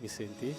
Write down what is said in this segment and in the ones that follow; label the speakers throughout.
Speaker 1: Mi senti?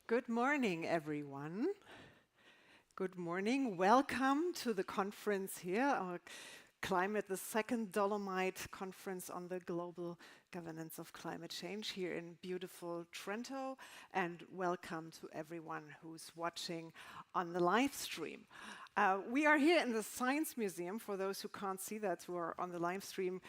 Speaker 1: Good morning, everyone. Good morning. Welcome to the conference here, our the second Dolomite conference on the global governance of climate change here in beautiful Trento. And welcome to everyone who's watching on the live stream. We are here in the Science Museum, for those who can't see that, who are on the live stream,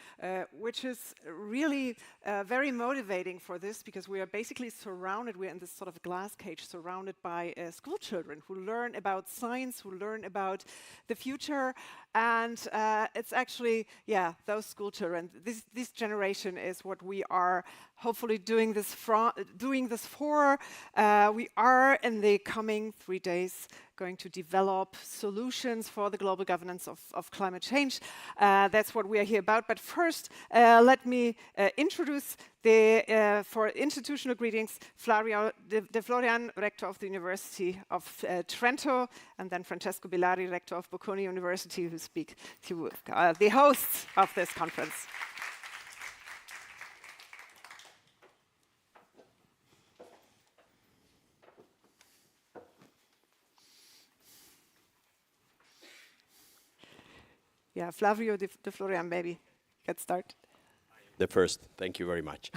Speaker 1: which is really very motivating for this, because we are basically surrounded, we're in this sort of glass cage, surrounded by school children who learn about science, who learn about the future, and it's actually, yeah, those school children, this generation is what we are hopefully doing this for. We are in the coming 3 days going to develop solutions for the global governance of climate change. That's what we are here about. But first, let me introduce for institutional greetings, Flavio De Florian, Rector of the University of Trento, and then Francesco Billari, Rector of Bocconi University, who speak to the hosts of this conference. Yeah, Flavio De Florian, maybe get started.
Speaker 2: The first, thank you very much.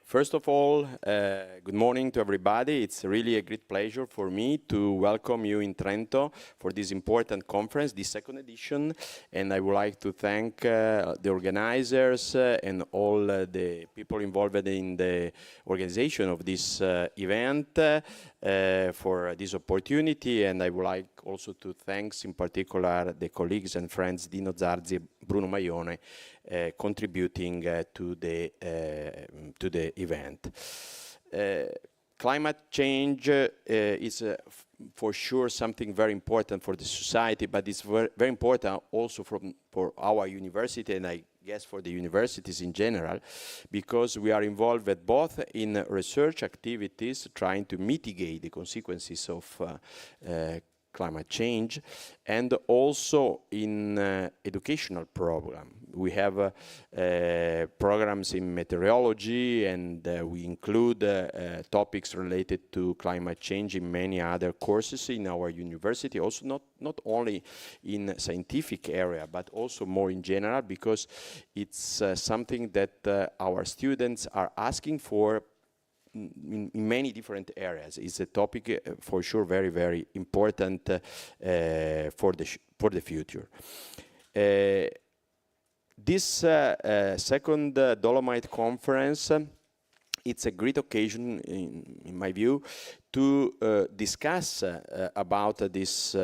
Speaker 2: First of all, good morning to everybody. It's really a great pleasure for me to welcome you in Trento for this important conference, the second edition. And I would like to thank the organizers and all the people involved in the organization of this event for this opportunity. And I would like also to thank in particular the colleagues and friends Dino Zarzi, Bruno Maione, contributing to the event. Climate change is for sure something very important for the society, but it's very important also for our university, and I guess for the universities in general, because we are involved both in research activities trying to mitigate the consequences of climate change, and also in educational program. We have programs in meteorology, and we include topics related to climate change in many other courses in our university, also not only in scientific area, but also more in general, because it's something that our students are asking for in many different areas. It's a topic for sure very, very important for the future. This second Dolomite conference, it's a great occasion, in my view, to discuss about these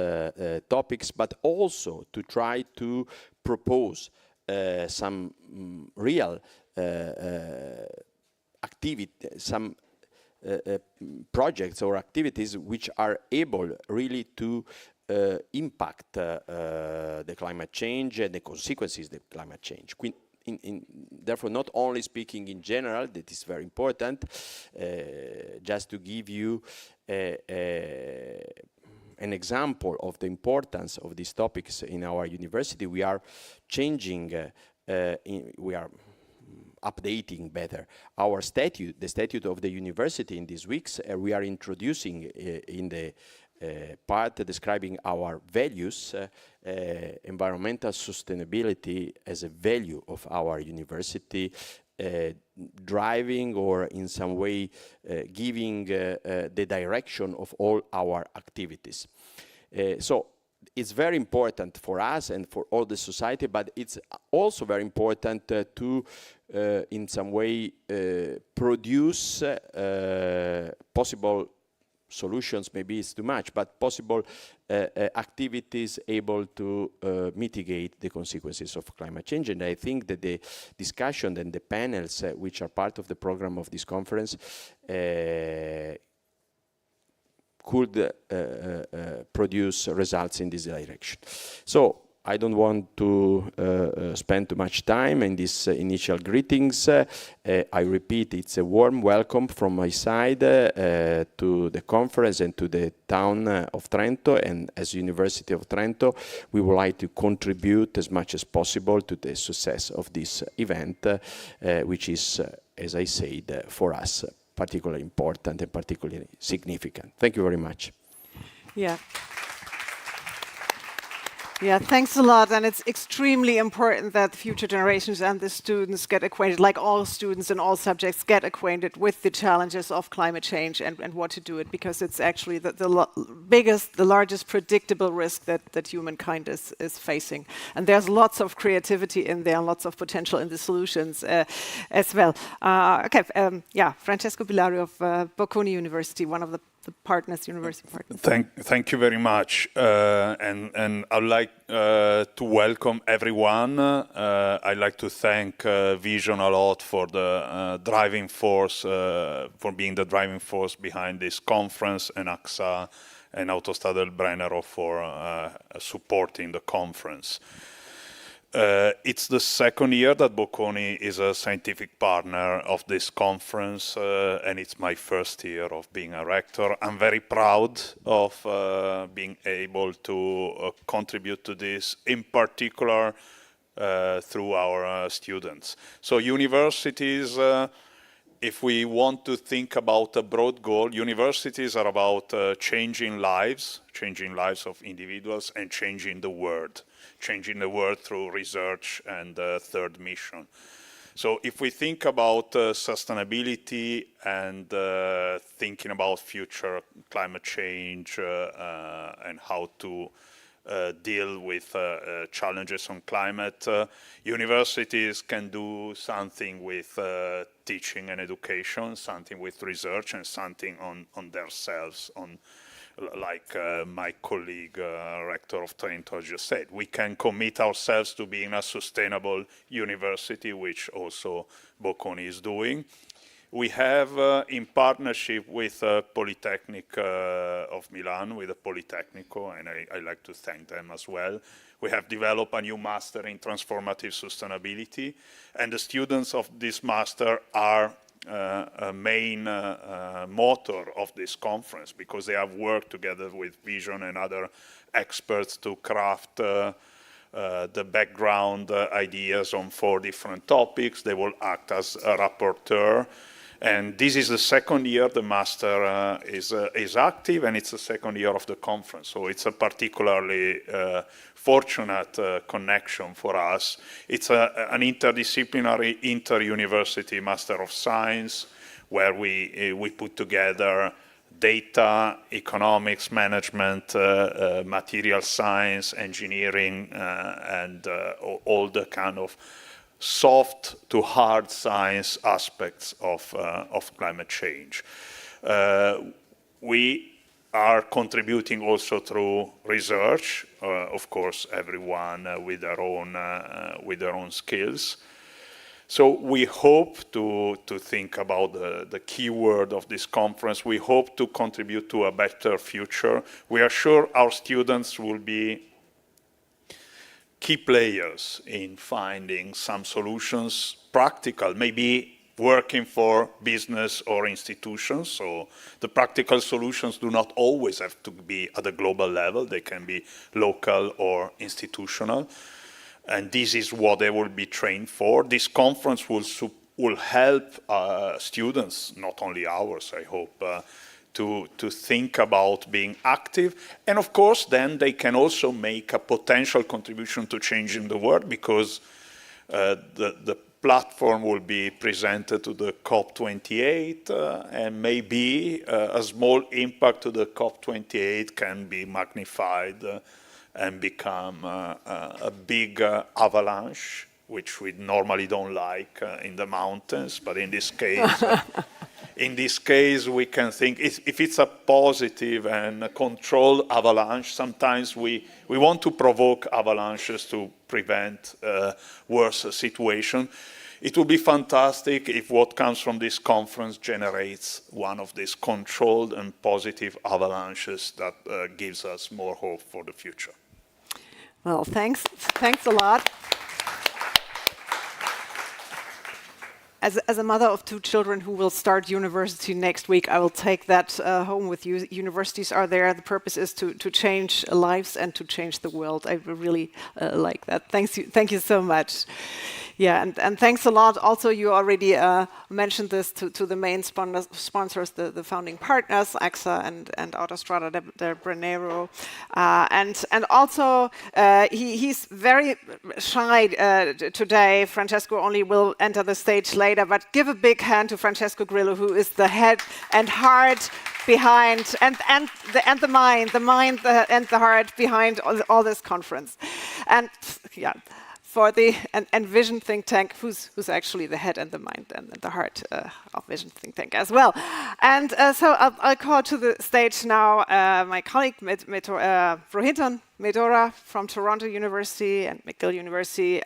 Speaker 2: topics, but also to try to propose some real some projects or activities which are able really to impact the climate change and the consequences of the climate change. Therefore, not only speaking in general, that is very important, just to give you an example of the importance of these topics in our university, we are changing, we are updating better our statute, the statute of the university in these weeks. We are introducing in the part describing our values, environmental sustainability as a value of our university, driving or in some way giving the direction of all our activities. So it's very important for us and for all the society, but it's also very important to, in some way, produce possible solutions. Maybe it's too much, but possible activities able to mitigate the consequences of climate change. And I think that the discussion and the panels which are part of the program of this conference could produce results in this direction. So I don't want to spend too much time in these initial greetings. I repeat, it's a warm welcome from my side to the conference and to the town of Trento. And as University of Trento, we would like to contribute as much as possible to the success of this event, which is, as I said, for us, particularly important and particularly significant. Thank you very much.
Speaker 1: Yeah. Yeah, thanks a lot. And it's extremely important that future generations and the students get acquainted, like all students in all subjects, get acquainted with the challenges of climate change and what to do it, because it's actually the biggest, the largest predictable risk that humankind is facing. And there's lots of creativity in there, lots of potential in the solutions as well. Yeah, Francesco Billari of Bocconi University, one of the the partners, university partners.
Speaker 3: Thank you very much, and I'd like to welcome everyone. I'd like to thank Vision a lot for the driving force, for being the driving force behind this conference, and AXA and Autostrade del Brennero for supporting the conference. It's the second year that Bocconi is a scientific partner of this conference, and it's my first year of being a rector. I'm very proud of being able to contribute to this, in particular through our students. So universities, if we want to think about a broad goal, universities are about changing lives of individuals and changing the world through research and third mission. So if we think about sustainability and thinking about future climate change and how to deal with challenges on climate, universities can do something with teaching and education, something with research, and something on themselves, like my colleague, rector of Trento just said. We can commit ourselves to being a sustainable university, which also Bocconi is doing. We have, in partnership with Polytechnic of Milan, with the Politecnico, and I like to thank them as well, we have developed a new master in transformative sustainability, and the students of this master are a main motor of this conference, because they have worked together with Vision and other experts to craft the background ideas on 4 different topics. They will act as a rapporteur. And this is the second year the master is active, and it's the second year of the conference. So it's a particularly fortunate connection for us. It's an interdisciplinary, inter-university Master of Science, where we put together data, economics, management, material science, engineering, and all the kind of soft to hard science aspects of climate change. We are contributing also through research, of course, everyone with their own skills. So we hope to think about the key word of this conference. We hope to contribute to a better future. We are sure our students will be key players in finding some solutions, practical, maybe working for business or institutions. So the practical solutions do not always have to be at a global level. They can be local or institutional. And this is what they will be trained for. This conference will help students, not only ours, I hope, to think about being active. And of course, then they can also make a potential contribution to changing the world, because the platform will be presented to the COP28, and maybe a small impact to the COP28 can be magnified and become a big avalanche, which we normally don't like in the mountains, but in this case, in this case, we can think if it's a positive and a controlled avalanche. Sometimes we want to provoke avalanches to prevent worse situation. It would be fantastic if what comes from this conference generates one of these controlled and positive avalanches that gives us more hope for the future.
Speaker 1: Well, thanks a lot. As a mother of 2 children who will start university next week, I will take that home with you. Universities are there. The purpose is to change lives and to change the world. I really like that. Thank you so much. Yeah, and thanks a lot. Also, you already mentioned this to the main sponsors, the founding partners, AXA and Autostrade del Brennero. And also, he's very shy today. Francesco only will enter the stage later, but give a big hand to Francesco Grillo, who is the head and heart behind, and the mind and the heart behind all this conference. And yeah. for the Envision think tank, who's actually the head and the mind and the heart of Vision think tank as well. And so I'll call to the stage now my colleague Rohinton Medora from Toronto University and McGill University.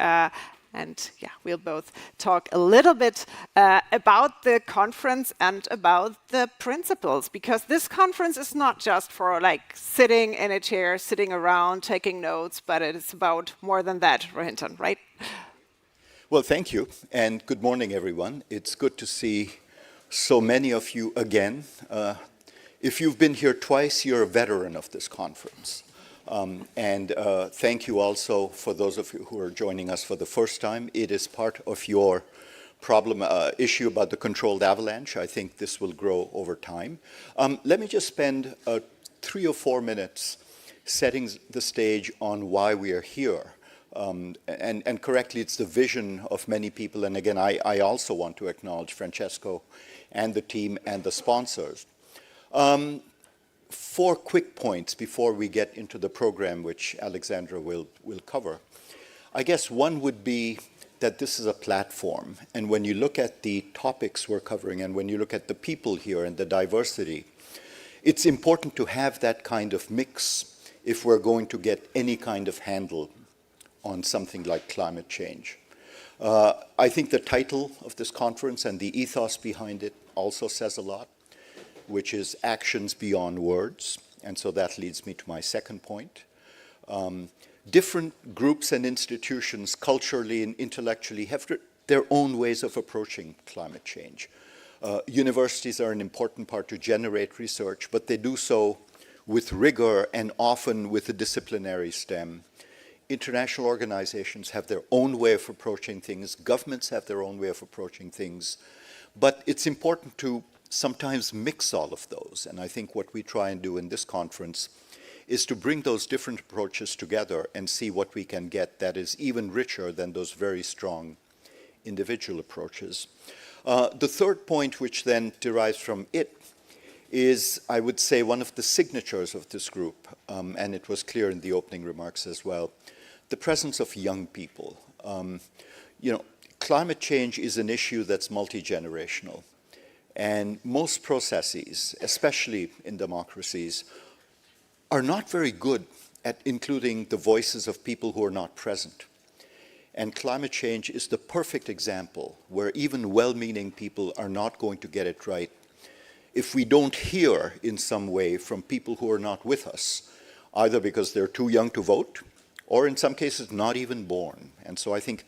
Speaker 1: And yeah, we'll both talk a little bit about the conference and about the principles, because this conference is not just for like sitting in a chair, sitting around, taking notes, but it is about more than that, Rohinton, right?
Speaker 4: Well, thank you, and good morning, everyone. It's good to see so many of you again. If you've been here twice, you're a veteran of this conference. And thank you also for those of you who are joining us for the first time. It is part of your problem issue about the controlled avalanche. I think this will grow over time. Let me just spend 3 or 4 minutes setting the stage on why we are here. And correctly, it's the vision of many people. And again, I also want to acknowledge Francesco and the team and the sponsors. 4 quick points before we get into the program, which Alexandra will cover. I guess one would be that this is a platform. And when you look at the topics we're covering and when you look at the people here and the diversity, it's important to have that kind of mix if we're going to get any kind of handle on something like climate change. I think the title of this conference and the ethos behind it also says a lot, which is actions beyond words. And so that leads me to my second point. Different groups and institutions, culturally and intellectually, have their own ways of approaching climate change. Universities are an important part to generate research, but they do so with rigor and often with a disciplinary stem. International organizations have their own way of approaching things. Governments have their own way of approaching things. But it's important to sometimes mix all of those. And I think what we try and do in this conference is to bring those different approaches together and see what we can get that is even richer than those very strong individual approaches. The third point, which then derives from it, is, I would say, one of the signatures of this group, and it was clear in the opening remarks as well, the presence of young people. Climate change is an issue that's multi-generational. And most processes, especially in democracies, are not very good at including the voices of people who are not present. And climate change is the perfect example where even well-meaning people are not going to get it right if we don't hear in some way from people who are not with us, either because they're too young to vote, or in some cases not even born. And so I think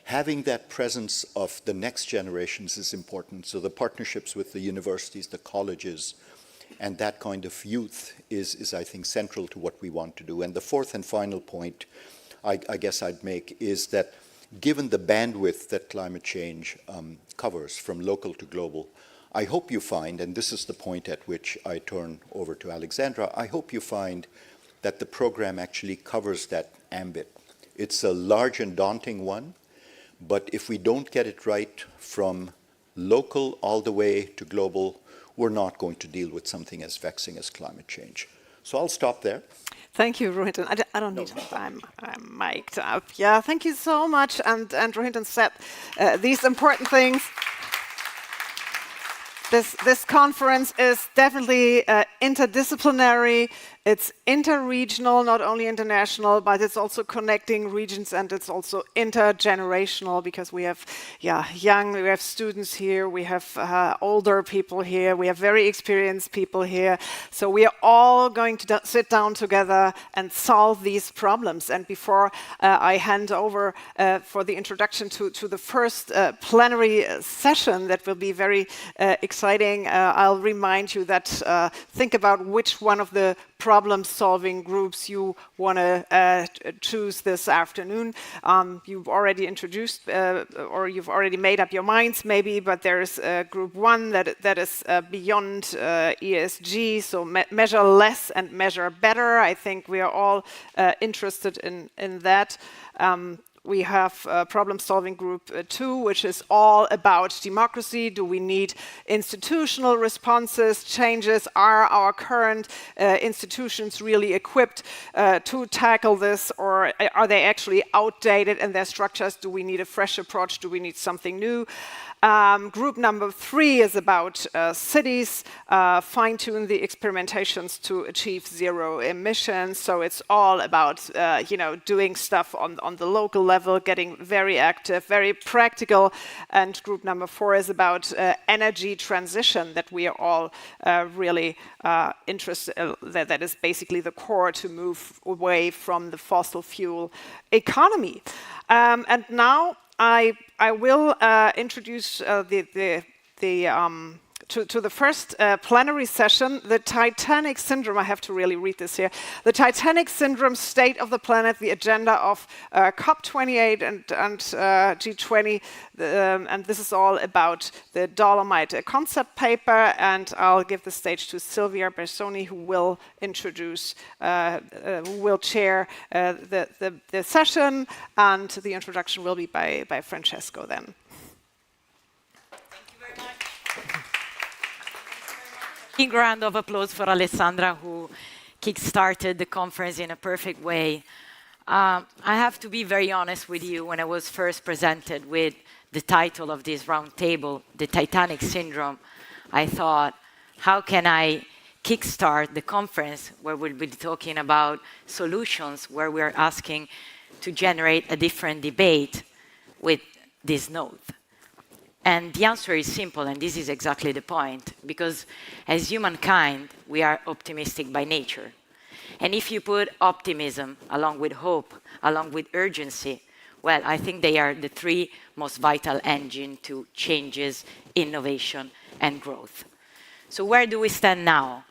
Speaker 4: having that presence of the next generations is important. So the partnerships with the universities, the colleges, and that kind of youth is I think, central to what we want to do. And the fourth and final point I guess I'd make is that given the bandwidth that climate change covers from local to global, I hope you find, and this is the point at which I turn over to Alexandra, I hope you find that the program actually covers that ambit. It's a large and daunting one, but if we don't get it right from local all the way to global, we're not going to deal with something as vexing as climate change. So I'll stop there.
Speaker 1: Thank you, Rohinton. I don't need to. I'm mic'd up. Yeah, thank you so much. And Rohinton said these important things. This conference is definitely interdisciplinary. It's interregional, not only international, but it's also connecting regions, and it's also intergenerational, because we have we have students here, we have older people here, we have very experienced people here. So we are all going to sit down together and solve these problems. And before I hand over for the introduction to the first plenary session that will be very exciting, I'll remind you that think about which one of the problem-solving groups you want to choose this afternoon. You've already introduced, or you've already made up your minds maybe, but there's group 1 that is beyond ESG, so measure less and measure better. I think we are all interested in that. we have problem-solving group 2, which is all about democracy. Do we need institutional responses, changes? Are our current institutions really equipped to tackle this, or are they actually outdated in their structures? Do we need a fresh approach? Do we need something new? Group number 3 is about cities, fine-tune the experimentations to achieve zero emissions. So it's all about doing stuff on the local level, getting very active, very practical. And group number 4 is about energy transition, that we are all really interested. That is basically the core to move away from the fossil fuel economy. And now I will introduce to the first plenary session, the Titanic Syndrome. I have to really read this here. The Titanic Syndrome, State of the Planet, the agenda of COP28 and G20. And this is all about the Dolomite concept paper. And I'll give the stage to Silvia Bersoni, who will introduce, who will chair the session. And the introduction will be by Francesco then.
Speaker 5: Big round of applause for Alessandra, who kick-started the conference in a perfect way. I have to be very honest with you. When I was first presented with the title of this roundtable, the Titanic Syndrome, I thought, how can I kickstart the conference where we'll be talking about solutions, where we're asking to generate a different debate with this note? And the answer is simple, and this is exactly the point, because as humankind, we are optimistic by nature. And if you put optimism along with hope, along with urgency, well, I think they are the 3 most vital engines to changes, innovation, and growth. So where do we stand now?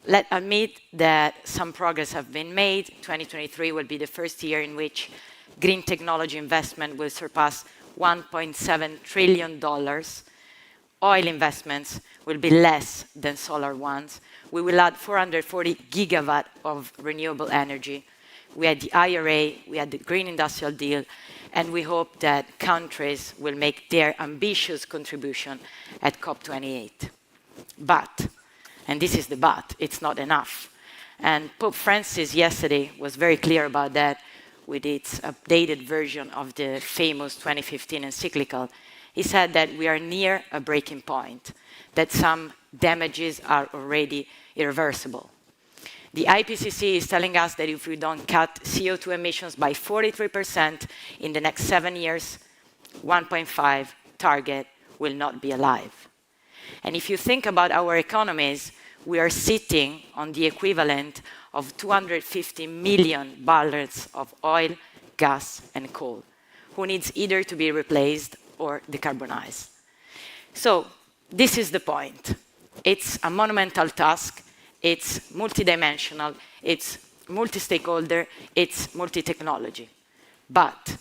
Speaker 5: Let's admit that some progress have been made. 2023 will be the first year in which green technology investment will surpass $1.7 trillion. Oil investments will be less than solar ones. We will add 440 gigawatt of renewable energy. We had the IRA, we had the Green Industrial Deal, and we hope that countries will make their ambitious contribution at COP28. But, and this is the but, it's not enough. And Pope Francis yesterday was very clear about that, with its updated version of the famous 2015 encyclical. He said that we are near a breaking point, that some damages are already irreversible. The IPCC is telling us that if we don't cut CO2 emissions by 43% in the next 7 years, 1.5 target will not be alive. And if you think about our economies, we are sitting on the equivalent of 250 million barrels of oil, gas, and coal, who needs either to be replaced or decarbonized. So this is the point. It's a monumental task. It's multidimensional. It's multi-stakeholder. It's multi-technology. But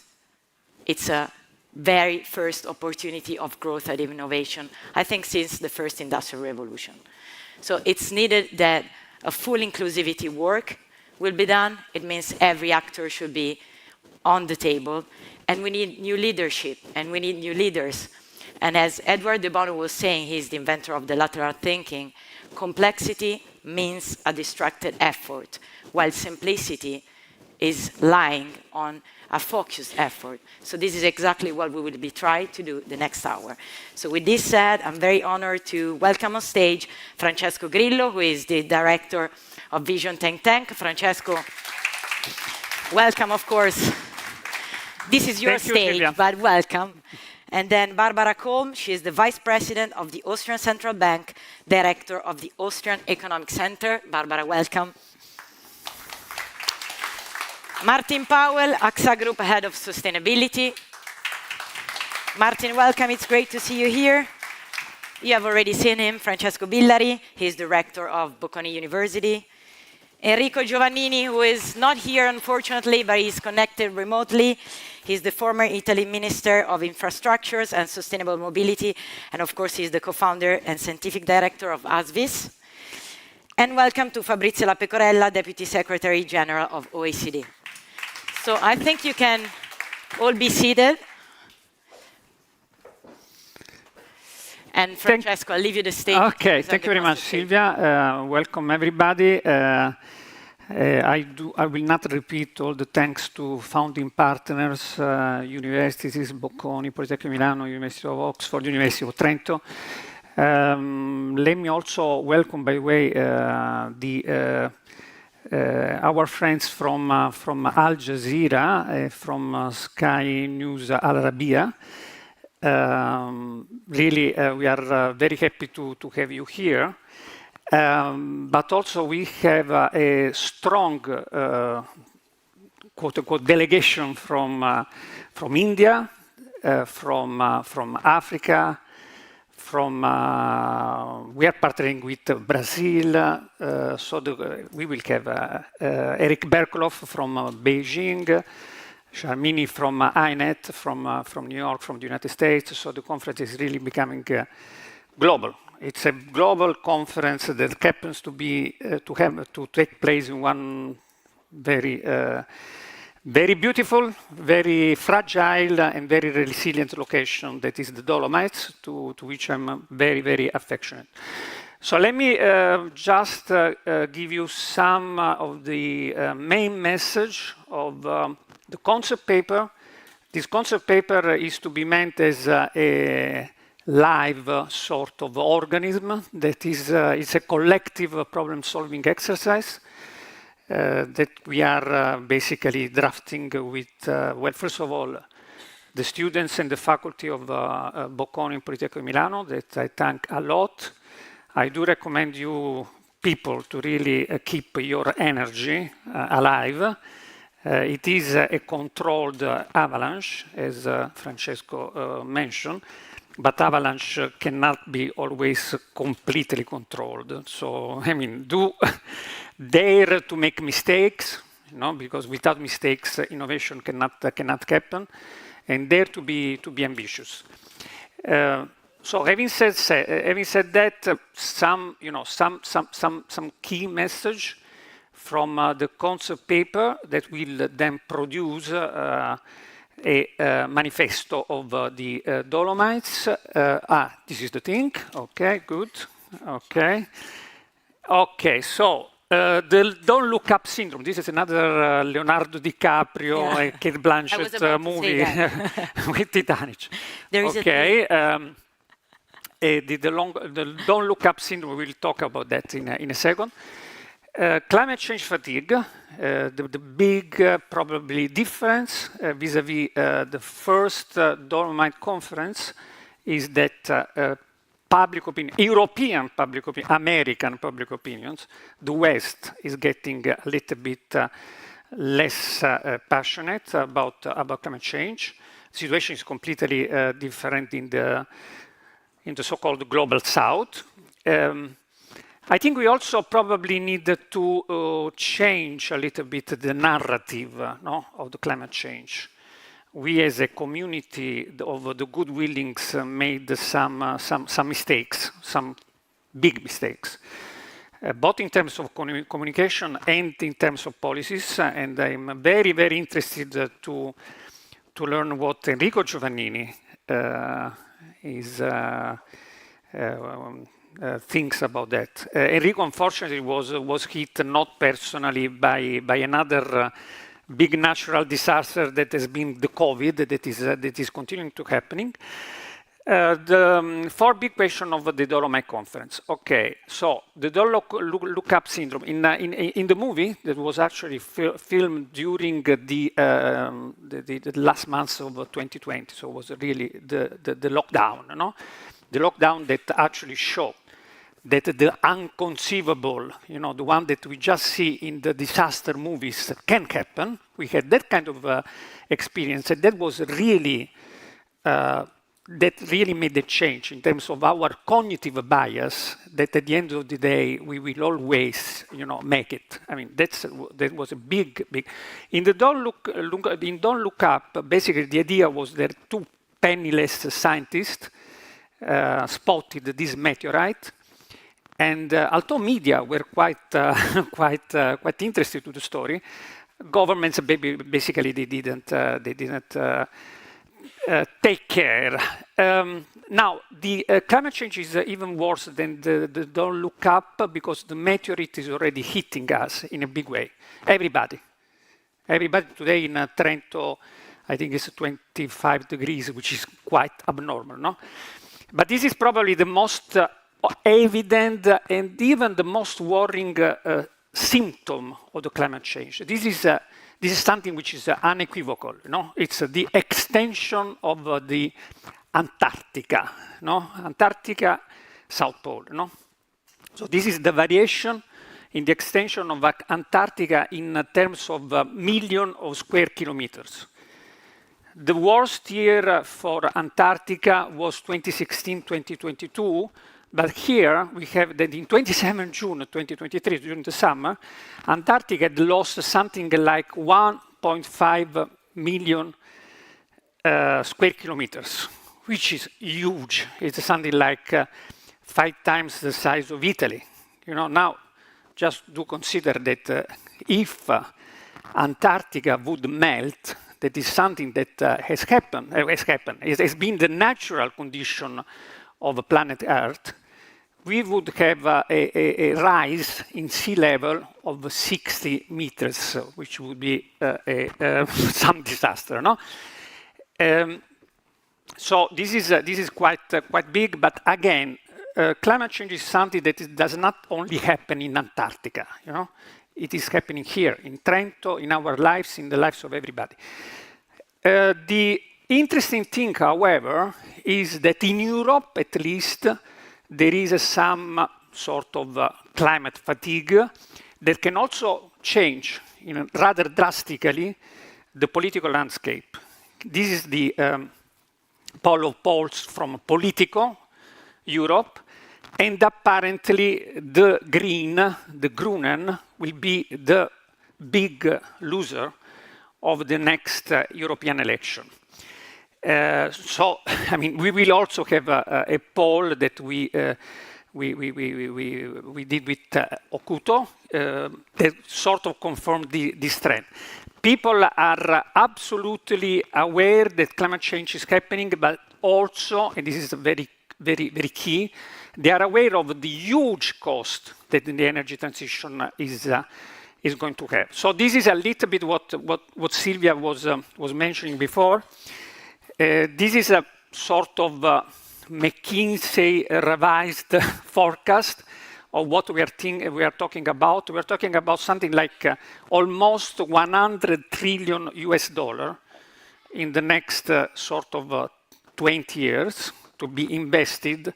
Speaker 5: it's a very first opportunity of growth and innovation, I think, since the first industrial revolution. So it's needed that a full inclusivity work will be done. It means every actor should be on the table. And we need new leadership, and we need new leaders. And as Edward de Bono was saying, he's the inventor of the lateral thinking, complexity means a distracted effort, while simplicity is lying on a focused effort. So this is exactly what we will be trying to do the next hour. So with this said, I'm very honored to welcome on stage Francesco Grillo, who is the director of Vision Think Tank. Francesco, welcome, of course. This is your stage, but welcome. And then Barbara Kolm, she is the vice president of the Austrian Central Bank, director of the Austrian Economic Center. Barbara, welcome. Martin Powell, AXA Group Head of Sustainability. Martin, welcome. It's great to see you here. You have already seen him, Francesco Billari. He's director of Bocconi University. Enrico Giovannini, who is not here, unfortunately, but he's connected remotely. He's the former Italy Minister of Infrastructures and Sustainable Mobility. And of course, he's the co-founder and scientific director of ASVIS. And welcome to Fabrizio La Pecorella, Deputy Secretary General of OECD. So I think you can all be seated. And Francesco, I'll leave you the stage.
Speaker 6: Okay, thank you very much, Silvia. Welcome everybody. I will not repeat all the thanks to founding partners, universities, Bocconi, Politecnico di Milano, University of Oxford, University of Trento. Let me also welcome, by the way, our friends from Al Jazeera, from Sky News Al Arabiya. Really, we are very happy to have you here. But also we have a strong, quote-unquote, delegation from India, from Africa, we are partnering with Brazil, so we will have Eric Berkloff from Beijing, Sharmini from INET, from New York, from the United States. So the conference is really becoming global. It's a global conference that happens to take place in one very beautiful, very fragile, and very resilient location that is the Dolomites, to which I'm very, very affectionate. So let me just give you some of the main message of the concept paper. This concept paper is to be meant as a live sort of organism that is it's a collective problem-solving exercise that we are basically drafting with, well, first of all, the students and the faculty of Bocconi and Politecnico di Milano, that I thank a lot. I do recommend you people to really keep your energy alive. It is a controlled avalanche, as Francesco mentioned, but avalanche cannot be always completely controlled. So, I mean, do dare to make mistakes, you know, because without mistakes, innovation cannot happen, and dare to be ambitious. So, having said that, some key message from the concept paper that will then produce a manifesto of the Dolomites. This is the thing. Okay, good. Okay. Okay, so the Don't Look Up syndrome. This is another Leonardo DiCaprio and Kate Blanchett movie with Titanic. Okay. The Don't Look Up syndrome, we'll talk about that in a second. Climate change fatigue, the big probably difference vis-a-vis the first Dolomite conference is that public opinion, European public opinion, American public opinions, the West is getting a little bit less passionate about climate change. The situation is completely different in the so-called global South. I think we also probably need to change a little bit the narrative of the climate change. We as a community of the good willings made some mistakes, some big mistakes, both in terms of communication and in terms of policies. And I'm very, very interested to learn what Enrico Giovannini thinks about that. Enrico, unfortunately, was hit not personally by another big natural disaster that has been the COVID, that is continuing to happening. The four big questions of the Dolomite conference. Okay, so the Don't Look Up syndrome in the movie that was actually filmed during the last months of 2020. So it was really the lockdown, no? The lockdown that actually showed that the unconceivable, you know, the one that we just see in the disaster movies can happen. We had that kind of experience, and that was really, that really made a change in terms of our cognitive bias, that at the end of the day, we will always, you know, make it. I mean, that was a big. In the Don't Look Up, basically the idea was that two penniless scientists spotted this meteorite. And although media were quite interested to the story, governments basically they didn't take care. Now, the climate change is even worse than the don't look up, because the meteorite is already hitting us in a big way. Everybody today in Trento, I think it's 25 degrees, which is quite abnormal, no? But this is probably the most evident and even the most worrying symptom of the climate change. This is something which is unequivocal, no? It's the extension of the Antarctica, no? Antarctica, South Pole, no? So this is the variation in the extension of Antarctica in terms of million of square kilometers. The worst year for Antarctica was 2016-2022, but here we have that in 27 June 2023, during the summer, Antarctica had lost something like 1.5 million square kilometers, which is huge. It's something like 5 times the size of Italy. You know, now just do consider that if Antarctica would melt, that is something that has happened. It has been the natural condition of planet Earth. We would have a rise in sea level of 60 meters, which would be some disaster, no? So this is quite big, but again, climate change is something that does not only happen in Antarctica, you know? It is happening here, in Trento, in our lives, in the lives of everybody. The interesting thing, however, is that in Europe, at least, there is some sort of climate fatigue that can also change, you know, rather drastically, the political landscape. This is the poll of polls from Politico, Europe, and apparently the Grünen, will be the big loser of the next European election. So, I mean, we will also have a poll that we did with Ocuto that sort of confirmed this trend. People are absolutely aware that climate change is happening, but also, and this is very, very, very key, they are aware of the huge cost that the energy transition is going to have. So this is a little bit what Silvia was mentioning before. This is a sort of McKinsey revised forecast of what we are talking about. We are talking about something like almost $100 trillion in the next sort of 20 years to be invested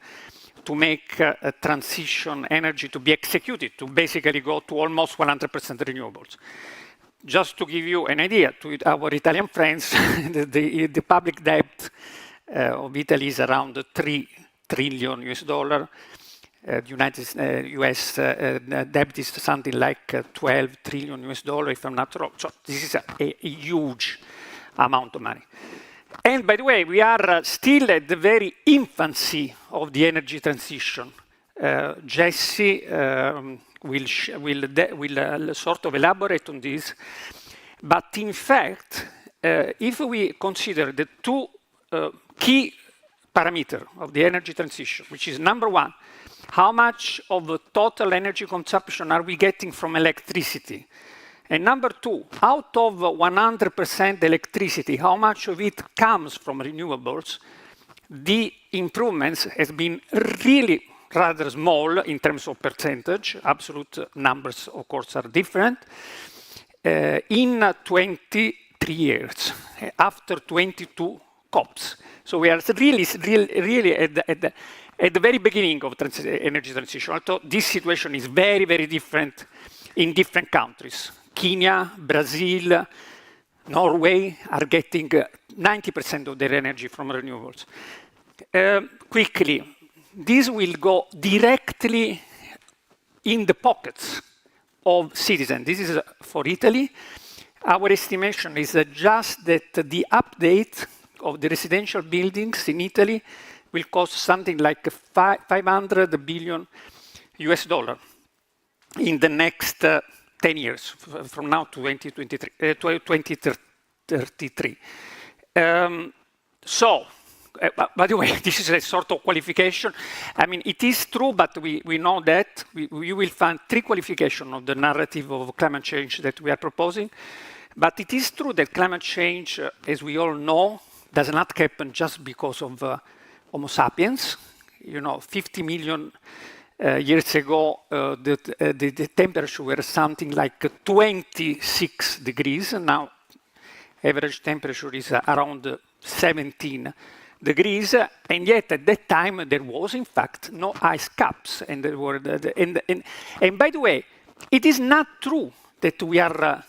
Speaker 6: to make a transition energy to be executed, to basically go to almost 100% renewables. Just to give you an idea, to our Italian friends, the public debt of Italy is around $3 trillion. US debt is something like 12 trillion $, if I'm not wrong. So this is a huge amount of money. And by the way, we are still at the very infancy of the energy transition. Jesse will sort of elaborate on this. But in fact, if we consider the two key parameters of the energy transition, which is number one, how much of the total energy consumption are we getting from electricity? And number two, out of 100% electricity, how much of it comes from renewables? The improvements has been really rather small in terms of percentage. Absolute numbers, of course, are different. In 23 years, after 22 COPs. So we are really at the very beginning of energy transition. Although this situation is very, very different in different countries. Kenya, Brazil, Norway are getting 90% of their energy from renewables. Quickly, this will go directly in the pockets of citizens. This is for Italy. Our estimation is just that the update of the residential buildings in Italy will cost something like $500 billion in the next 10 years from now to 2033. By the way, this is a sort of qualification. I mean, it is true, but we know that you will find 3 qualifications of the narrative of climate change that we are proposing. But it is true that climate change, as we all know, does not happen just because of Homo sapiens. You know, 50 million years ago, the temperature were something like 26 degrees. Now, average temperature is around 17 degrees, and yet at that time there was in fact no ice caps, and there were and by the way, it is not true that we are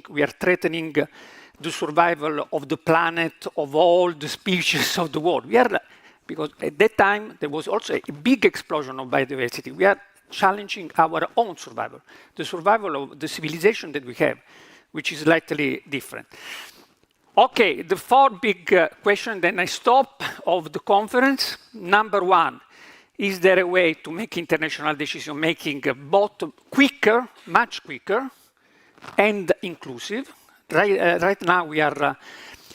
Speaker 6: we are threatening the survival of the planet of all the species of the world. We are, because at that time there was also a big explosion of biodiversity. We are challenging our own survival, the survival of the civilization that we have, which is slightly different. Okay, the 4 big questions, then I stop, of the conference. Number 1, is there a way to make international decision-making both quicker, much quicker, and inclusive? Right now we are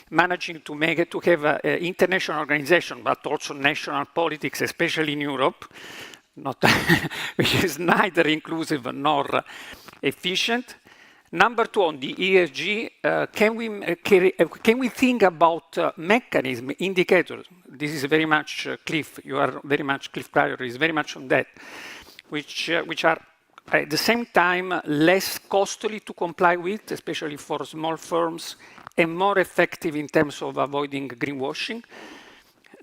Speaker 6: managing to have an international organization, but also national politics, especially in Europe, which is neither inclusive nor efficient. Number 2, on the ESG, can we think about mechanism, indicators? This is very much Cliff. You are very much, Cliff Pryor is very much on that, which are at the same time less costly to comply with, especially for small firms, and more effective in terms of avoiding greenwashing.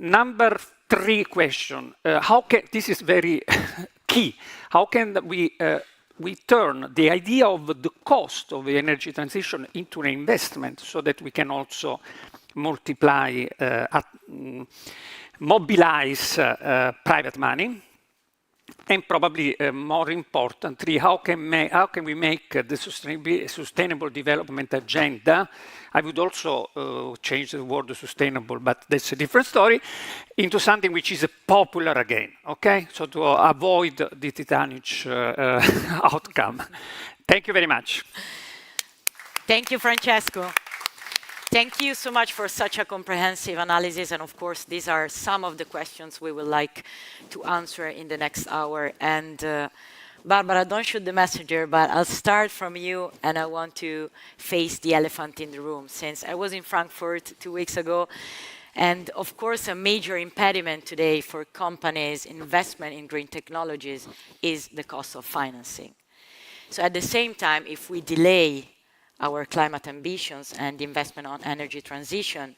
Speaker 6: Number 3 question, this is very key. How can we turn the idea of the cost of the energy transition into an investment so that we can also multiply, mobilize private money? And probably more importantly, how can we make the sustainable development agenda, I would also change the word sustainable, but that's a different story, into something which is popular again, okay? So to avoid the Titanic outcome. Thank you very much.
Speaker 5: Thank you, Francesco. Thank you so much for such a comprehensive analysis. And of course, these are some of the questions we would like to answer in the next hour. And Barbara, don't shoot the messenger, but I'll start from you. And I want to face the elephant in the room, since I was in Frankfurt 2 weeks ago. And of course, a major impediment today for companies' investment in green technologies is the cost of financing. So at the same time, if we delay our climate ambitions and investment on energy transition,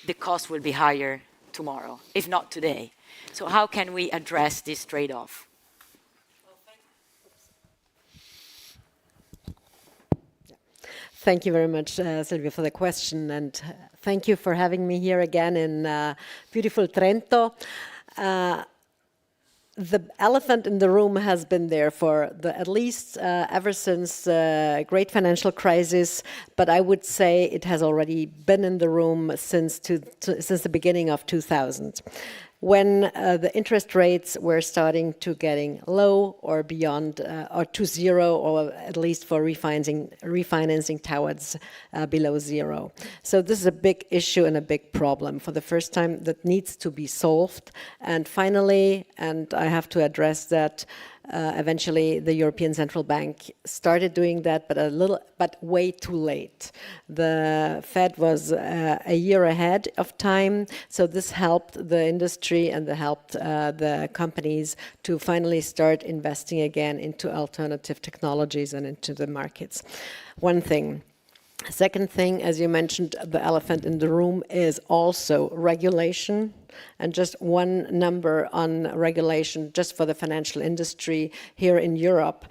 Speaker 5: the cost will be higher tomorrow, if not today. So how can we address this trade-off?
Speaker 7: Thank you very much, Silvia, for the question, and thank you for having me here again in beautiful Trento. The elephant in the room has been there for at least ever since the great financial crisis, but I would say it has already been in the room since the beginning of 2000. When the interest rates were starting to getting low or beyond or to zero, or at least for refinancing towards below zero. So this is a big issue and a big problem for the first time that needs to be solved. And finally, and I have to address that, eventually the European Central Bank started doing that, but way too late. The Fed was a year ahead of time, so this helped the industry and helped the companies to finally start investing again into alternative technologies and into the markets. One thing. Second thing, as you mentioned, the elephant in the room is also regulation. And just one number on regulation, just for the financial industry here in Europe,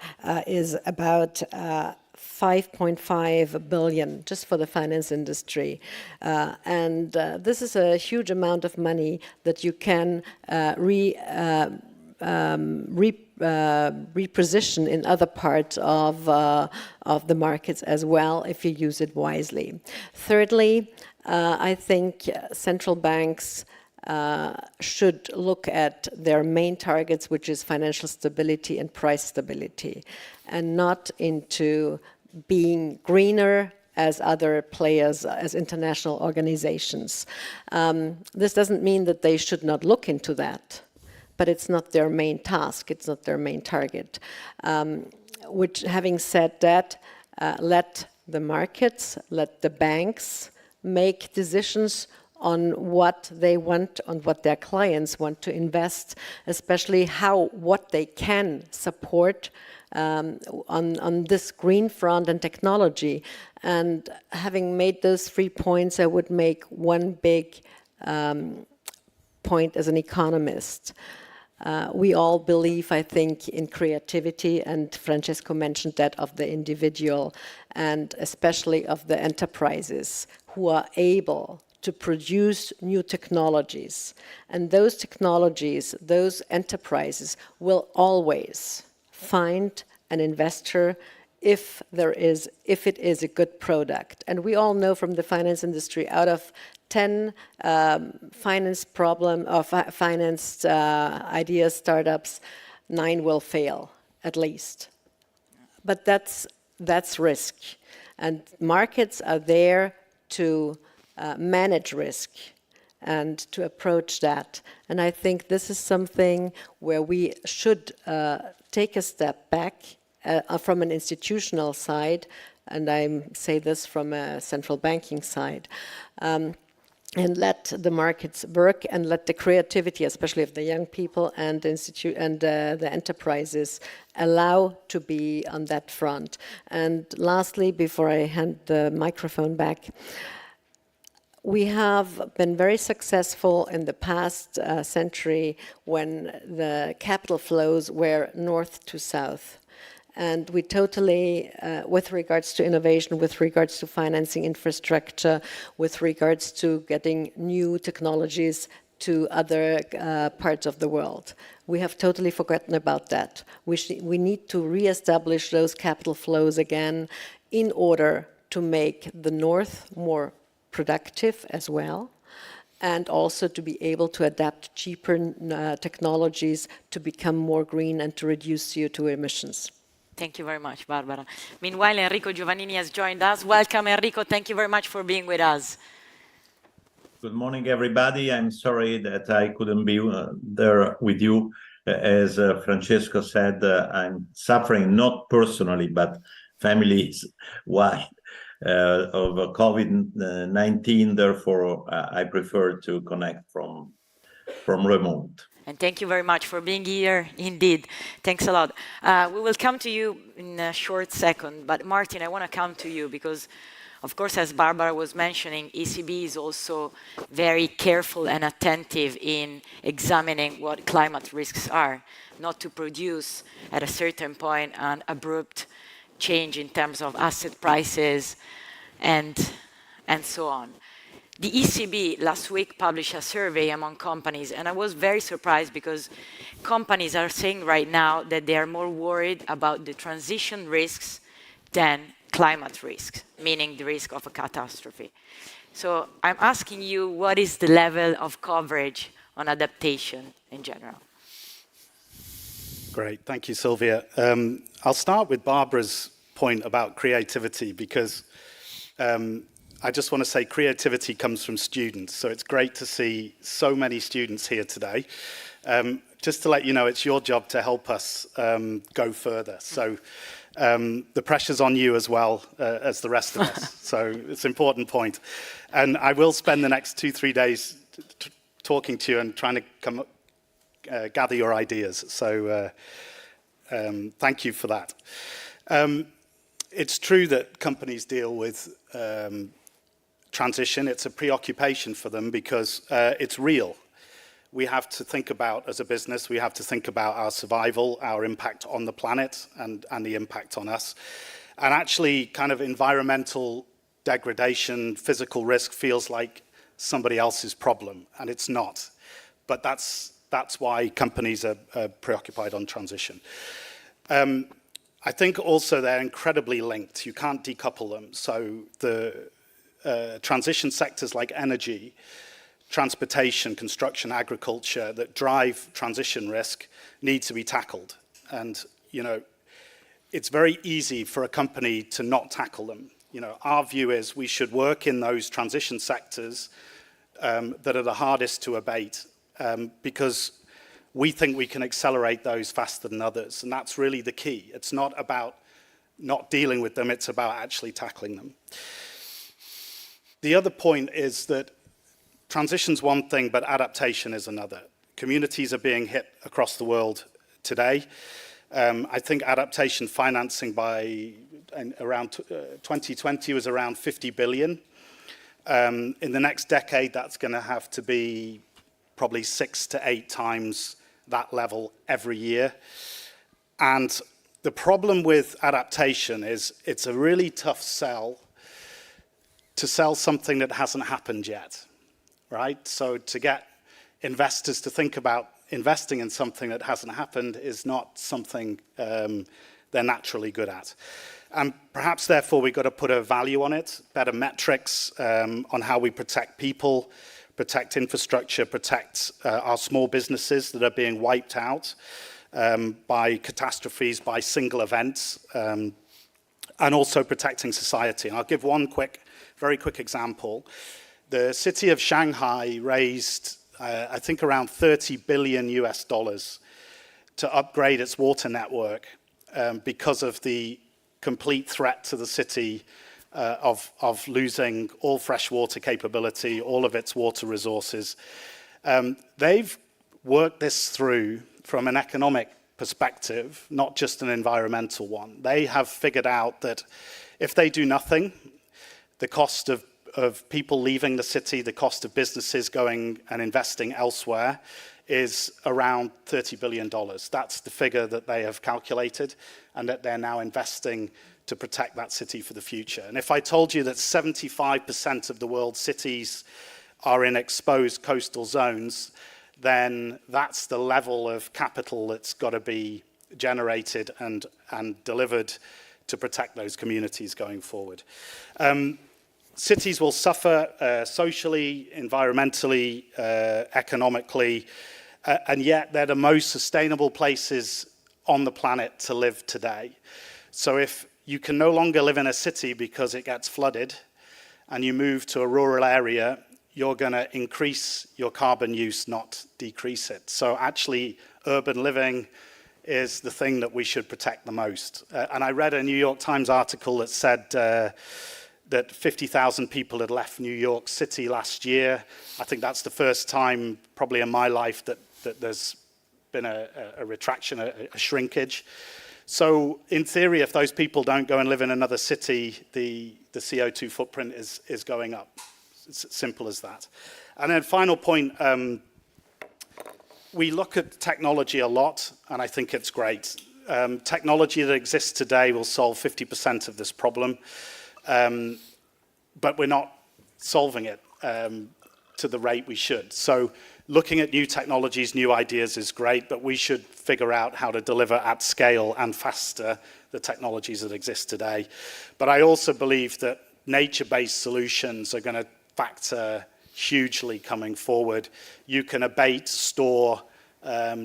Speaker 7: is about 5.5 billion just for the finance industry. And this is a huge amount of money that you can reposition in other parts of the markets as well if you use it wisely. Thirdly, I think central banks should look at their main targets, which is financial stability and price stability, and not into being greener as other players, as international organizations. This doesn't mean that they should not look into that, but it's not their main task, it's not their main target. Which, having said that, let the markets, let the banks make decisions on what they want, on what their clients want to invest, especially what they can support on this green front and technology. And having made those 3 points, I would make one big point as an economist. We all believe, I think, in creativity, and Francesco mentioned that, of the individual and especially of the enterprises who are able to produce new technologies. And those technologies, those enterprises will always find an investor if it is a good product. And we all know from the finance industry, out of 10 financed ideas, startups, 9 will fail, at least. But that's risk. And markets are there to manage risk and to approach that. And I think this is something where we should take a step back from an institutional side, and I say this from a central banking side, and let the markets work and let the creativity, especially of the young people and the enterprises, allow to be on that front. And lastly, before I hand the microphone back, we have been very successful in the past century when the capital flows were north to south. And we totally, with regards to innovation, with regards to financing infrastructure, with regards to getting new technologies to other parts of the world, we have totally forgotten about that. We need to reestablish those capital flows again in order to make the north more productive as well, and also to be able to adapt cheaper technologies to become more green and to reduce CO2 emissions.
Speaker 5: Thank you very much, Barbara. Meanwhile, Enrico Giovannini has joined us. Welcome, Enrico. Thank you very much for being with us.
Speaker 8: Good morning, everybody. I'm sorry that I couldn't be there with you. As Francesco said, I'm suffering not personally, but families-wide of COVID-19. Therefore, I prefer to connect from remote.
Speaker 5: And thank you very much for being here, indeed. Thanks a lot. We will come to you in a short second, but Martin, I want to come to you because, of course, as Barbara was mentioning, ECB is also very careful and attentive in examining what climate risks are, not to produce at a certain point an abrupt change in terms of asset prices and so on. The ECB last week published a survey among companies, and I was very surprised because companies are saying right now that they are more worried about the transition risks than climate risks, meaning the risk of a catastrophe. So I'm asking you, what is the level of coverage on adaptation in general?
Speaker 9: Great, thank you, Sylvia. I'll start with Barbara's point about creativity because I just want to say creativity comes from students, so it's great to see so many students here today. Just to let you know, it's your job to help us go further. So the pressure's on you as well as the rest of us. So it's an important point. And I will spend the next 2-3 days talking to you and trying to gather your ideas. So thank you for that. It's true that companies deal with transition. It's a preoccupation for them because it's real. We have to think about, as a business, we have to think about our survival, our impact on the planet and the impact on us. And actually kind of environmental degradation, physical risk feels like somebody else's problem, and it's not. But that's why companies are preoccupied on transition. I think also they're incredibly linked. You can't decouple them. So the transition sectors like energy transportation, construction, agriculture that drive transition risk need to be tackled. And, you know, it's very easy for a company to not tackle them. You know, our view is we should work in those transition sectors that are the hardest to abate because we think we can accelerate those faster than others. And that's really the key. It's not about not dealing with them, it's about actually tackling them. The other point is that transition's one thing, but adaptation is another. Communities are being hit across the world today. I think adaptation financing by around 2020 was around 50 billion. In the next decade, that's going to have to be probably 6 to 8 times that level every year. And the problem with adaptation is it's a really tough sell to sell something that hasn't happened yet, right? So to get investors to think about investing in something that hasn't happened is not something they're naturally good at. And perhaps, therefore, we've got to put a value on it, better metrics on how we protect people, protect infrastructure, protect our small businesses that are being wiped out by catastrophes, by single events, and also protecting society. And I'll give one very quick example. The city of Shanghai raised, I think, around $30 billion to upgrade its water network because of the complete threat to the city of losing all fresh water capability, all of its water resources. They've worked this through from an economic perspective, not just an environmental one. They have figured out that if they do nothing, the cost of people leaving the city, the cost of businesses going and investing elsewhere is around $30 billion. That's the figure that they have calculated and that they're now investing to protect that city for the future. And if I told you that 75% of the world's cities are in exposed coastal zones, then that's the level of capital that's got to be generated and delivered to protect those communities going forward. Cities will suffer socially, environmentally, economically, and yet they're the most sustainable places on the planet to live today. So if you can no longer live in a city because it gets flooded and you move to a rural area, you're going to increase your carbon use, not decrease it. So actually, urban living is the thing that we should protect the most. And I read a New York Times article that said that 50,000 people had left New York City last year. I think that's the first time probably in my life that there's been a retraction, a shrinkage. So in theory, if those people don't go and live in another city, the CO2 footprint is going up. It's as simple as that. And then final point, we look at technology a lot, and I think it's great. Technology that exists today will solve 50% of this problem, but we're not solving it to the rate we should. So looking at new technologies, new ideas is great, but we should figure out how to deliver at scale and faster the technologies that exist today. But I also believe that nature-based solutions are going to factor hugely coming forward. You can abate, store,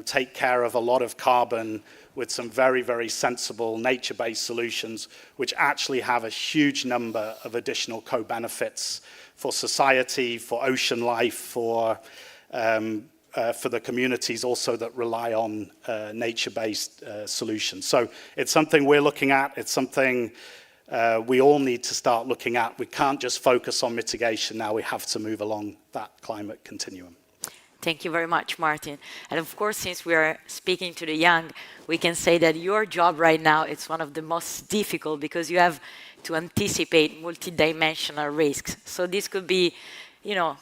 Speaker 9: take care of a lot of carbon with some very, very sensible nature-based solutions, which actually have a huge number of additional co-benefits for society, for ocean life, for the communities also that rely on nature-based solutions. So it's something we're looking at. It's something we all need to start looking at. We can't just focus on mitigation now. We have to move along that climate continuum.
Speaker 5: Thank you very much, Martin. And of course, since we are speaking to the young, we can say that your job right now is one of the most difficult because you have to anticipate multidimensional risks. So this could be, you know,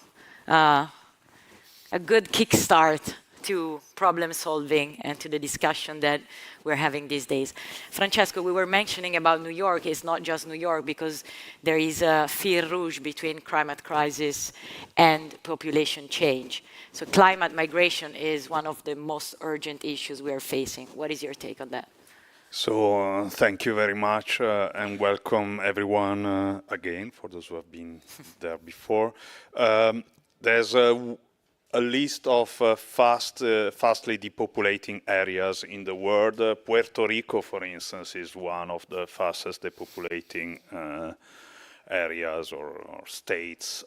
Speaker 5: a good kickstart to problem solving and to the discussion that we're having these days. Francesco, we were mentioning about New York. It's not just New York because there is a fil rouge between climate crisis and population change. So climate migration is one of the most urgent issues we are facing. What is your take on that?
Speaker 3: So thank you very much and welcome everyone again for those who have been there before. there's a list of fastly depopulating areas in the world. Puerto Rico, for instance, is one of the fastest depopulating areas or states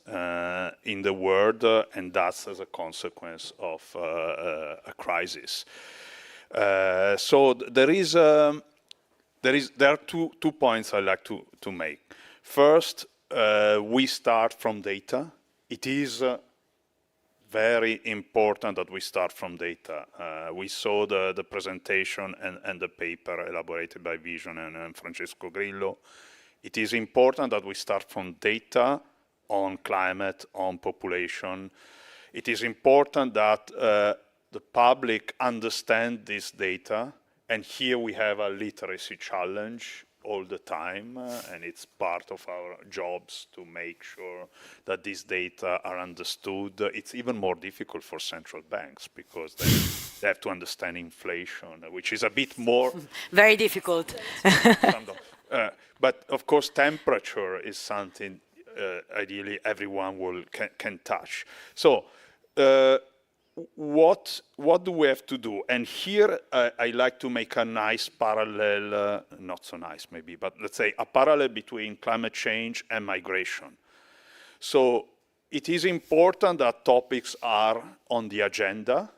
Speaker 3: in the world, and that's as a consequence of a crisis. So there are two points I'd like to make. First, we start from data. It is very important that we start from data. We saw the presentation and the paper elaborated by Vision and Francesco Grillo. It is important that we start from data on climate, on population. It is important that the public understand this data, and here we have a literacy challenge all the time, and it's part of our jobs to make sure that these data are understood. It's even more difficult for central banks because they have to understand inflation, which is a bit more...
Speaker 5: Very difficult.
Speaker 3: But of course, temperature is something ideally everyone can touch. So what do we have to do? And here I like to make a nice parallel, not so nice maybe, but let's say a parallel between climate change and migration. So it is important that topics are on the agenda.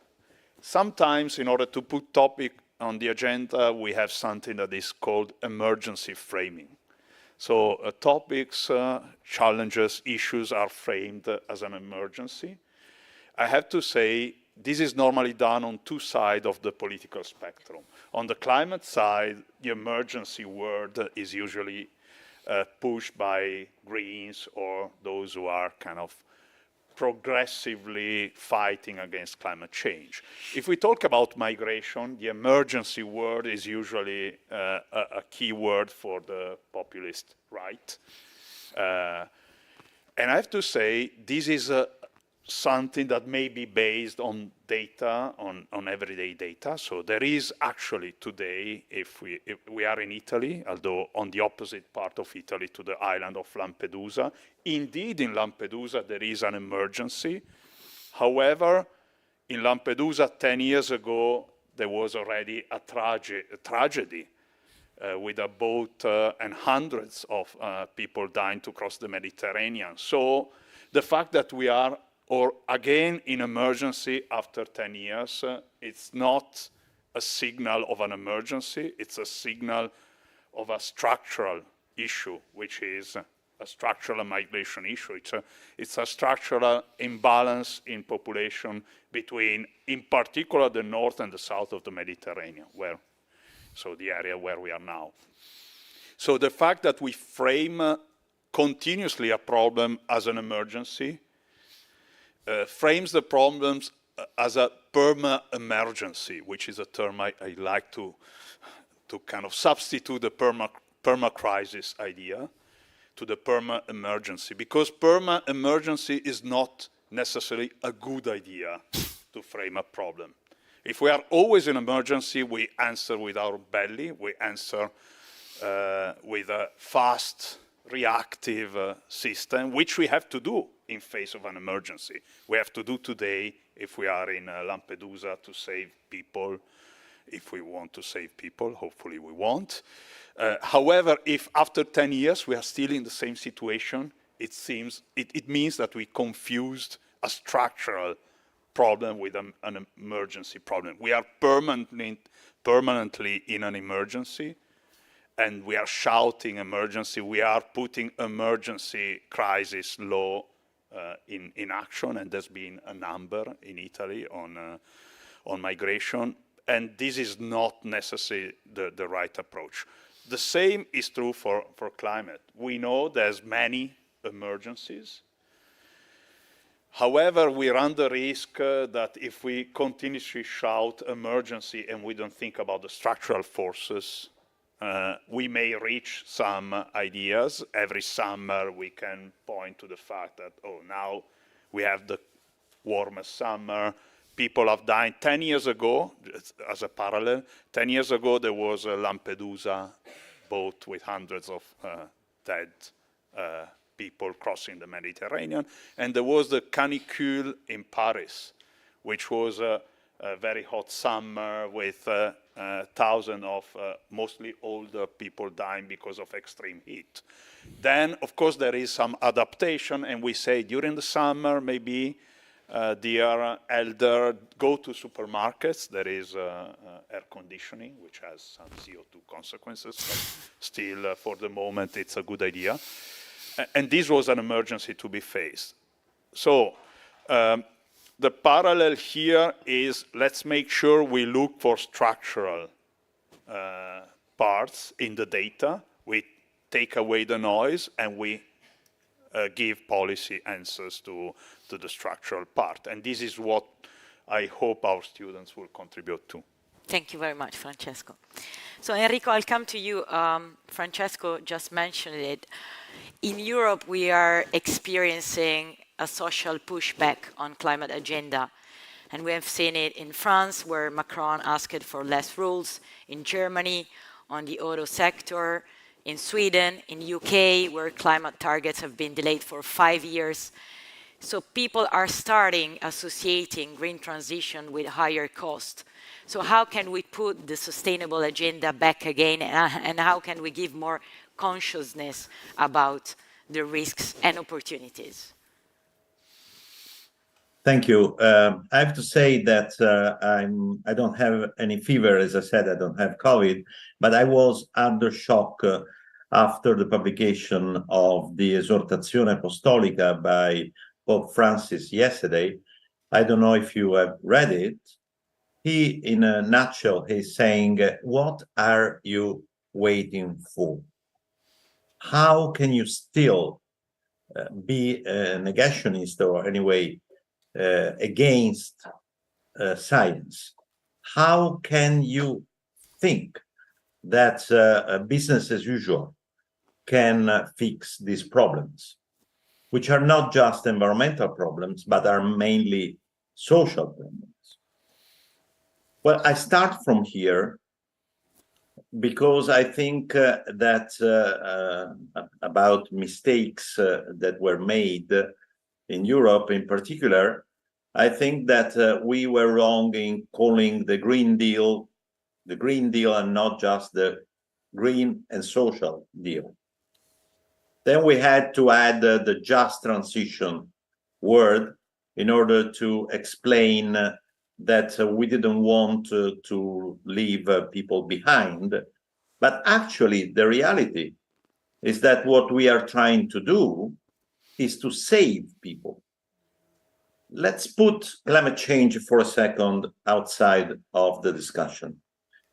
Speaker 3: Sometimes in order to put topic on the agenda, we have something that is called emergency framing. So topics, challenges, issues are framed as an emergency. I have to say, this is normally done on two sides of the political spectrum. On the climate side, the emergency word is usually pushed by Greens or those who are kind of progressively fighting against climate change. If we talk about migration, the emergency word is usually a key word for the populist right. And I have to say, this is something that may be based on data, on everyday data. So there is actually today, if we are in Italy, although on the opposite part of Italy to the island of Lampedusa, indeed in Lampedusa there is an emergency. However, in Lampedusa 10 years ago, there was already a tragedy with a boat and hundreds of people dying to cross the Mediterranean. So the fact that we are again in emergency after 10 years, it's not a signal of an emergency, it's a signal of a structural issue, which is a structural migration issue. It's a structural imbalance in population between, in particular, the north and the south of the Mediterranean, so the area where we are now. So the fact that we frame continuously a problem as an emergency frames the problems as a perma-emergency, which is a term I like to kind of substitute the perma-crisis idea to the perma-emergency, because perma-emergency is not necessarily a good idea to frame a problem. If we are always in emergency, we answer with our belly, we answer with a fast, reactive system, which we have to do in face of an emergency. We have to do today if we are in Lampedusa to save people, if we want to save people, hopefully we won't. However, if after 10 years we are still in the same situation, it means that we confused a structural problem with an emergency problem. We are permanently in an emergency, and we are shouting emergency. We are putting emergency crisis law in action, and there's been a number in Italy on migration, and this is not necessarily the right approach. The same is true for climate. We know there's many emergencies. However, we run the risk that if we continuously shout emergency and we don't think about the structural forces, we may reach some ideas. Every summer we can point to the fact that, oh, now we have the warmest summer, people have died. 10 years ago, as a parallel, 10 years ago there was a Lampedusa boat with hundreds of dead people crossing the Mediterranean. And there was the canicule in Paris, which was a very hot summer with thousands of mostly older people dying because of extreme heat. Then, of course, there is some adaptation, and we say during the summer, maybe dear elder, go to supermarkets. There is air conditioning, which has some CO2 consequences, but still, for the moment, it's a good idea. And this was an emergency to be faced. So the parallel here is let's make sure we look for structural parts in the data. We take away the noise, and we give policy answers to the structural part. And this is what I hope our students will contribute to.
Speaker 5: Thank you very much, Francesco. So Enrico, I'll come to you. Francesco just mentioned it. In Europe, we are experiencing a social pushback on climate agenda. And we have seen it in France, where Macron asked for less rules, in Germany, on the auto sector, in Sweden, in UK, where climate targets have been delayed for 5 years. So people are starting associating green transition with higher cost. So how can we put the sustainable agenda back again, and how can we give more consciousness about the risks and opportunities?
Speaker 8: Thank you. I have to say that I don't have any fever. As I said, I don't have COVID, but I was under shock after the publication of the Esortazione Apostolica by Pope Francis yesterday. I don't know if you have read it. He, in a nutshell, is saying, what are you waiting for? How can you still be a negationist, or anyway, against science? How can you think that business as usual can fix these problems, which are not just environmental problems, but are mainly social problems? Well, I start from here because I think that about mistakes that were made in Europe in particular, I think that we were wrong in calling the Green Deal and not just the Green and Social Deal. Then we had to add the just transition word in order to explain that we didn't want to leave people behind. But actually, the reality is that what we are trying to do is to save people. Let's put climate change for a second outside of the discussion.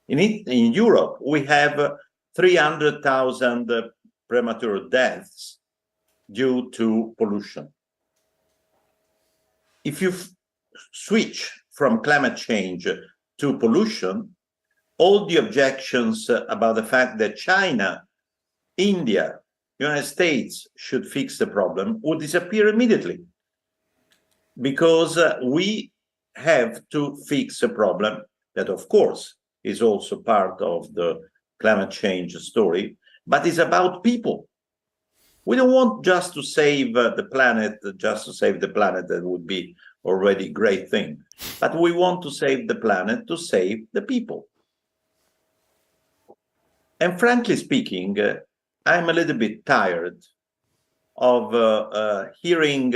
Speaker 8: In Europe, we have 300,000 premature deaths due to pollution. If you switch from climate change to pollution, all the objections about the fact that China, India, United States should fix the problem would disappear immediately, because we have to fix a problem that, of course, is also part of the climate change story, but is about people. We don't want just to save the planet, that would be already a great thing. But we want to save the planet to save the people. And frankly speaking, I'm a little bit tired of hearing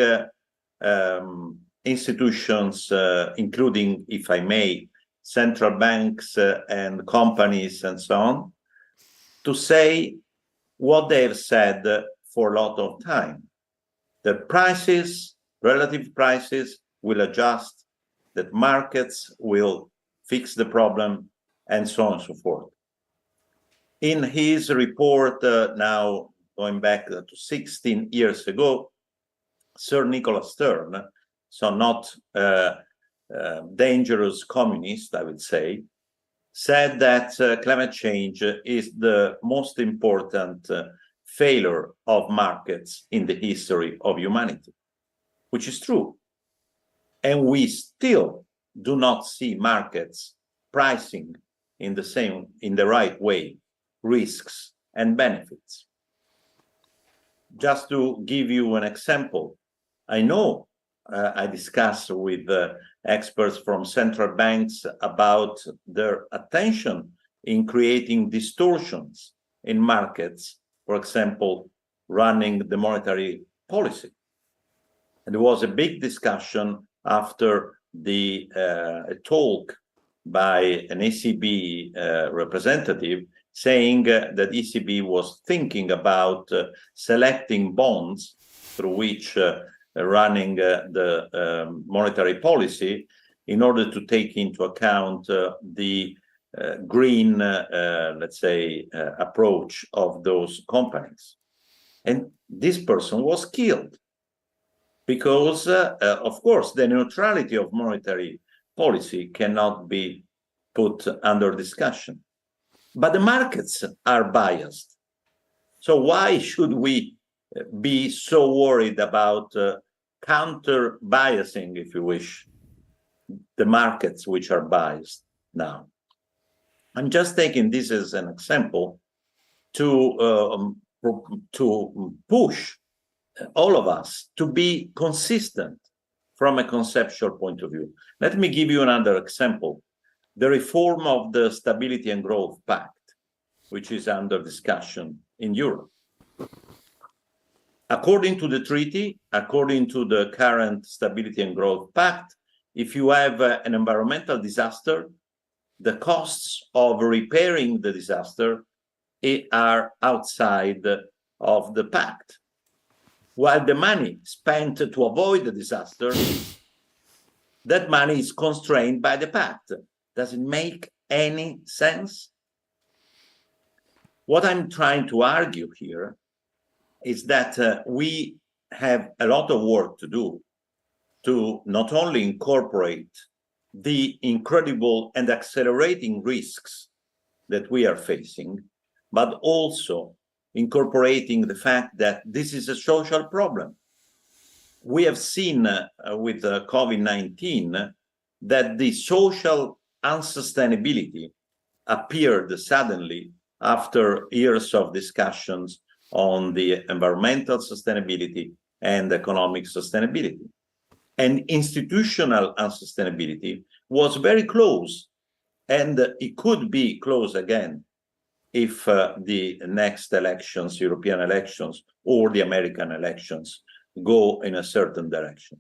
Speaker 8: institutions, including, if I may, central banks and companies and so on, to say what they have said for a lot of time. The prices, relative prices, will adjust, that markets will fix the problem, and so on and so forth. In his report, now going back to 16 years ago, Sir Nicholas Stern, so not dangerous communist, I would say, said that climate change is the most important failure of markets in the history of humanity, which is true. And we still do not see markets pricing in the right way risks and benefits. just to give you an example, I know I discussed with experts from central banks about their attention in creating distortions in markets, for example, running the monetary policy. And there was a big discussion after the talk by an ECB representative saying that ECB was thinking about selecting bonds through which running the monetary policy in order to take into account the green, let's say, approach of those companies. And this person was killed because, of course, the neutrality of monetary policy cannot be put under discussion. But the markets are biased. So why should we be so worried about counter-biasing, if you wish, the markets which are biased now? I'm just taking this as an example to push all of us to be consistent from a conceptual point of view. Let me give you another example. The reform of the Stability and Growth Pact, which is under discussion in Europe. According to the treaty, according to the current Stability and Growth Pact, if you have an environmental disaster, the costs of repairing the disaster are outside of the pact, while the money spent to avoid the disaster, that money is constrained by the pact. Does it make any sense? What I'm trying to argue here is that we have a lot of work to do to not only incorporate the incredible and accelerating risks that we are facing, but also incorporating the fact that this is a social problem. We have seen with COVID-19 that the social unsustainability appeared suddenly after years of discussions on the environmental sustainability and economic sustainability. And institutional unsustainability was very close, and it could be close again if the next elections, European elections, or the American elections go in a certain direction.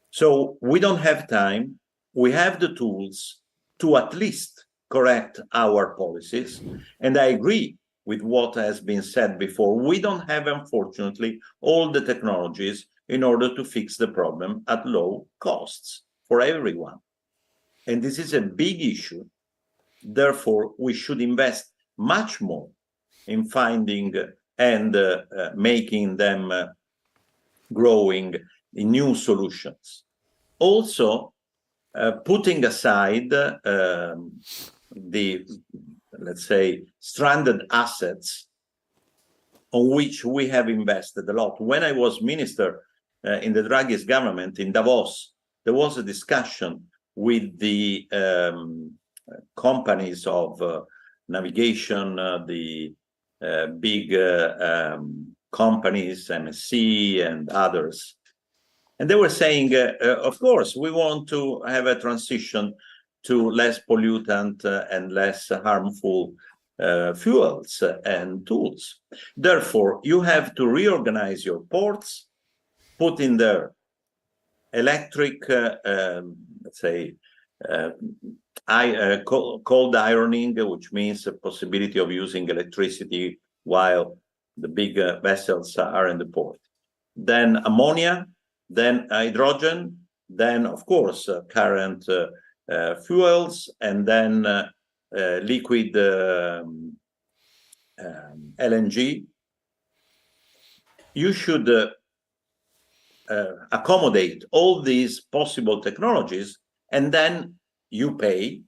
Speaker 8: So we don't have time. We have the tools to at least correct our policies. And I agree with what has been said before. We don't have, unfortunately, all the technologies in order to fix the problem at low costs for everyone. And this is a big issue. Therefore, we should invest much more in finding and making them growing in new solutions. Also, putting aside the, let's say, stranded assets on which we have invested a lot. When I was minister in the Draghi's government in Davos, there was a discussion with the companies of navigation, the big companies, MSC and others. And they were saying, of course, we want to have a transition to less pollutant and less harmful fuels and tools. Therefore, you have to reorganize your ports, put in there electric, let's say, cold ironing, which means the possibility of using electricity while the big vessels are in the port. Then ammonia, then hydrogen, then, of course, current fuels, and then liquid LNG. You should accommodate all these possible technologies, and then you pay,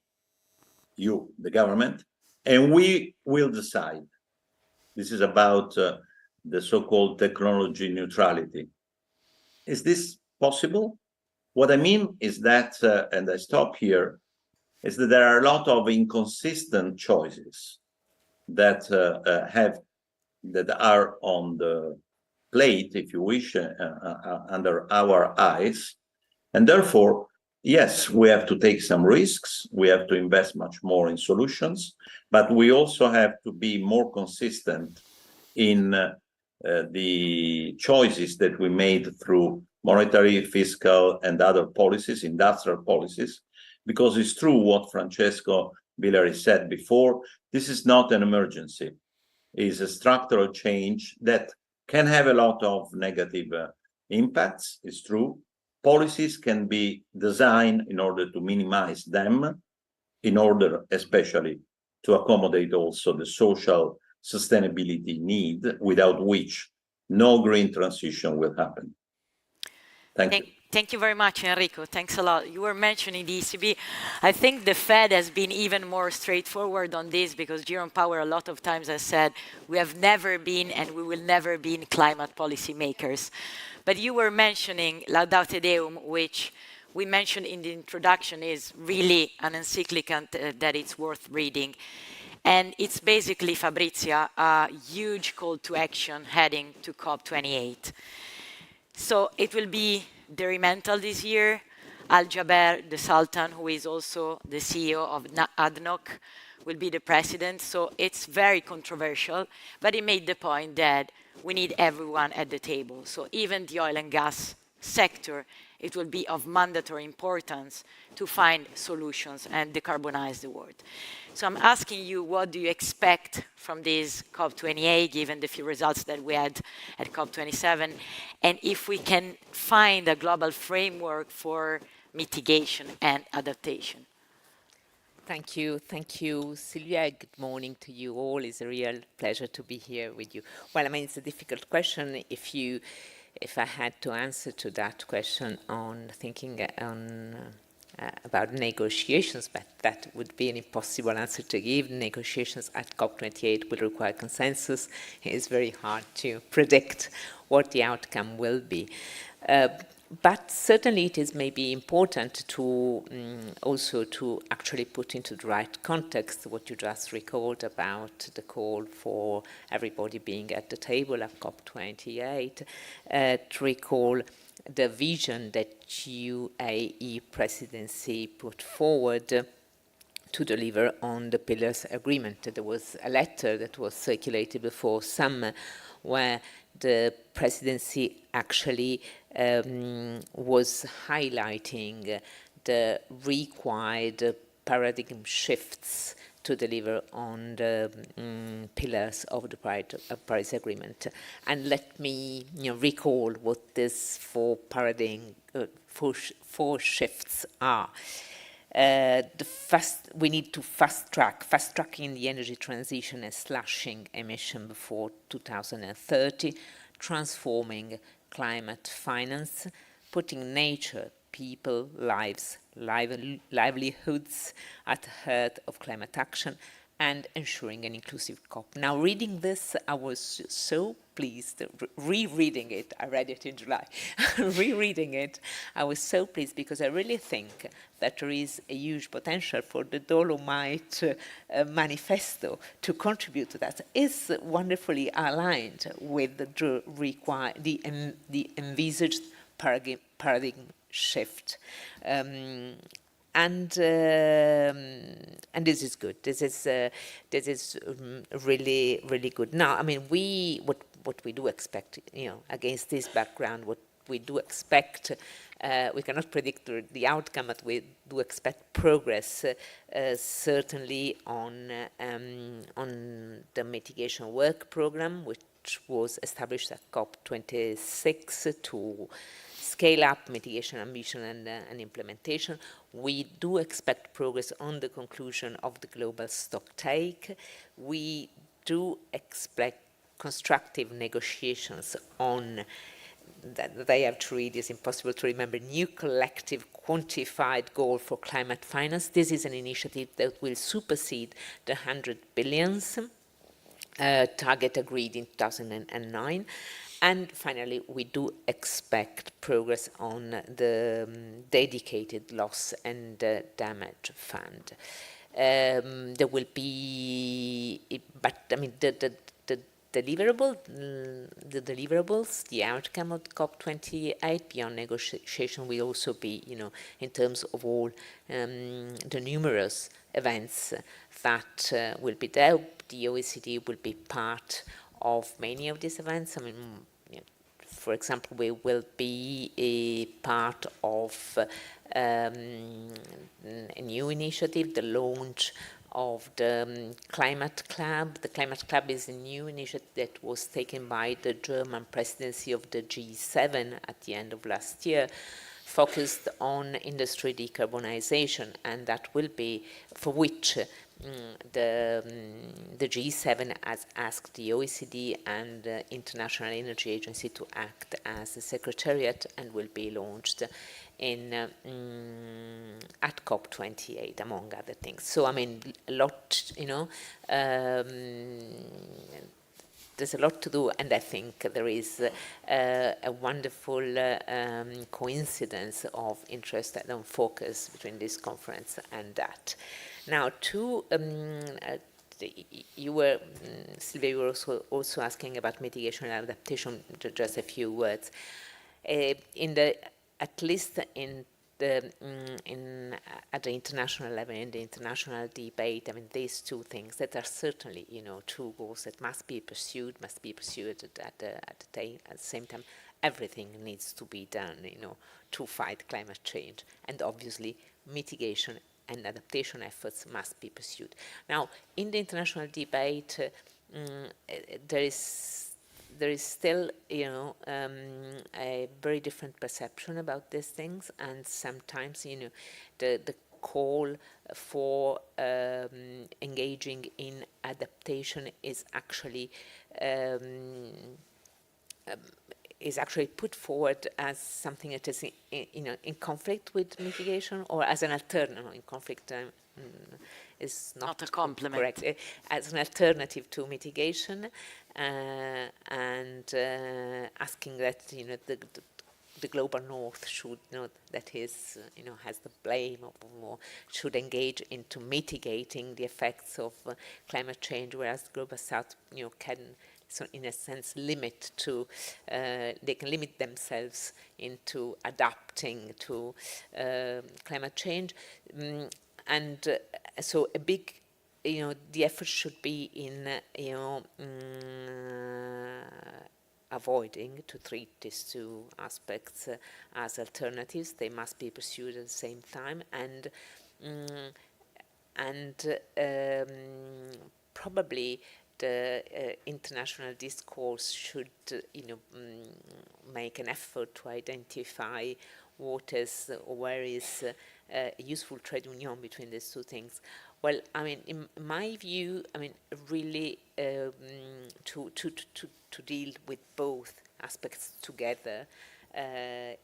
Speaker 8: you, the government, and we will decide. This is about the so-called technology neutrality. Is this possible? What I mean is that, and I stop here, is that there are a lot of inconsistent choices that have that are on the plate, if you wish, under our eyes. And therefore, yes, we have to take some risks. We have to invest much more in solutions, but we also have to be more consistent in the choices that we made through monetary, fiscal, and other policies, industrial policies, because it's true what Francesco Villari said before, this is not an emergency. It's a structural change that can have a lot of negative impacts, it's true. Policies can be designed in order to minimize them, in order especially to accommodate also the social sustainability need, without which no green transition will happen. Thank you.
Speaker 5: Thank you very much, Enrico. Thanks a lot. You were mentioning the ECB. I think the Fed has been even more straightforward on this because Jerome Powell a lot of times has said, we have never been and we will never be climate policy makers. But you were mentioning Laudate Deum, which we mentioned in the introduction is really an encyclical that it's worth reading. And it's basically, Fabrizia, a huge call to action heading to COP28. So it will be Derimental this year. Al Jaber, the Sultan, who is also the CEO of ADNOC, will be the president. So it's very controversial, but he made the point that we need everyone at the table. So even the oil and gas sector, it will be of mandatory importance to find solutions and decarbonize the world. So I'm asking you, what do you expect from this COP28, given the few results that we had at COP27, and if we can find a global framework for mitigation and adaptation?
Speaker 10: Thank you, Silvia. Good morning to you all. It's a real pleasure to be here with you. Well, I mean, it's a difficult question. If I had to answer to that question on thinking on about negotiations, but that would be an impossible answer to give. Negotiations at COP28 will require consensus. It's very hard to predict what the outcome will be. But certainly it is maybe important to also to actually put into the right context what you just recalled about the call for everybody being at the table at COP28, to recall the vision that UAE presidency put forward to deliver on the Pillars Agreement. There was a letter that was circulated before summer where the presidency actually was highlighting the required paradigm shifts to deliver on the pillars of the Paris Agreement. And let me recall what these four shifts are. We need to fast-tracking the energy transition and slashing emission before 2030, transforming climate finance, putting nature, people, lives, livelihoods at the heart of climate action, and ensuring an inclusive COP. Now, reading this, I was so pleased, rereading it, I read it in July, rereading it, I was so pleased because I really think that there is a huge potential for the Dolomite manifesto to contribute to that. It's wonderfully aligned with the envisaged paradigm shift. And this is good. This is really, really good. Now, I mean, what we do expect, against this background, what we do expect, we cannot predict the outcome, but we do expect progress, certainly on the mitigation work program, which was established at COP26 to scale up mitigation ambition and implementation. We do expect progress on the conclusion of the global stocktake. We do expect constructive negotiations on that they have to read, it's impossible to remember, new collective quantified goal for climate finance. This is an initiative that will supersede the 100 billions target agreed in 2009. And finally, we do expect progress on the dedicated loss and damage fund. There will be, but I mean, the the deliverables, the outcome of COP28 beyond negotiation will also be, in terms of all the numerous events that will be there. The OECD will be part of many of these events. I mean, for example, we will be a part of a new initiative, the launch of the Climate Club. The Climate Club is a new initiative that was taken by the German presidency of the G7 at the end of last year, focused on industry decarbonization, and that will be, for which the G7 has asked the OECD and the International Energy Agency to act as a secretariat, and will be launched at COP28, among other things. So, I mean, a lot, there's a lot to do, and I think there is a wonderful coincidence of interest and focus between this conference and that. Now, you were, Sylvia, you were also asking about mitigation and adaptation. Just a few words. At least at the international level, in the international debate, I mean, these two things that are certainly, two goals that must be pursued at the same time. Everything needs to be done, to fight climate change, and obviously mitigation and adaptation efforts must be pursued. Now, in the international debate, there is still, a very different perception about these things, and sometimes, the call for engaging in adaptation is actually put forward as something that is in conflict with mitigation, or as an alternative. In conflict is not
Speaker 5: a complement.
Speaker 10: Correct. As an alternative to mitigation, and asking that the global north should that is has the blame, or should engage into mitigating the effects of climate change, whereas the global south can, so in a sense, they can limit themselves into adapting to climate change, and so a big, the effort should be in avoiding to treat these two aspects as alternatives. They must be pursued at the same time, and probably the international discourse should, make an effort to identify where is a useful trade union between these two things. Well, I mean, in my view, I mean, really, to deal with both aspects together, to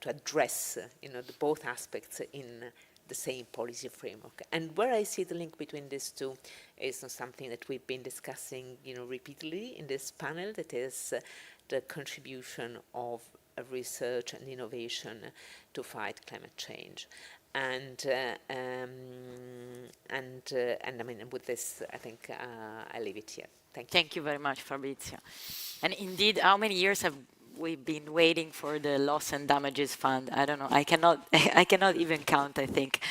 Speaker 10: address, both aspects in the same policy framework. And where I see the link between these two is something that we've been discussing, repeatedly in this panel. That is the contribution of research and innovation to fight climate change. And I mean, with this, I think I'll leave it here. Thank you.
Speaker 5: Thank you very much, Fabrizio. And indeed, how many years have we been waiting for the loss and damages fund? I don't know. I cannot even count, I think.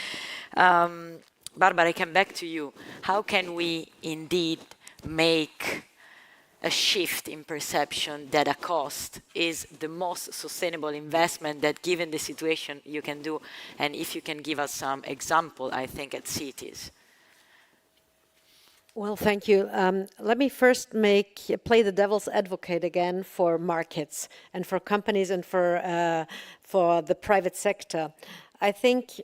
Speaker 5: Barbara, I come back to you. How can we indeed make a shift in perception that a cost is the most sustainable investment that, given the situation, you can do? And if you can give us some example, I think, at cities.
Speaker 7: Well, thank you. Let me first play the devil's advocate again for markets and for companies and for the private sector. I think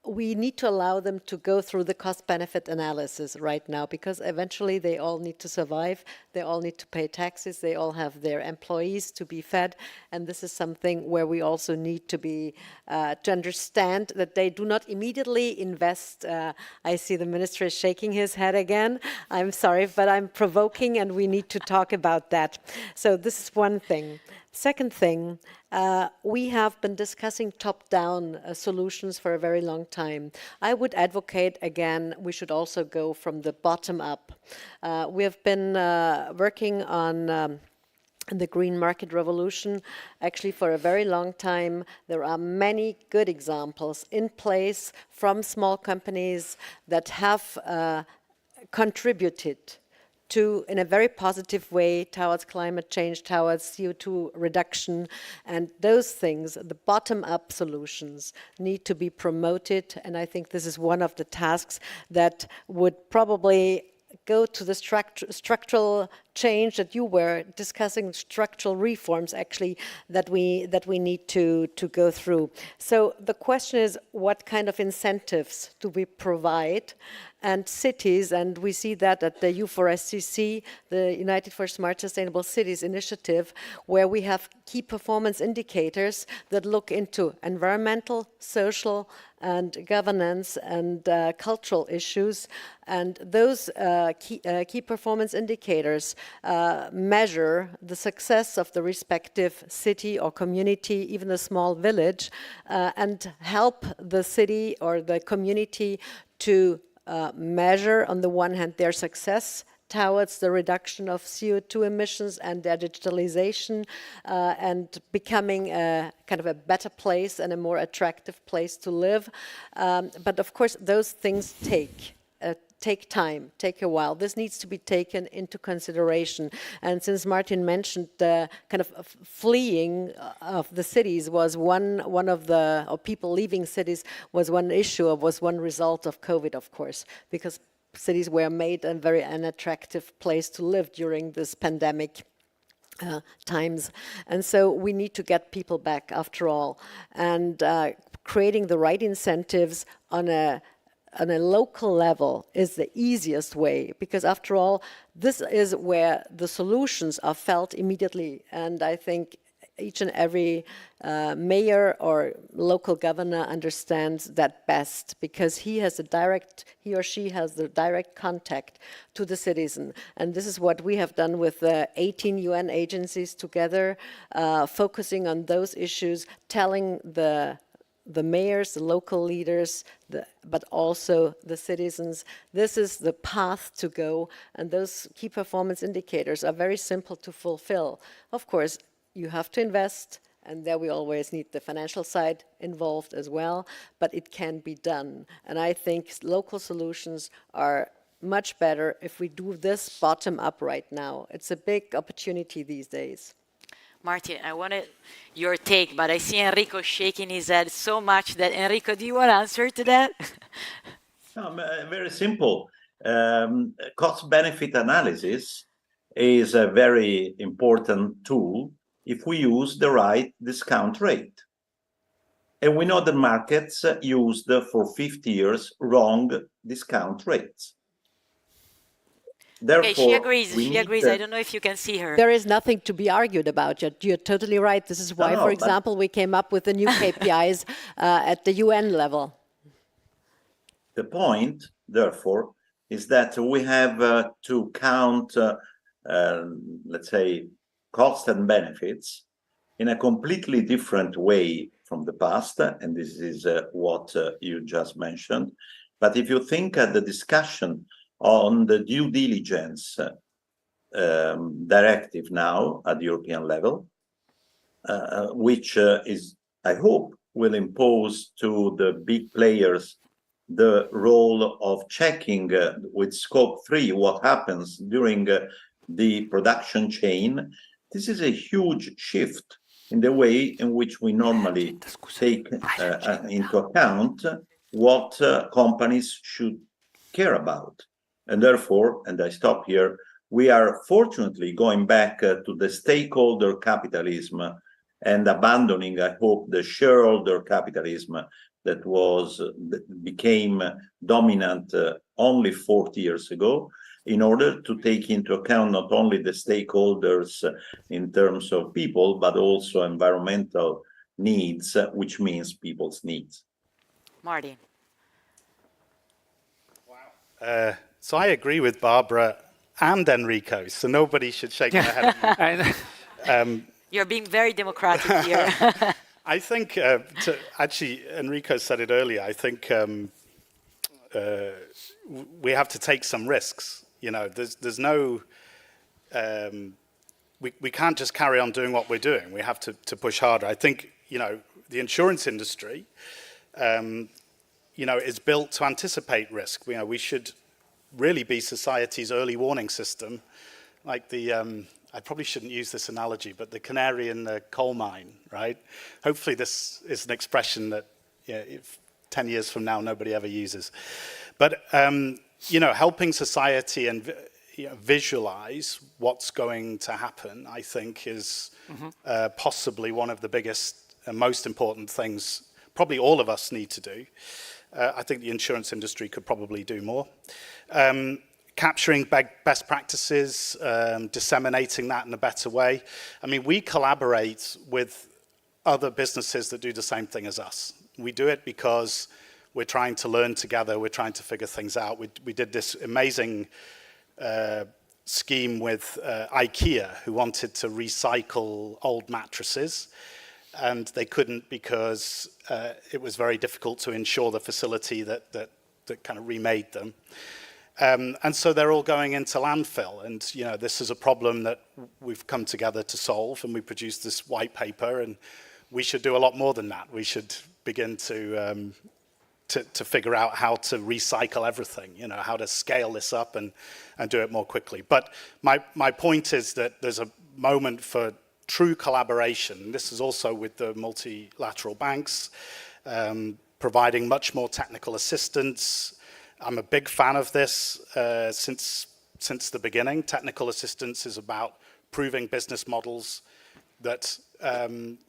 Speaker 7: we need to allow them to go through the cost-benefit analysis right now, because eventually they all need to survive, they all need to pay taxes, they all have their employees to be fed, and this is something where we also need to be to understand that they do not immediately invest. I see the minister is shaking his head again. I'm sorry, but I'm provoking, and we need to talk about that. So this is one thing. Second thing, we have been discussing top-down solutions for a very long time. I would advocate, again, we should also go from the bottom up. We have been working on the green market revolution actually for a very long time. There are many good examples in place from small companies that have contributed to, in a very positive way, towards climate change, towards CO2 reduction. And those things, the bottom-up solutions, need to be promoted. And I think this is one of the tasks that would probably go to the structural change that you were discussing, structural reforms actually that we need to go through. So the question is, what kind of incentives do we provide? And cities, and we see that at the U4SCC, the United for Smart Sustainable Cities initiative, where we have key performance indicators that look into environmental, social, and governance and cultural issues. And those key performance indicators measure the success of the respective city or community, even a small village, and help the city or the community to measure, on the one hand, their success towards the reduction of CO2 emissions and their digitalization and becoming a kind of a better place and a more attractive place to live. But of course, those things take time, take a while. This needs to be taken into consideration. And since Martin mentioned the kind of fleeing of the cities was one of the, or people leaving cities was one issue, was one result of COVID, of course, because cities were made a very unattractive place to live during this pandemic times. And so we need to get people back after all. And creating the right incentives on a local level is the easiest way, because after all, this is where the solutions are felt immediately. And I think each and every mayor or local governor understands that best, because he or she has the direct contact to the citizen. And this is what we have done with the 18 UN agencies together, focusing on those issues, telling the mayors, the local leaders, but also the citizens, this is the path to go. And those key performance indicators are very simple to fulfill. Of course, you have to invest, and there we always need the financial side involved as well, but it can be done. And I think local solutions are much better if we do this bottom up right now. It's a big opportunity these days.
Speaker 5: Martin, I wanted your take, but I see Enrico shaking his head so much that, Enrico, do you want to answer to that?
Speaker 8: No, very simple. Cost-benefit analysis is a very important tool if we use the right discount rate. And we know the markets used for 50 years wrong discount rates.
Speaker 5: Therefore, okay, she agrees. She agrees. I don't know if you can see her.
Speaker 7: There is nothing to be argued about. You're totally right. This is why, for example, we came up with the new KPIs at the UN level.
Speaker 8: The point, therefore, is that we have to count, let's say, cost and benefits in a completely different way from the past, and this is what you just mentioned. But if you think at the discussion on the due diligence directive now at the European level, which is, I hope, will impose to the big players the role of checking with scope 3 what happens during the production chain. This is a huge shift in the way in which we normally take into account what companies should care about. And therefore, and I stop here, we are fortunately going back to the stakeholder capitalism and abandoning, I hope, the shareholder capitalism that became dominant only 40 years ago, in order to take into account not only the stakeholders in terms of people, but also environmental needs, which means people's needs.
Speaker 5: Martin.
Speaker 9: Wow. So I agree with Barbara and Enrico, so nobody should shake their head at me.
Speaker 5: You're being very democratic here.
Speaker 9: I think, actually, Enrico said it earlier, I think we have to take some risks. You know, there's no, we can't just carry on doing what we're doing. We have to push harder. I think, you know, the insurance industry, you know, is built to anticipate risk. You know, we should really be society's early warning system, like the, I probably shouldn't use this analogy, but the canary in the coal mine, right? Hopefully this is an expression that, yeah, if 10 years from now nobody ever uses. But, you know, helping society and visualize what's going to happen, I think, is possibly one of the biggest and most important things probably all of us need to do. I think the insurance industry could probably do more. Capturing best practices, disseminating that in a better way. I mean, we collaborate with other businesses that do the same thing as us. We do it because we're trying to learn together, we're trying to figure things out. We did this amazing scheme with IKEA, who wanted to recycle old mattresses, and they couldn't because it was very difficult to insure the facility that kind of remade them. And so they're all going into landfill, and you know, this is a problem that we've come together to solve, and we produced this white paper, and we should do a lot more than that. We should begin to figure out how to recycle everything, you know, how to scale this up and do it more quickly. But my point is that there's a moment for true collaboration. This is also with the multilateral banks, providing much more technical assistance. I'm a big fan of this since the beginning. Technical assistance is about proving business models that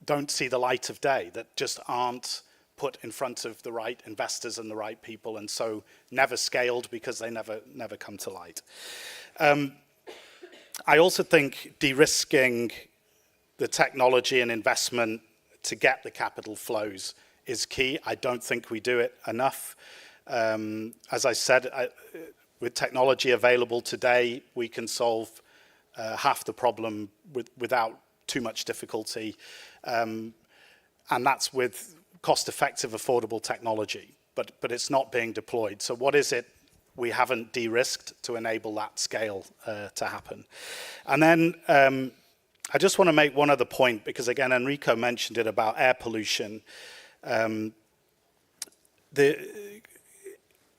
Speaker 9: don't see the light of day, that just aren't put in front of the right investors and the right people, and so never scaled because they never come to light. I also think de-risking the technology and investment to get the capital flows is key. I don't think we do it enough. As I said, with technology available today, we can solve half the problem without too much difficulty. And that's with cost-effective, affordable technology. But it's not being deployed. So what is it we haven't de-risked to enable that scale to happen? And then I just want to make one other point, because again, Enrico mentioned it about air pollution.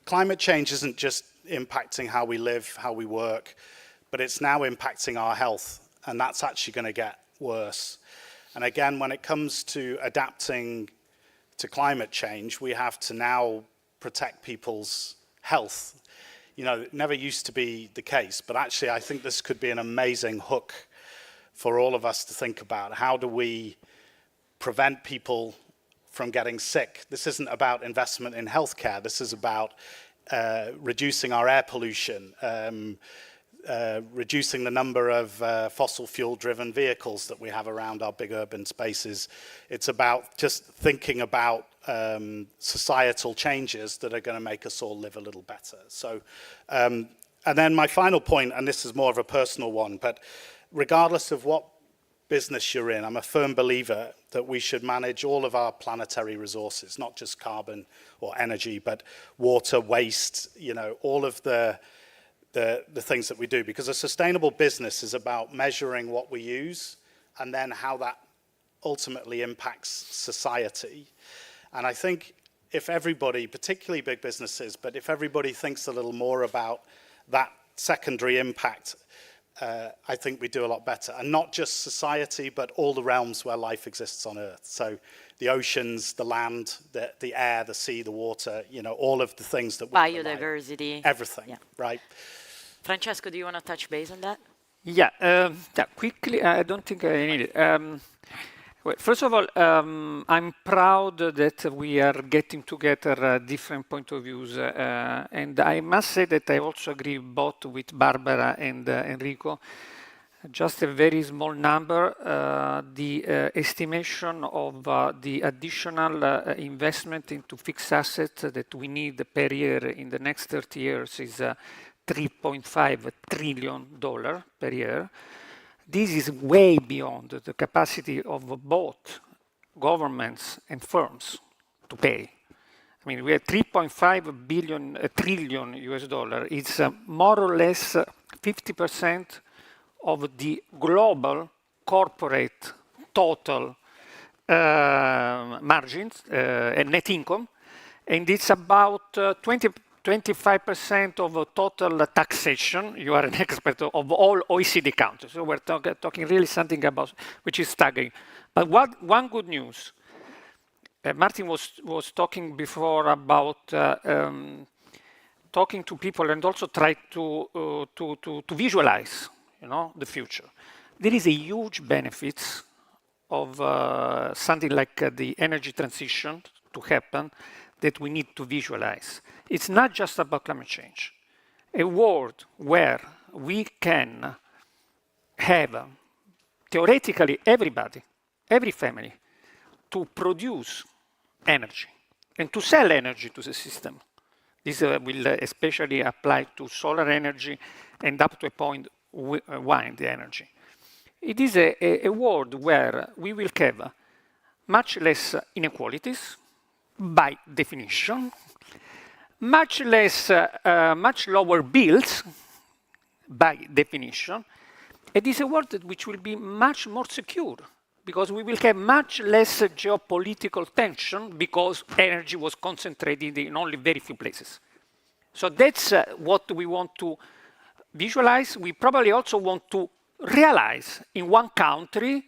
Speaker 9: Climate change isn't just impacting how we live, how we work, but it's now impacting our health, and that's actually going to get worse. And again, when it comes to adapting to climate change, we have to now protect people's health. You know, it never used to be the case, but actually I think this could be an amazing hook for all of us to think about. How do we prevent people from getting sick? This isn't about investment in healthcare. This is about reducing our air pollution, reducing the number of fossil fuel driven vehicles that we have around our big urban spaces. It's about just thinking about societal changes that are going to make us all live a little better. So, and then my final point, and this is more of a personal one, but regardless of what business you're in, I'm a firm believer that we should manage all of our planetary resources, not just carbon or energy, but water, waste, you know, all of the things that we do. Because a sustainable business is about measuring what we use and then how that ultimately impacts society. And I think if everybody, particularly big businesses, but if everybody thinks a little more about that secondary impact, I think we do a lot better. And not just society, but all the realms where life exists on Earth. So the oceans, the land, the air, the sea, the water, you know, all of the things that we
Speaker 5: biodiversity.
Speaker 9: Everything,
Speaker 5: yeah.
Speaker 9: Right?
Speaker 5: Francesco, do you want to touch base on that?
Speaker 6: Yeah, quickly, I don't think I need it. Well, first of all, I'm proud that we are getting together different point of views, and I must say that I also agree both with Barbara and Enrico. Just a very small number, the estimation of the additional investment into fixed assets that we need per year in the next 30 years is $3.5 trillion per year. this is way beyond the capacity of both governments and firms to pay. I mean, we have 3.5 trillion US dollar. It's more or less 50% of the global corporate total margins and net income, and it's about 25% of total taxation. You are an expert of all OECD countries, so we're talking really something about which is staggering. But one good news. Martin was talking before about talking to people and also try to visualize, the future. There is a huge benefit of something like the energy transition to happen that we need to visualize. It's not just about climate change. A world where we can have theoretically everybody, every family, to produce energy and to sell energy to the system. This will especially apply to solar energy and up to a point wind energy. It is a world where we will have much less inequalities by definition, much lower bills by definition. It is a world which will be much more secure because we will have much less geopolitical tension because energy was concentrated in only very few places. So that's what we want to visualize. We probably also want to realize in one country,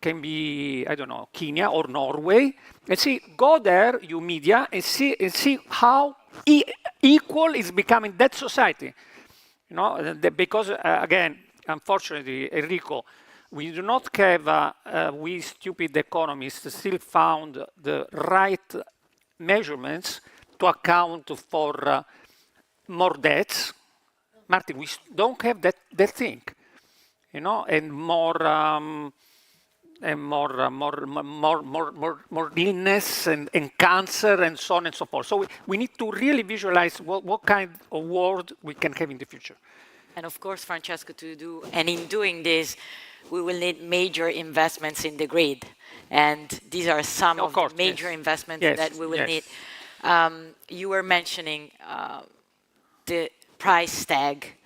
Speaker 6: can be, I don't know, Kenya or Norway, and see, go there, you media, and see how equal is becoming that society. Because again, unfortunately, Enrico, we do not have, we stupid economists still found the right measurements to account for more debts. Martin, we don't have that thing, and more illness and cancer and so on and so forth. So we need to really visualize what kind of world we can have in the future.
Speaker 5: And of course, Francesco, in doing this, we will need major investments in the grid. And these are some of the major investments that we will need. You were mentioning the price tag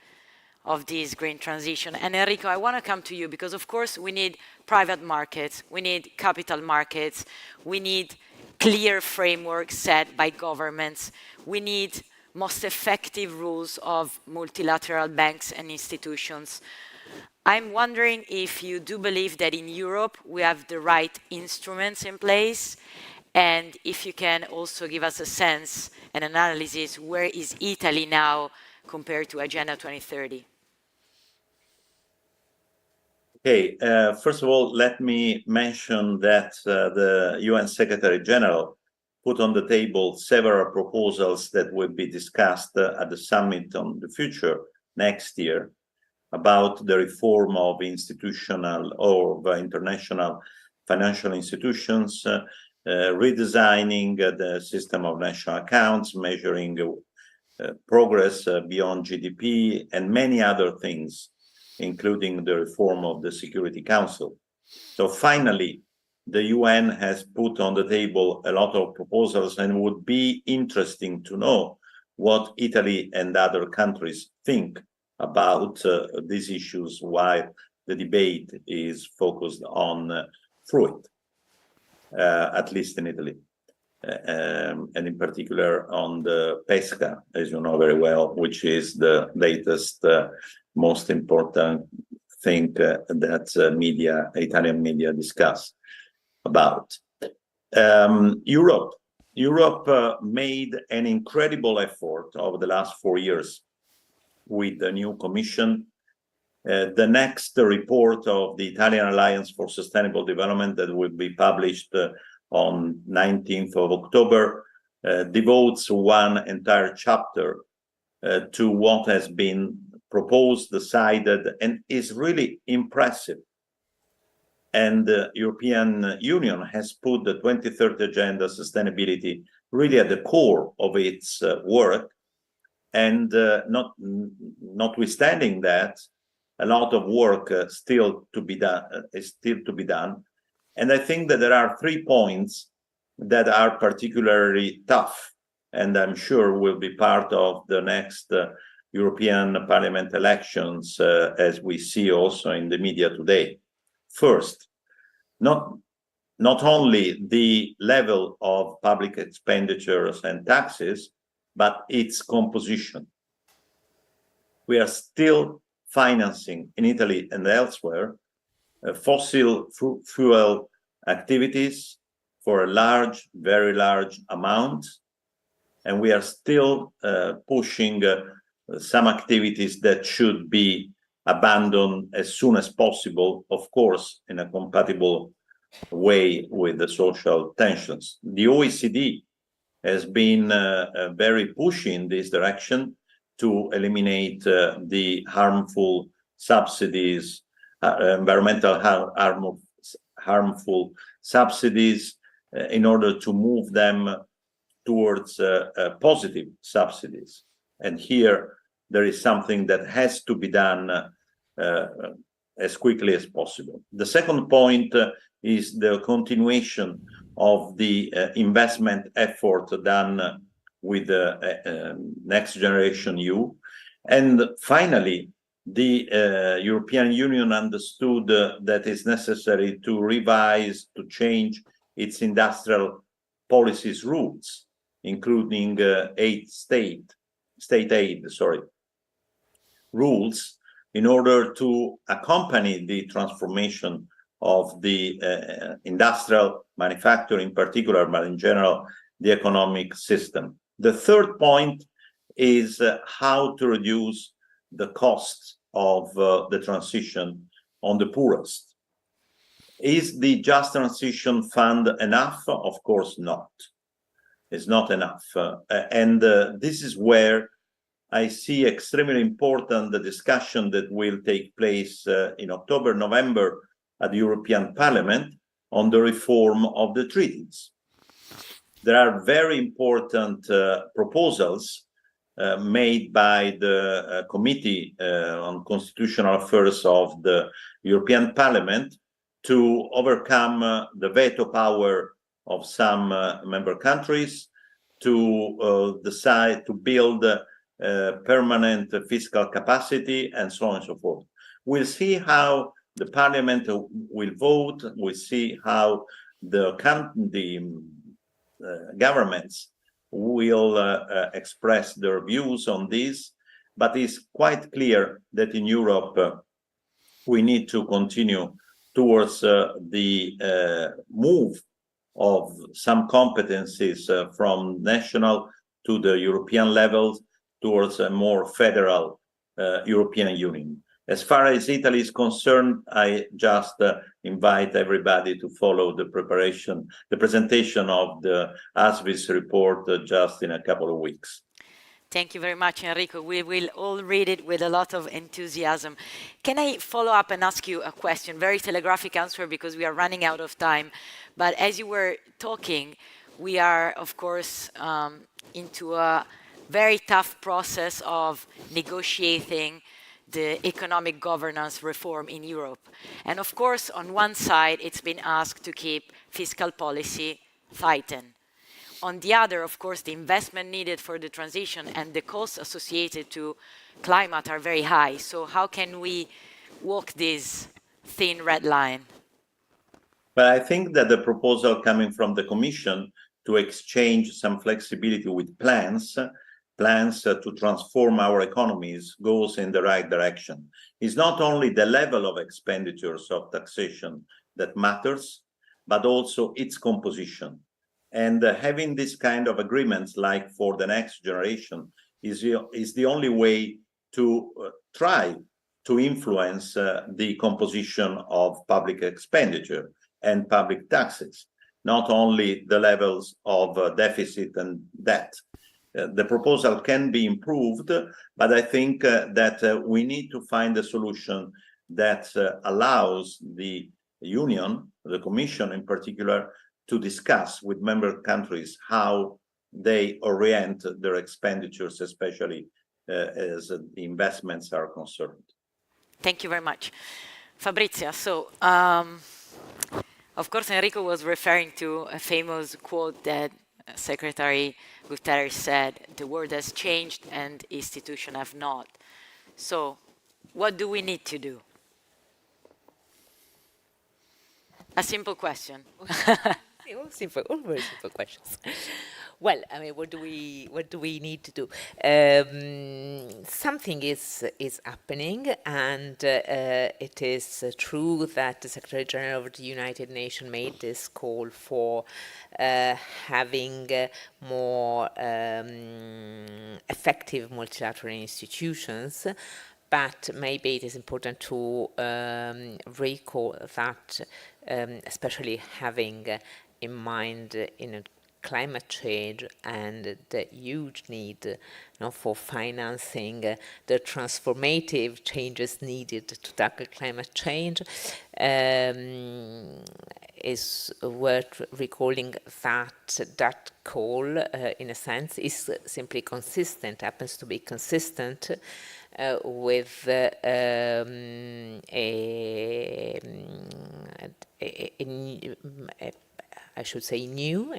Speaker 5: of this green transition. And Enrico, I want to come to you because, of course, we need private markets, we need capital markets, we need clear frameworks set by governments, we need most effective rules of multilateral banks and institutions. I'm wondering if you do believe that in Europe we have the right instruments in place, and if you can also give us a sense, an analysis, where is Italy now compared to Agenda 2030?
Speaker 8: Okay, first of all, let me mention that the UN Secretary General put on the table several proposals that will be discussed at the summit on the future next year about the reform of institutional or international financial institutions, redesigning the system of national accounts, measuring progress beyond GDP, and many other things, including the reform of the Security Council. So finally, the UN has put on the table a lot of proposals, and it would be interesting to know what Italy and other countries think about these issues while the debate is focused on fruit, at least in Italy, and in particular on the pesca, as you know very well, which is the latest, most important thing that Italian media discuss about. Europe made an incredible effort over the last 4 years with the new commission. The next report of the Italian Alliance for Sustainable Development that will be published on 19th of October devotes one entire chapter to what has been proposed, decided, and is really impressive. And the European Union has put the 2030 Agenda sustainability really at the core of its work. And notwithstanding that, a lot of work still to be done. And I think that there are 3 points that are particularly tough, and I'm sure will be part of the next European Parliament elections, as we see also in the media today. First, not only the level of public expenditures and taxes, but its composition. We are still financing in Italy and elsewhere fossil fuel activities for a large, very large amount, and we are still pushing some activities that should be abandoned as soon as possible, of course, in a compatible way with the social tensions. The OECD has been very pushy in this direction to eliminate the harmful subsidies, environmental harmful subsidies, in order to move them towards positive subsidies. And here there is something that has to be done as quickly as possible. The second point is the continuation of the investment effort done with the Next Generation EU. And finally, the European Union understood that it's necessary to revise, to change its industrial policies rules, including state aid rules, in order to accompany the transformation of the industrial manufacturing in particular, but in general, the economic system. The third point is how to reduce the costs of the transition on the poorest. Is the Just Transition Fund enough? Of course not. It's not enough. And this is where I see extremely important the discussion that will take place in October, November at the European Parliament on the reform of the treaties. There are very important proposals made by the Committee on Constitutional Affairs of the European Parliament to overcome the veto power of some member countries, to decide to build permanent fiscal capacity, and so on and so forth. We'll see how the Parliament will vote. We'll see how the governments will express their views on this, but it's quite clear that in Europe we need to continue towards the move of some competencies from national to the European levels towards a more federal European Union. As far as Italy is concerned, I just invite everybody to follow the presentation of the ASVIS report just in a couple of weeks.
Speaker 5: Thank you very much, Enrico. We will all read it with a lot of enthusiasm. Can I follow up and ask you a question? Very telegraphic answer because we are running out of time. But as you were talking, we are, of course, into a very tough process of negotiating the economic governance reform in Europe. And of course, on one side, it's been asked to keep fiscal policy tightened. On the other, of course, the investment needed for the transition and the costs associated to climate are very high. So how can we walk this thin red line?
Speaker 8: But I think that the proposal coming from the Commission to exchange some flexibility with plans to transform our economies goes in the right direction. It's not only the level of expenditures of taxation that matters, but also its composition. And having this kind of agreements, like for the Next Generation, is the only way to try to influence the composition of public expenditure and public taxes, not only the levels of deficit and debt. The proposal can be improved, but I think that we need to find a solution that allows the Union, the Commission in particular, to discuss with member countries how they orient their expenditures, especially as the investments are concerned.
Speaker 5: Thank you very much. Fabrizia, so of course Enrico was referring to a famous quote that Secretary Guterres said, the world has changed and institutions have not. So what do we need to do? A simple question.
Speaker 10: All very simple questions. Well, I mean, what do we need to do? Something is happening, and it is true that the Secretary General of the United Nations made this call for having more effective multilateral institutions. But maybe it is important to recall that, especially having in mind climate change and the huge need for financing the transformative changes needed to tackle climate change, is worth recalling that call, in a sense, is simply consistent, happens to be consistent with a I should say a new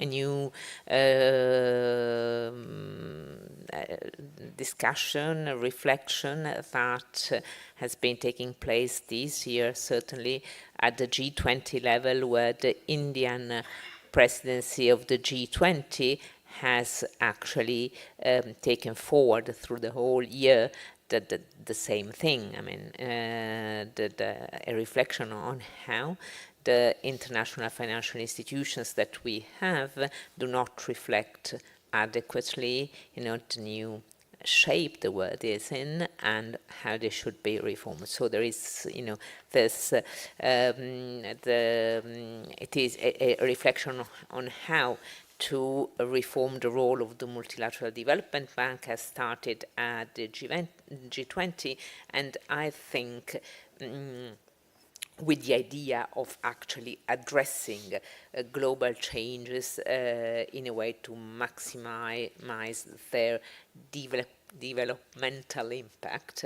Speaker 10: discussion, a reflection that has been taking place this year, certainly at the G20 level, where the Indian presidency of the G20 has actually taken forward through the whole year the same thing. I mean, a reflection on how the international financial institutions that we have do not reflect adequately, the new shape the world is in and how they should be reformed. So there is, this, it is a reflection on how to reform the role of the Multilateral Development Bank has started at the G20, and I think with the idea of actually addressing global changes in a way to maximize their developmental impact,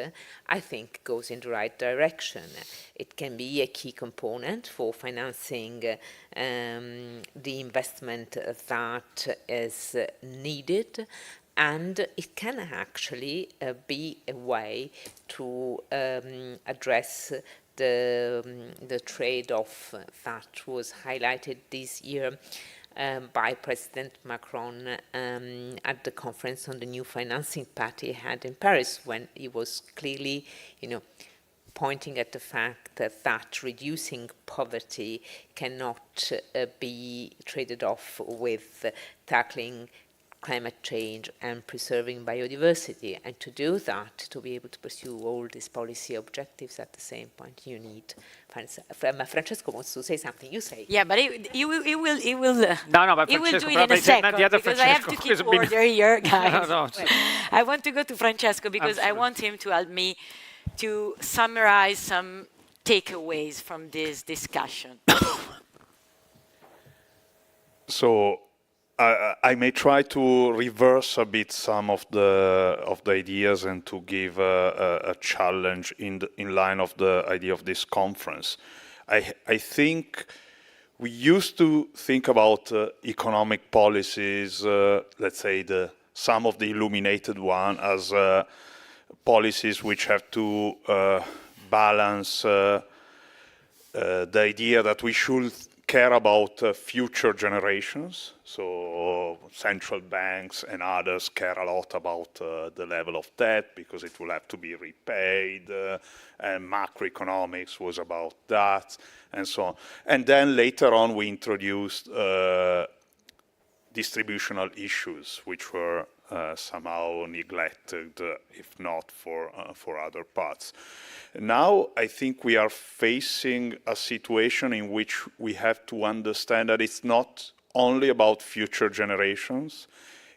Speaker 10: I think goes in the right direction. It can be a key component for financing the investment that is needed, and it can actually be a way to address the trade-off that was highlighted this year by President Macron at the conference on the new financing pact he had in Paris, when he was clearly, pointing at the fact that reducing poverty cannot be traded off with tackling climate change and preserving biodiversity. And to do that, to be able to pursue all these policy objectives at the same point, you need Francesco wants to say something. You say.
Speaker 5: Yeah, but he will
Speaker 6: No, but
Speaker 5: he will do
Speaker 6: Francesco,
Speaker 5: it in a second,
Speaker 6: the other
Speaker 5: because I have to
Speaker 6: Francesco
Speaker 5: keep order here, guys.
Speaker 6: No,
Speaker 5: I want to go to Francesco because I
Speaker 6: Absolutely.
Speaker 5: want him to help me to summarize some takeaways from this discussion.
Speaker 3: So I may try to reverse a bit some of the ideas and to give a challenge in line of the idea of this conference. I think we used to think about economic policies, let's say some of the illuminated one, as policies which have to balance the idea that we should care about future generations. So central banks and others care a lot about the level of debt because it will have to be repaid, and macroeconomics was about that, and so on. And then later on we introduced distributional issues, which were somehow neglected, if not for other parts. Now I think we are facing a situation in which we have to understand that it's not only about future generations,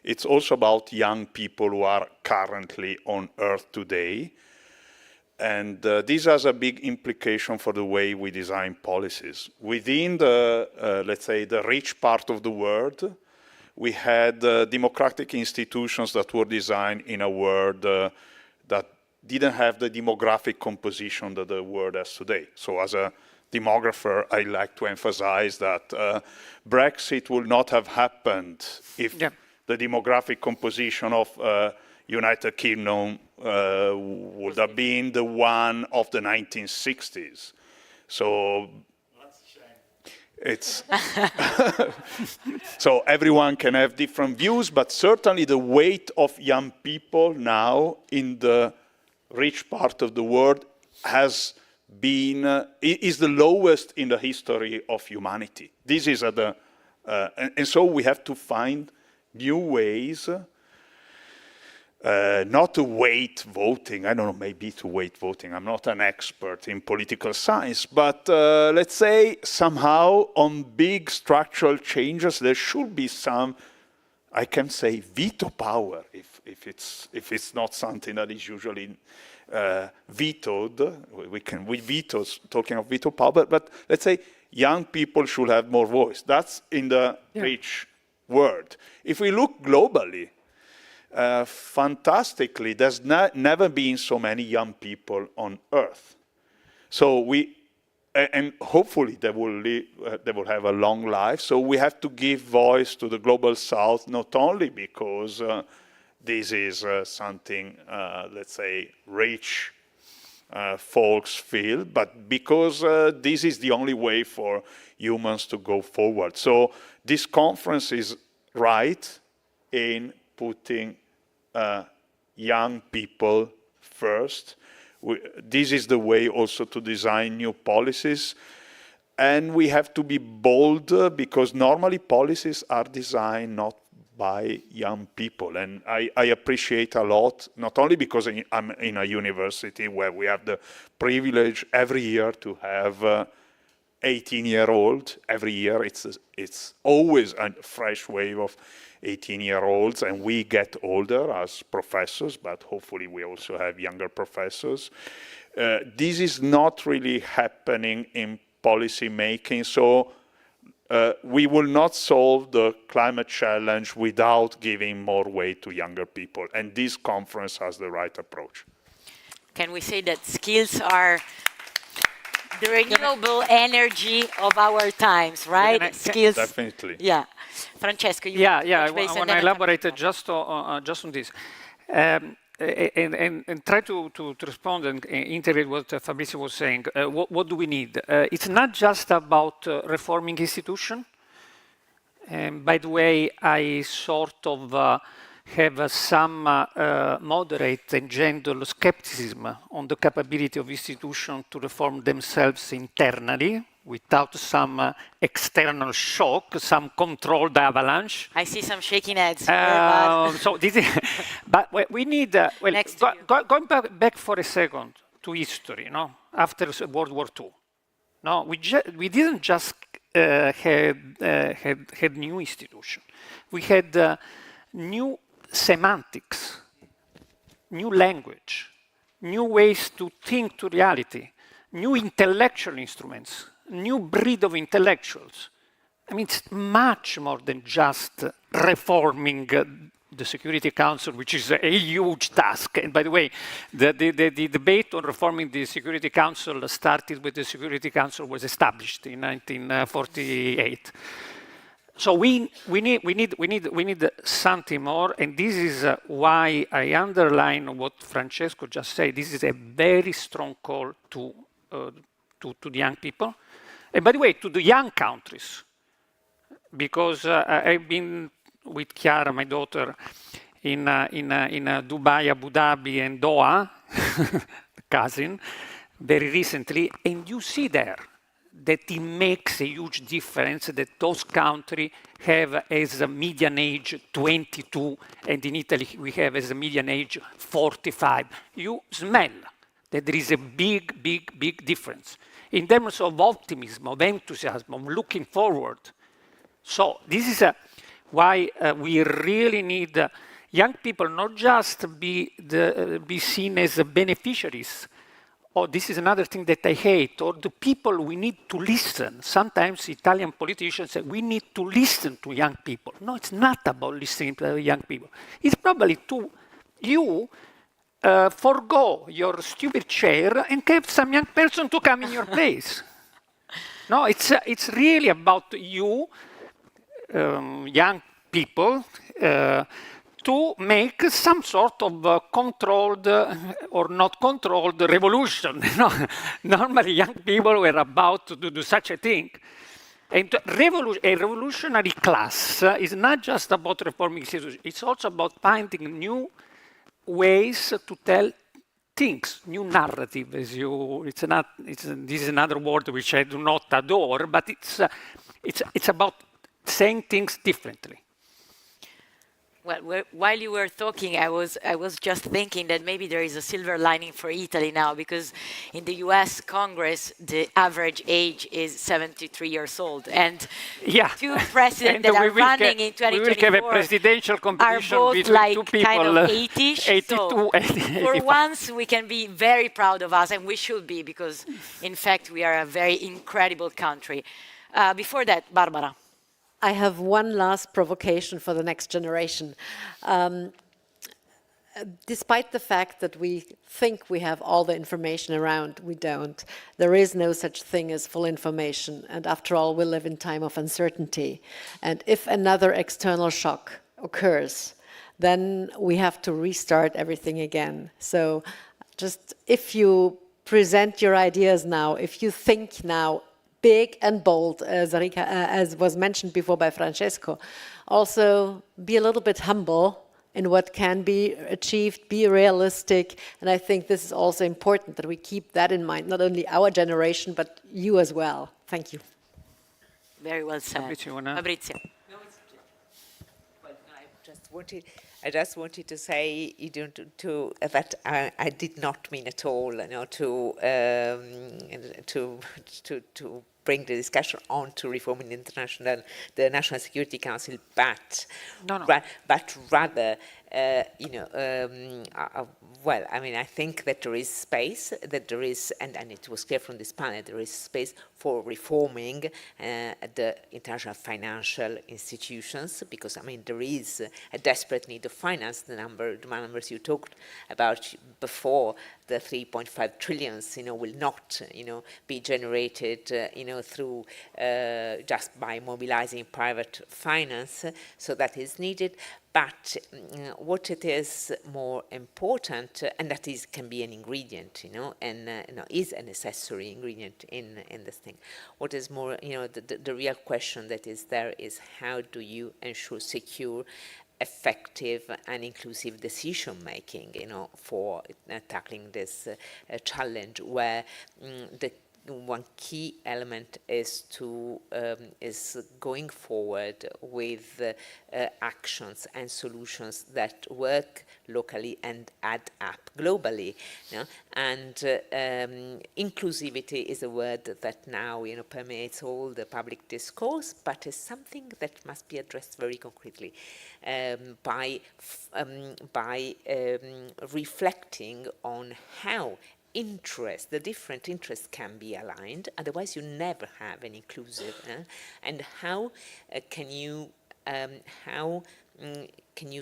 Speaker 3: it's also about young people who are currently on Earth today. And this has a big implication for the way we design policies. Within the, let's say, the rich part of the world, we had democratic institutions that were designed in a world that didn't have the demographic composition that the world has today. So as a demographer, I like to emphasize that Brexit would not have happened if the demographic composition of United Kingdom would have been the one of the 1960s. So it's so everyone can have different views, but certainly the weight of young people now in the rich part of the world has been is the lowest in the history of humanity. This is at the and so we have to find new ways. Not to weight voting, I don't know, maybe to weight voting. I'm not an expert in political science, but let's say somehow on big structural changes, there should be some, I can say, veto power, if it's not something that is usually vetoed. We veto, talking of veto power, but let's say young people should have more voice. That's in the rich world. If we look globally, fantastically, there's never been so many young people on Earth. So and hopefully they will have a long life. So we have to give voice to the global South, not only because this is something, let's say, rich folks feel, but because this is the only way for humans to go forward. So this conference is right in putting young people first. This is the way also to design new policies. And we have to be bold because normally policies are designed not by young people. And I appreciate a lot, not only because I'm in a university where we have the privilege every year to have 18-year-old. Every year it's always a fresh wave of 18-year-olds, and we get older as professors, but hopefully we also have younger professors. This is not really happening in policy making, so we will not solve the climate challenge without giving more weight to younger people, and this conference has the right approach.
Speaker 5: Can we say that skills are the renewable energy of our times, right? Skills.
Speaker 3: Definitely.
Speaker 5: Yeah. Francesco, you
Speaker 6: I want to elaborate just on this. And try to respond and integrate what Fabrizio was saying. What do we need? It's not just about reforming institutions. By the way, I sort of have some moderate and gentle skepticism on the capability of institutions to reform themselves internally without some external shock, some controlled avalanche.
Speaker 5: I see some shaking heads.
Speaker 6: So this is, but we need, going back for a second to history, no? After World War II. No, we didn't just had new institutions. We had new semantics, new language, new ways to think to reality, new intellectual instruments, new breed of intellectuals. I mean, it's much more than just reforming the Security Council, which is a huge task. And by the way, the debate on reforming the Security Council started with the Security Council was established in 1948. So we need something more, and this is why I underline what Francesco just said. This is a very strong call to the young people, and by the way, to the young countries, because I've been with Chiara, my daughter, in Dubai, Abu Dhabi, and Doha, cousin, very recently, and you see there that it makes a huge difference that those countries have as a median age 22, and in Italy we have as a median age 45. You smell that there is a big, big, big difference in terms of optimism, of enthusiasm, of looking forward. So this is why we really need young people not just be seen as beneficiaries. Oh, this is another thing that I hate, or the people we need to listen. Sometimes Italian politicians say we need to listen to young people. No, it's not about listening to young people. It's probably to you forgo your stupid chair and get some young person to come in your place. No, it's really about you, young people, to make some sort of controlled or not controlled revolution. No, normally young people were about to do such a thing. And a revolutionary class is not just about reforming institutions, it's also about finding new ways to tell things, new narrative. This is another word which I do not adore, but it's about saying things differently.
Speaker 5: Well, while you were talking, I was just thinking that maybe there is a silver lining for Italy now, because in the US Congress, the average age is 73 years old. And two presidents that are running in 2024
Speaker 6: we will have a presidential competition
Speaker 5: are both
Speaker 6: between
Speaker 5: like
Speaker 6: two people,
Speaker 5: kind of 80-ish.
Speaker 6: 82
Speaker 5: so
Speaker 6: and
Speaker 5: for
Speaker 6: 85.
Speaker 5: once, we can be very proud of us, and we should be, because in fact, we are a very incredible country. Before that, Barbara.
Speaker 7: I have one last provocation for the next generation. Despite the fact that we think we have all the information around, we don't. There is no such thing as full information. And after all, we live in time of uncertainty. And if another external shock occurs, then we have to restart everything again. So just if you present your ideas now, if you think now, big and bold, as was mentioned before by Francesco. Also, be a little bit humble in what can be achieved, be realistic, and I think this is also important that we keep that in mind, not only our generation, but you as well. Thank you.
Speaker 5: Very well said. Fabrizio.
Speaker 10: I just wanted to say that I did not mean at all, to bring the discussion on to reforming the National Security Council, but rather, well, I mean, I think that there is space, and it was clear from this panel, there is space for reforming the international financial institutions, because, I mean, there is a desperate need to finance the numbers you talked about before. The 3.5 trillions, will not, be generated, through just by mobilizing private finance. So that is needed. But what it is more important, and that can be an ingredient, and is a necessary ingredient in this thing. What is more, the real question that is there is, how do you ensure secure, effective and inclusive decision making, for tackling this challenge, where the one key element is going forward with actions and solutions that work locally and add up globally. And inclusivity is a word that now permeates all the public discourse, but is something that must be addressed very concretely by reflecting on how the different interests can be aligned, otherwise you never have an inclusive, and how can you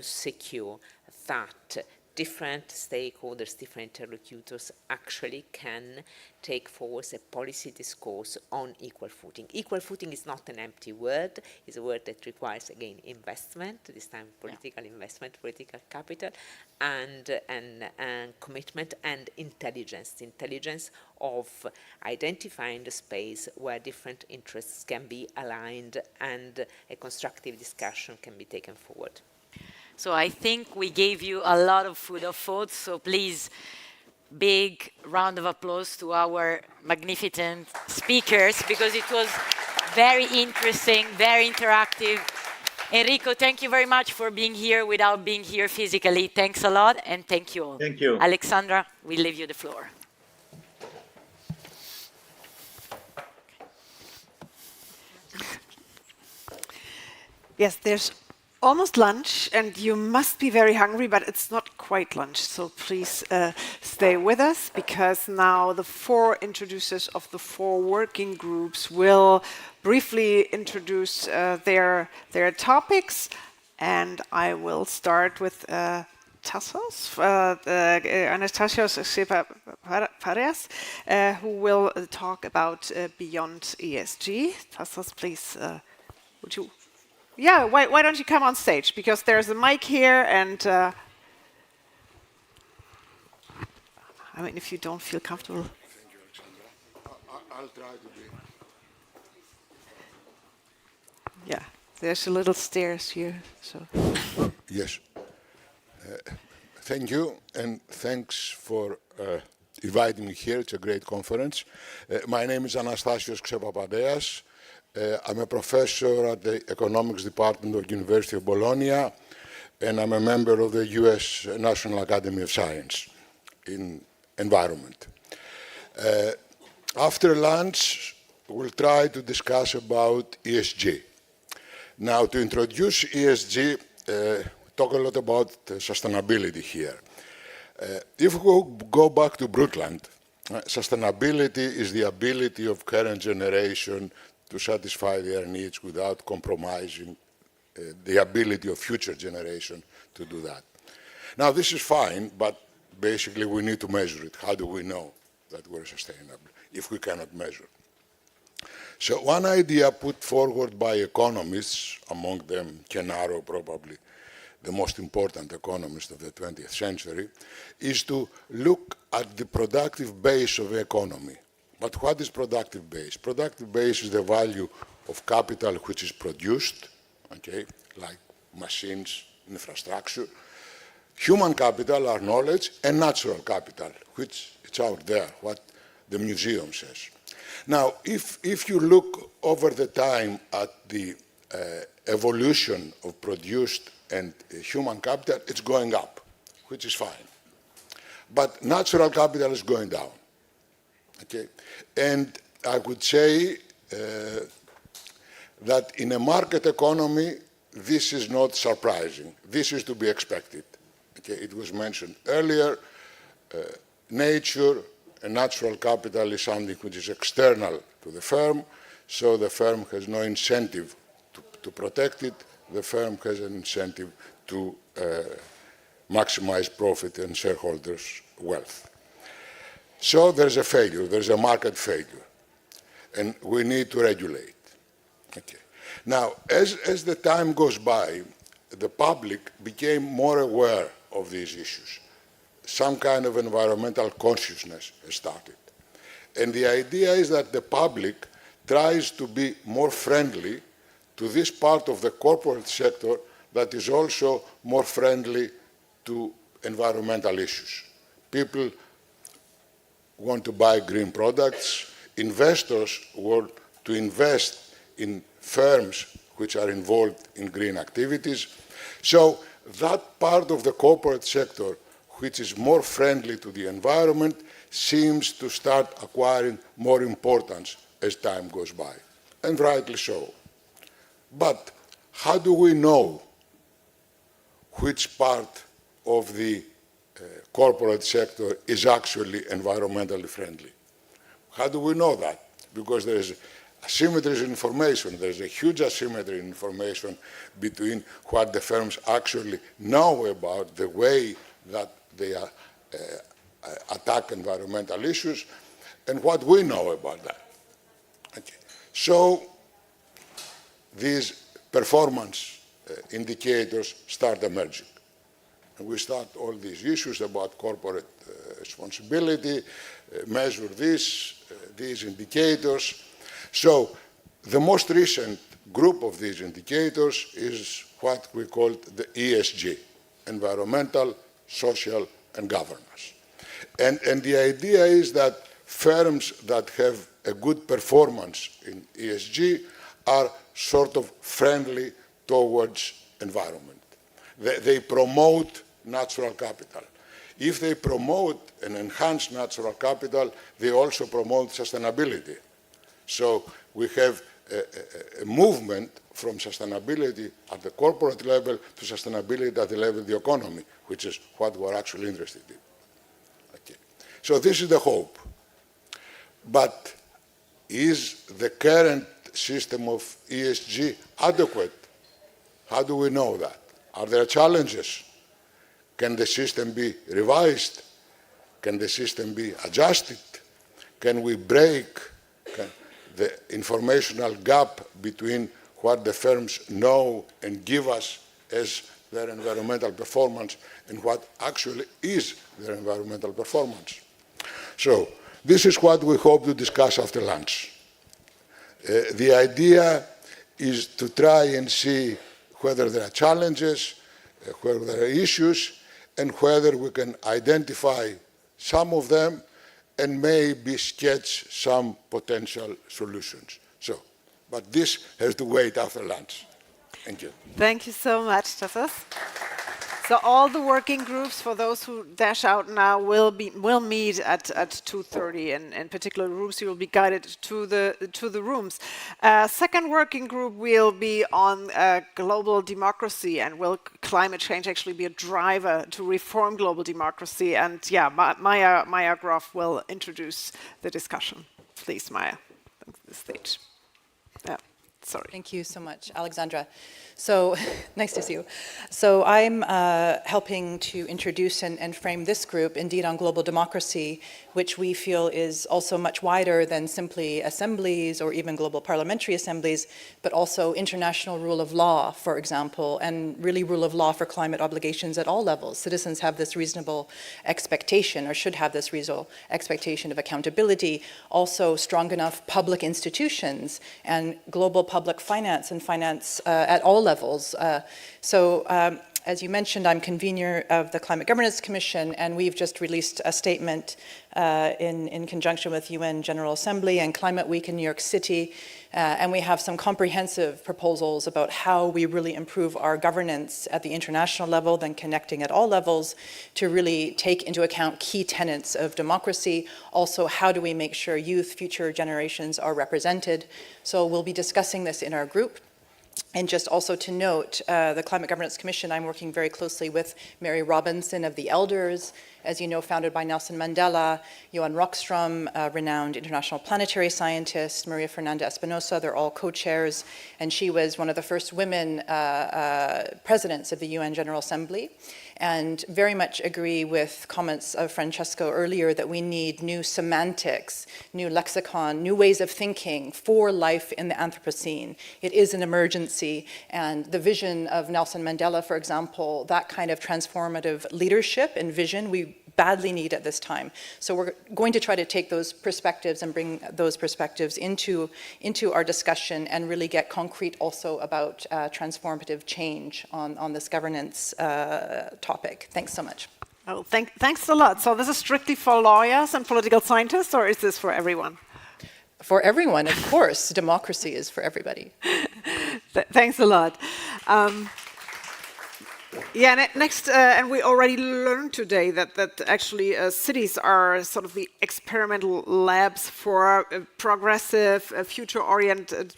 Speaker 10: secure that different stakeholders, different interlocutors actually can take forward a policy discourse on equal footing. Equal footing is not an empty word, it's a word that requires, again, investment, this time political investment, political capital, and commitment and intelligence of identifying the space where different interests can be aligned and a constructive discussion can be taken forward.
Speaker 5: So I think we gave you a lot of food of thought, so please, big round of applause to our magnificent speakers, because it was very interesting, very interactive. Enrico, thank you very much for being here without being here physically. Thanks a lot, and thank you all.
Speaker 8: Thank you.
Speaker 5: Alexandra, we leave you the floor.
Speaker 1: Yes, there's almost lunch, and you must be very hungry, but it's not quite lunch. So please stay with us, because now the four introducers of the four working groups will briefly introduce their topics, and I will start with Tassos, Anastasios Pareas, who will talk about beyond ESG. Tassos, please, would you? Yeah, why don't you come on stage? Because there's a mic here, and I mean, if you don't feel comfortable.
Speaker 11: Thank you, Alexandra. I'll try to be.
Speaker 1: Yeah, there's a little stairs here. So.
Speaker 11: Yes. Thank you, and thanks for inviting me here. It's a great conference. My name is Anastasios Xepapadeas. I'm a professor at the Economics Department of the University of Bologna, and I'm a member of the US National Academy of Science in environment. After lunch, we'll try to discuss about ESG. Now, to introduce ESG, talk a lot about sustainability here. If we go back to Brundtland, sustainability is the ability of current generation to satisfy their needs without compromising the ability of future generation to do that. Now, this is fine, but basically we need to measure it. How do we know that we're sustainable if we cannot measure? So one idea put forward by economists, among them Kennaro, probably the most important economist of the 20th century, is to look at the productive base of the economy. But what is productive base? Productive base is the value of capital which is produced, okay, like machines, infrastructure. Human capital, our knowledge, and natural capital, which is out there, what the museum says. Now, if you look over the time at the evolution of produced and human capital, it's going up, which is fine. But natural capital is going down, okay? And I would say that in a market economy, this is not surprising. This is to be expected. Okay, it was mentioned earlier, nature and natural capital is something which is external to the firm, so the firm has no incentive to protect it. The firm has an incentive to maximize profit and shareholders' wealth. So there's a failure, there's a market failure, and we need to regulate. Okay. Now, as the time goes by, the public became more aware of these issues. Some kind of environmental consciousness has started. And the idea is that the public tries to be more friendly to this part of the corporate sector that is also more friendly to environmental issues. People want to buy green products. Investors want to invest in firms which are involved in green activities. So that part of the corporate sector which is more friendly to the environment seems to start acquiring more importance as time goes by, and rightly so. But how do we know which part of the corporate sector is actually environmentally friendly? How do we know that? Because there is asymmetry in information. There's a huge asymmetry in information between what the firms actually know about the way that they attack environmental issues and what we know about that. Okay. So these performance indicators start emerging. And we start all these issues about corporate responsibility, measure this, these indicators. So the most recent group of these indicators is what we call the ESG, environmental, social, and governance. And the idea is that firms that have a good performance in ESG are sort of friendly towards environment. They promote natural capital. If they promote and enhance natural capital, they also promote sustainability. So we have a movement from sustainability at the corporate level to sustainability at the level of the economy, which is what we're actually interested in. Okay. So this is the hope. But is the current system of ESG adequate? How do we know that? Are there challenges? Can the system be revised? Can the system be adjusted? Can we break the informational gap between what the firms know and give us as their environmental performance and what actually is their environmental performance? So this is what we hope to discuss after lunch. The idea is to try and see whether there are challenges, whether there are issues, and whether we can identify some of them and maybe sketch some potential solutions. So, but this has to wait after lunch. Thank you.
Speaker 1: Thank you so much, Tassos. So all the working groups, for those who dash out now, will meet at 2:30, and in particular rooms. You will be guided to the rooms. Second working group will be on global democracy, and will climate change actually be a driver to reform global democracy? And yeah, Maya Groff will introduce the discussion. Please, Maya, thanks for the stage. Yeah, sorry.
Speaker 12: Thank you so much, Alexandra. So, nice to see you. So I'm helping to introduce and frame this group, Indeed on Global Democracy, which we feel is also much wider than simply assemblies or even global parliamentary assemblies, but also international rule of law, for example, and really rule of law for climate obligations at all levels. Citizens have this reasonable expectation, or should have this reasonable expectation of accountability, also strong enough public institutions and global public finance and finance at all levels. As you mentioned, I'm convener of the Climate Governance Commission, and we've just released a statement in conjunction with UN General Assembly and Climate Week in New York City, and we have some comprehensive proposals about how we really improve our governance at the international level, then connecting at all levels to really take into account key tenets of democracy. Also, how do we make sure youth, future generations are represented? So we'll be discussing this in our group. And just also to note, the Climate Governance Commission, I'm working very closely with Mary Robinson of the Elders, as you know, founded by Nelson Mandela, Johan Rockström, a renowned international planetary scientist, Maria Fernanda Espinosa, they're all co-chairs, and she was one of the first women presidents of the UN General Assembly, and very much agree with comments of Francesco earlier that we need new semantics, new lexicon, new ways of thinking for life in the Anthropocene. It is an emergency, and the vision of Nelson Mandela, for example, that kind of transformative leadership and vision we badly need at this time. So we're going to try to take those perspectives and bring those perspectives into our discussion and really get concrete also about transformative change on this governance topic. Thanks so much.
Speaker 1: Oh, thanks a lot. So this is strictly for lawyers and political scientists, or is this for everyone?
Speaker 12: For everyone, of course. Democracy is for everybody.
Speaker 1: Thanks a lot. Yeah, next, and we already learned today that actually cities are sort of the experimental labs for progressive, future-oriented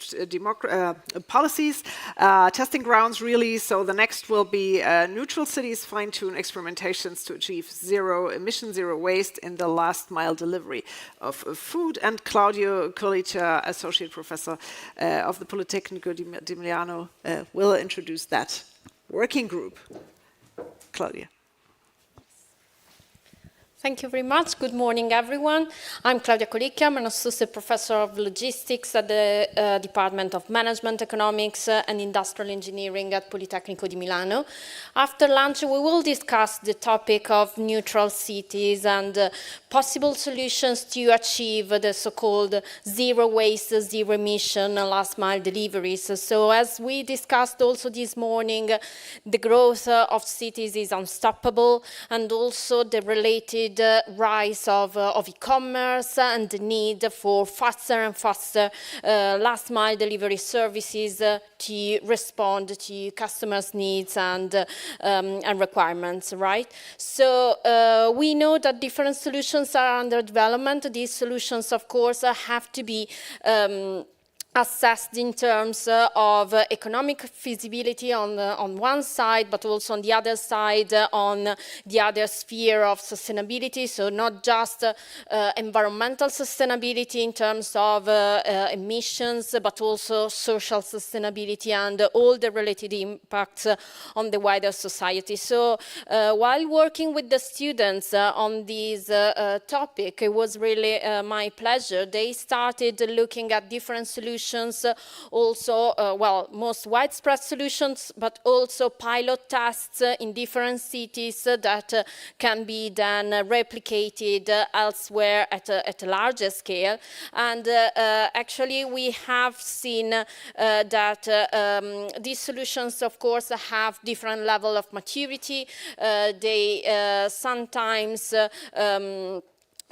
Speaker 1: policies, testing grounds really. So the next will be neutral cities, fine-tune experimentations to achieve zero emission, zero waste in the last mile delivery of food. And Claudio Collicia, Associate Professor of the Politecnico di Milano, will introduce that working group. Claudia.
Speaker 13: Thank you very much. Good morning, everyone. I'm Claudia Colicchia. I'm an associate professor of logistics at the Department of Management, Economics and Industrial Engineering at Politecnico di Milano. After lunch, we will discuss the topic of neutral cities and possible solutions to achieve the so-called zero waste, zero emission, last mile deliveries. So as we discussed also this morning, the growth of cities is unstoppable, and also the related rise of e-commerce and the need for faster and faster last mile delivery services to respond to customers' needs and requirements, right? So we know that different solutions are under development. These solutions, of course, have to be assessed in terms of economic feasibility on one side, but also on the other side, on the other sphere of sustainability. So not just environmental sustainability in terms of emissions, but also social sustainability and all the related impacts on the wider society. So while working with the students on this topic, it was really my pleasure. They started looking at different solutions, also, well, most widespread solutions, but also pilot tests in different cities that can be then replicated elsewhere at a larger scale. And actually, we have seen that these solutions, of course, have different level of maturity. They sometimes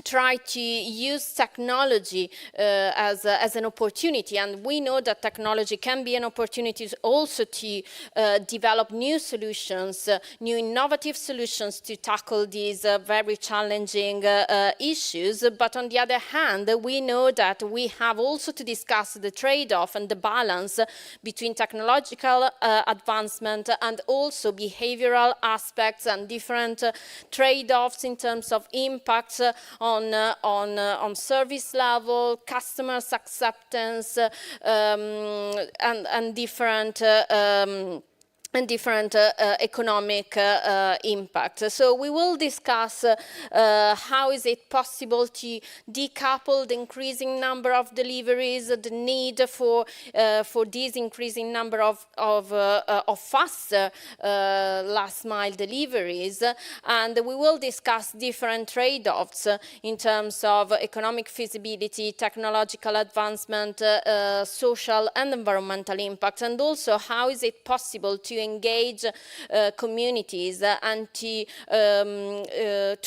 Speaker 13: try to use technology as an opportunity, and we know that technology can be an opportunity also to develop new solutions, new innovative solutions to tackle these very challenging issues. But on the other hand, we know that we have also to discuss the trade-off and the balance between technological advancement and also behavioral aspects and different trade-offs in terms of impacts on service level, customers' acceptance, and different economic impact. So we will discuss how is it possible to decouple the increasing number of deliveries, the need for this increasing number of faster last mile deliveries, and we will discuss different trade-offs in terms of economic feasibility, technological advancement, social and environmental impact, and also how is it possible to engage communities and to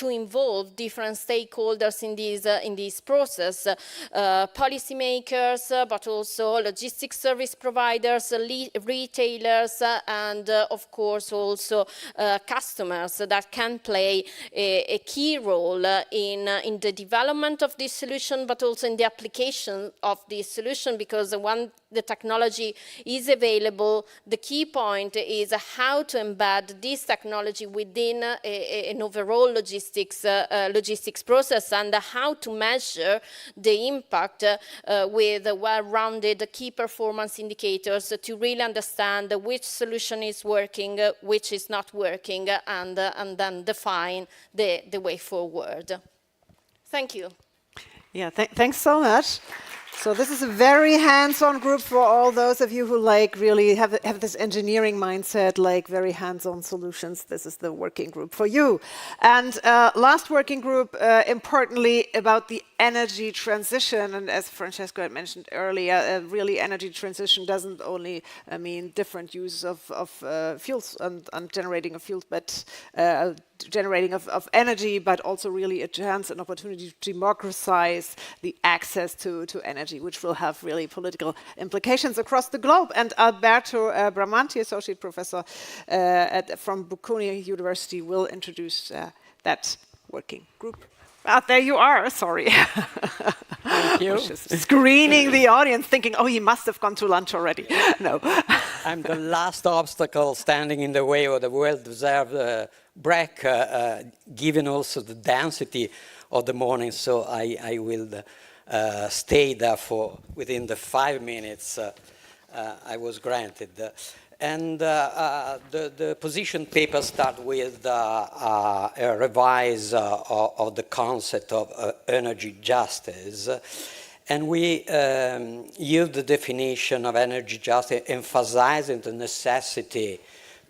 Speaker 13: involve different stakeholders in this process, policymakers, but also logistics service providers, retailers, and of course also customers that can play a key role in the development of this solution, but also in the application of this solution, because when the technology is available, the key point is how to embed this technology within an overall logistics process, and how to measure the impact with well-rounded key performance indicators to really understand which solution is working, which is not working, and then define the way forward. Thank you.
Speaker 1: Yeah, thanks so much. So this is a very hands-on group for all those of you who really have this engineering mindset, very hands-on solutions. This is the working group for you. And last working group, importantly, about the energy transition. And as Francesco had mentioned earlier, really energy transition doesn't only mean different use of fuels and generating of fuels, but generating of energy, but also really a chance, an opportunity to democratize the access to energy, which will have really political implications across the globe. And Alberto Bramanti, Associate Professor from Bocconi University, will introduce that working group. There you are, sorry.
Speaker 14: Thank you.
Speaker 1: Screening the audience, thinking, oh, he must have gone to lunch already. No.
Speaker 14: I'm the last obstacle standing in the way of the well-deserved break, given also the density of the morning, so I will stay there for within the 5 minutes I was granted. And the position paper starts with a revise of the concept of energy justice. And we use the definition of energy justice, emphasizing the necessity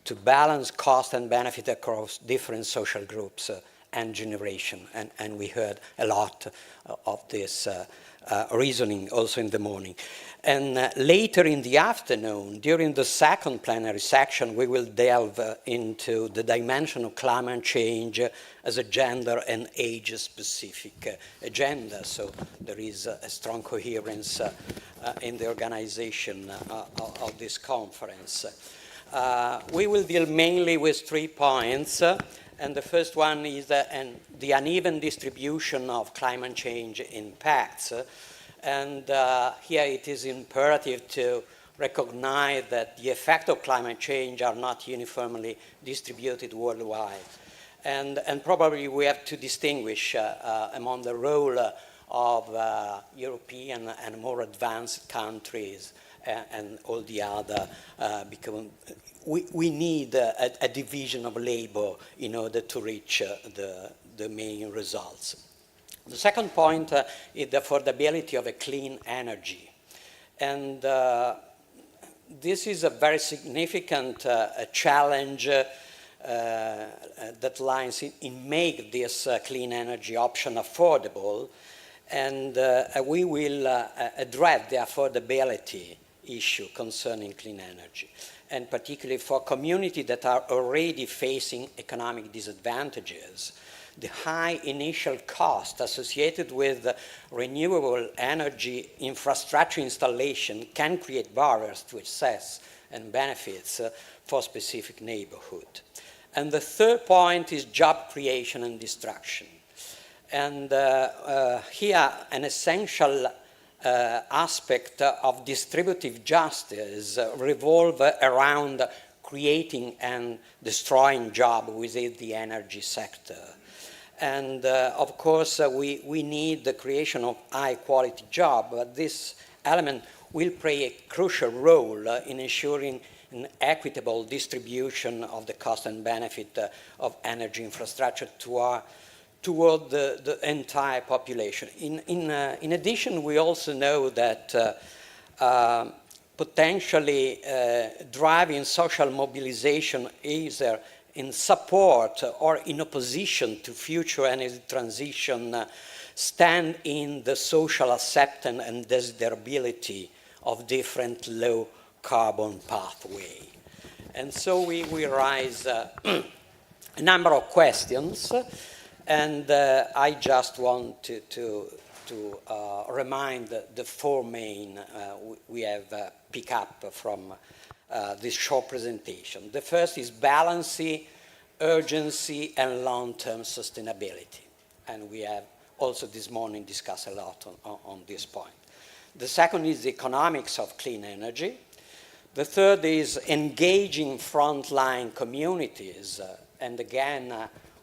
Speaker 14: to balance cost and benefit across different social groups and generation. And we heard a lot of this reasoning also in the morning. And later in the afternoon, during the second plenary section, we will delve into the dimension of climate change as a gender and age-specific agenda. So there is a strong coherence in the organization of this conference. We will deal mainly with 3 points. And the first one is the uneven distribution of climate change impacts. And here it is imperative to recognize that the effects of climate change are not uniformly distributed worldwide. And probably we have to distinguish among the role of European and more advanced countries and all the other, because we need a division of labor in order to reach the main results. The second point is the affordability of a clean energy. And this is a very significant challenge that lies in make this clean energy option affordable. And we will address the affordability issue concerning clean energy, and particularly for communities that are already facing economic disadvantages. The high initial cost associated with renewable energy infrastructure installation can create barriers to access and benefits for specific neighborhood. And the third point is job creation and destruction. And here an essential aspect of distributive justice revolves around creating and destroying jobs within the energy sector. And of course, we need the creation of high-quality jobs, but this element will play a crucial role in ensuring an equitable distribution of the cost and benefit of energy infrastructure toward the entire population. In addition, we also know that potentially driving social mobilization either in support or in opposition to future energy transition stand in the social acceptance and desirability of different low carbon pathway. And so we raise a number of questions, and I just want to remind the four main we have picked up from this short presentation. The first is balancing, urgency, and long-term sustainability. And we have also this morning discussed a lot on this point. The second is the economics of clean energy. The third is engaging frontline communities. And again,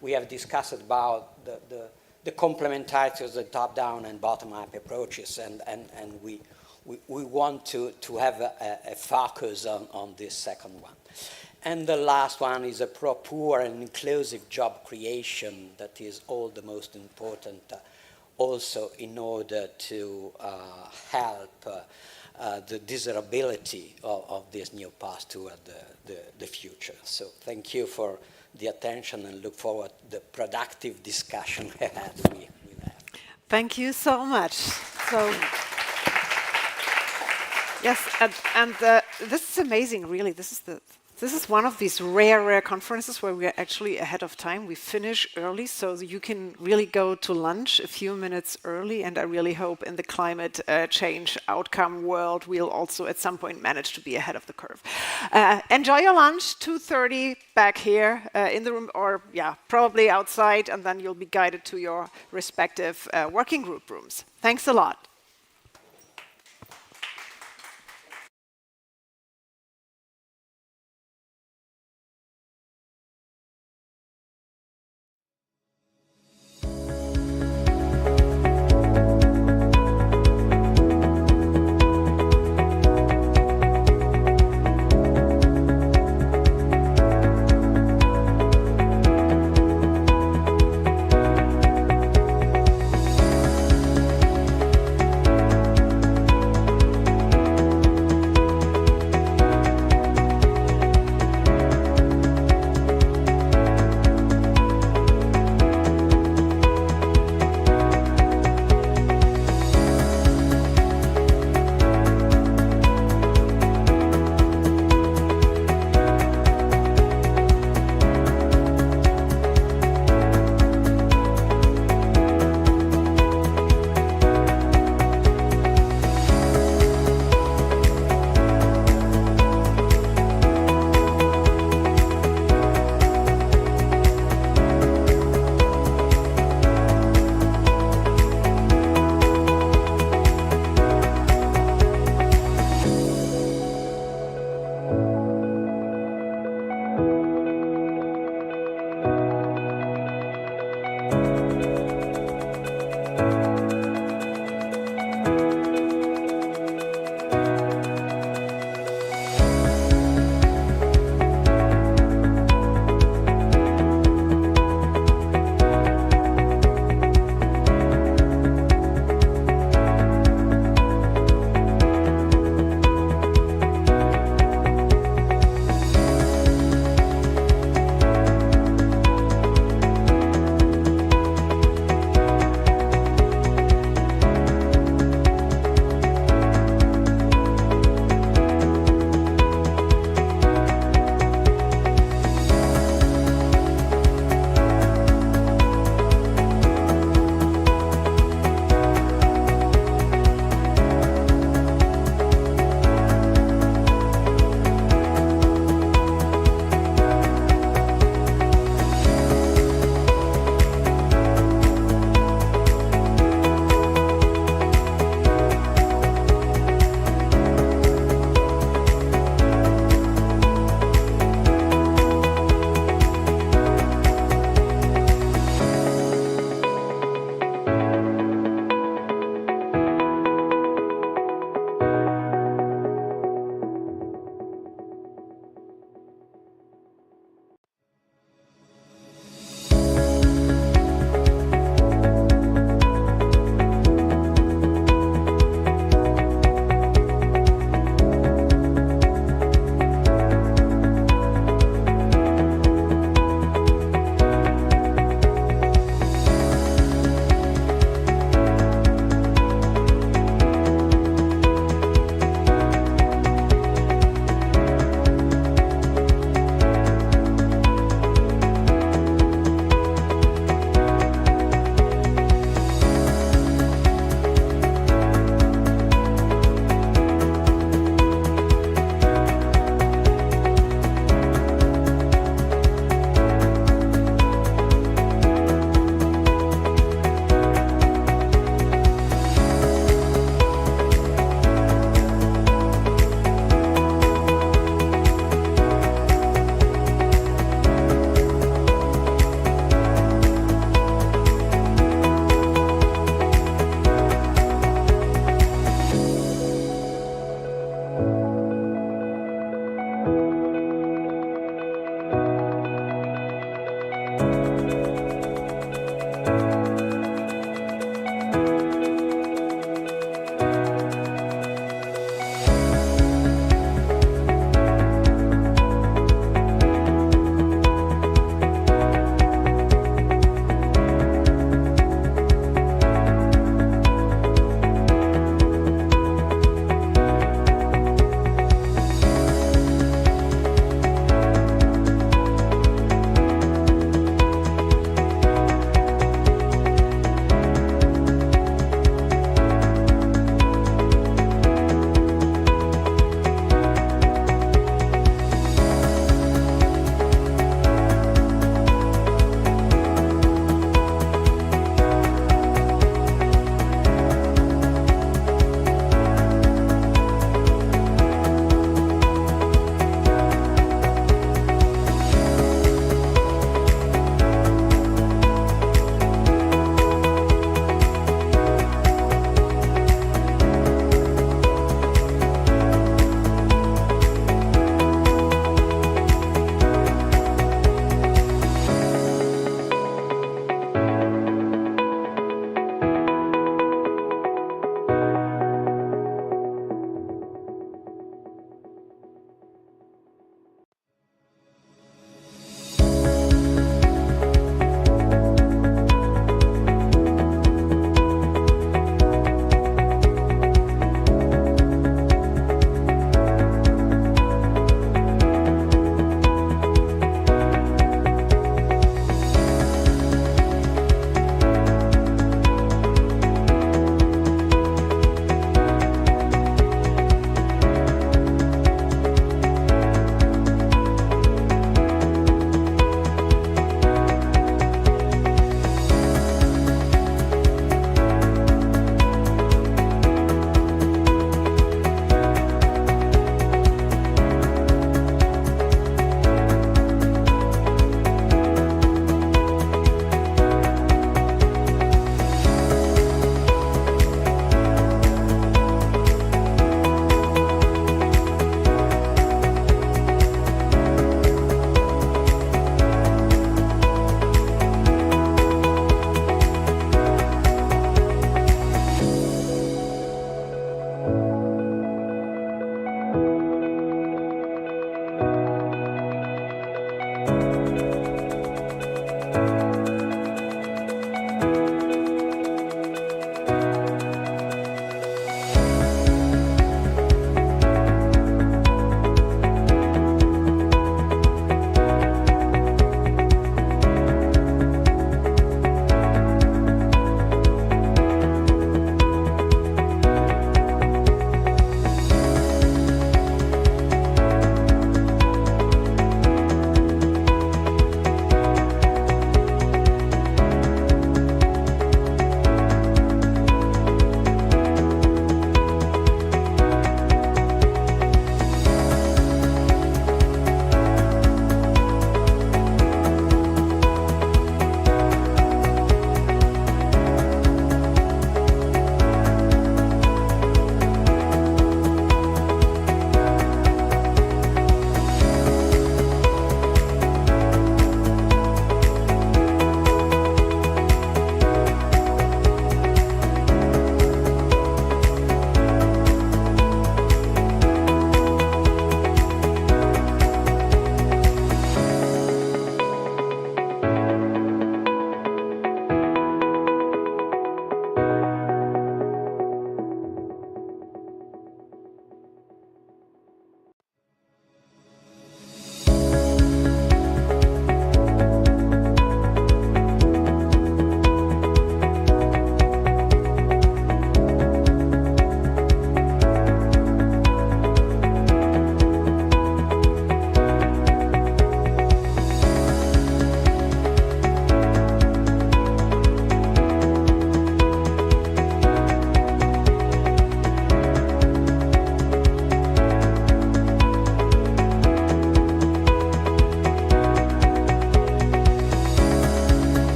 Speaker 14: we have discussed about the complementarity of the top-down and bottom-up approaches, and we want to have a focus on this second one. And the last one is a proper and inclusive job creation that is all the most important also in order to help the desirability of this new path toward the future. So thank you for the attention and look forward to the productive discussion ahead we will have.
Speaker 1: Thank you so much. So. Yes, and this is amazing, really. This is one of these rare conferences where we are actually ahead of time. We finish early, so you can really go to lunch a few minutes early, and I really hope in the climate change outcome world, we'll also at some point manage to be ahead of the curve. Enjoy your lunch, 2:30 back here in the room, or yeah, probably outside, and then you'll be guided to your respective working group rooms. Thanks a lot.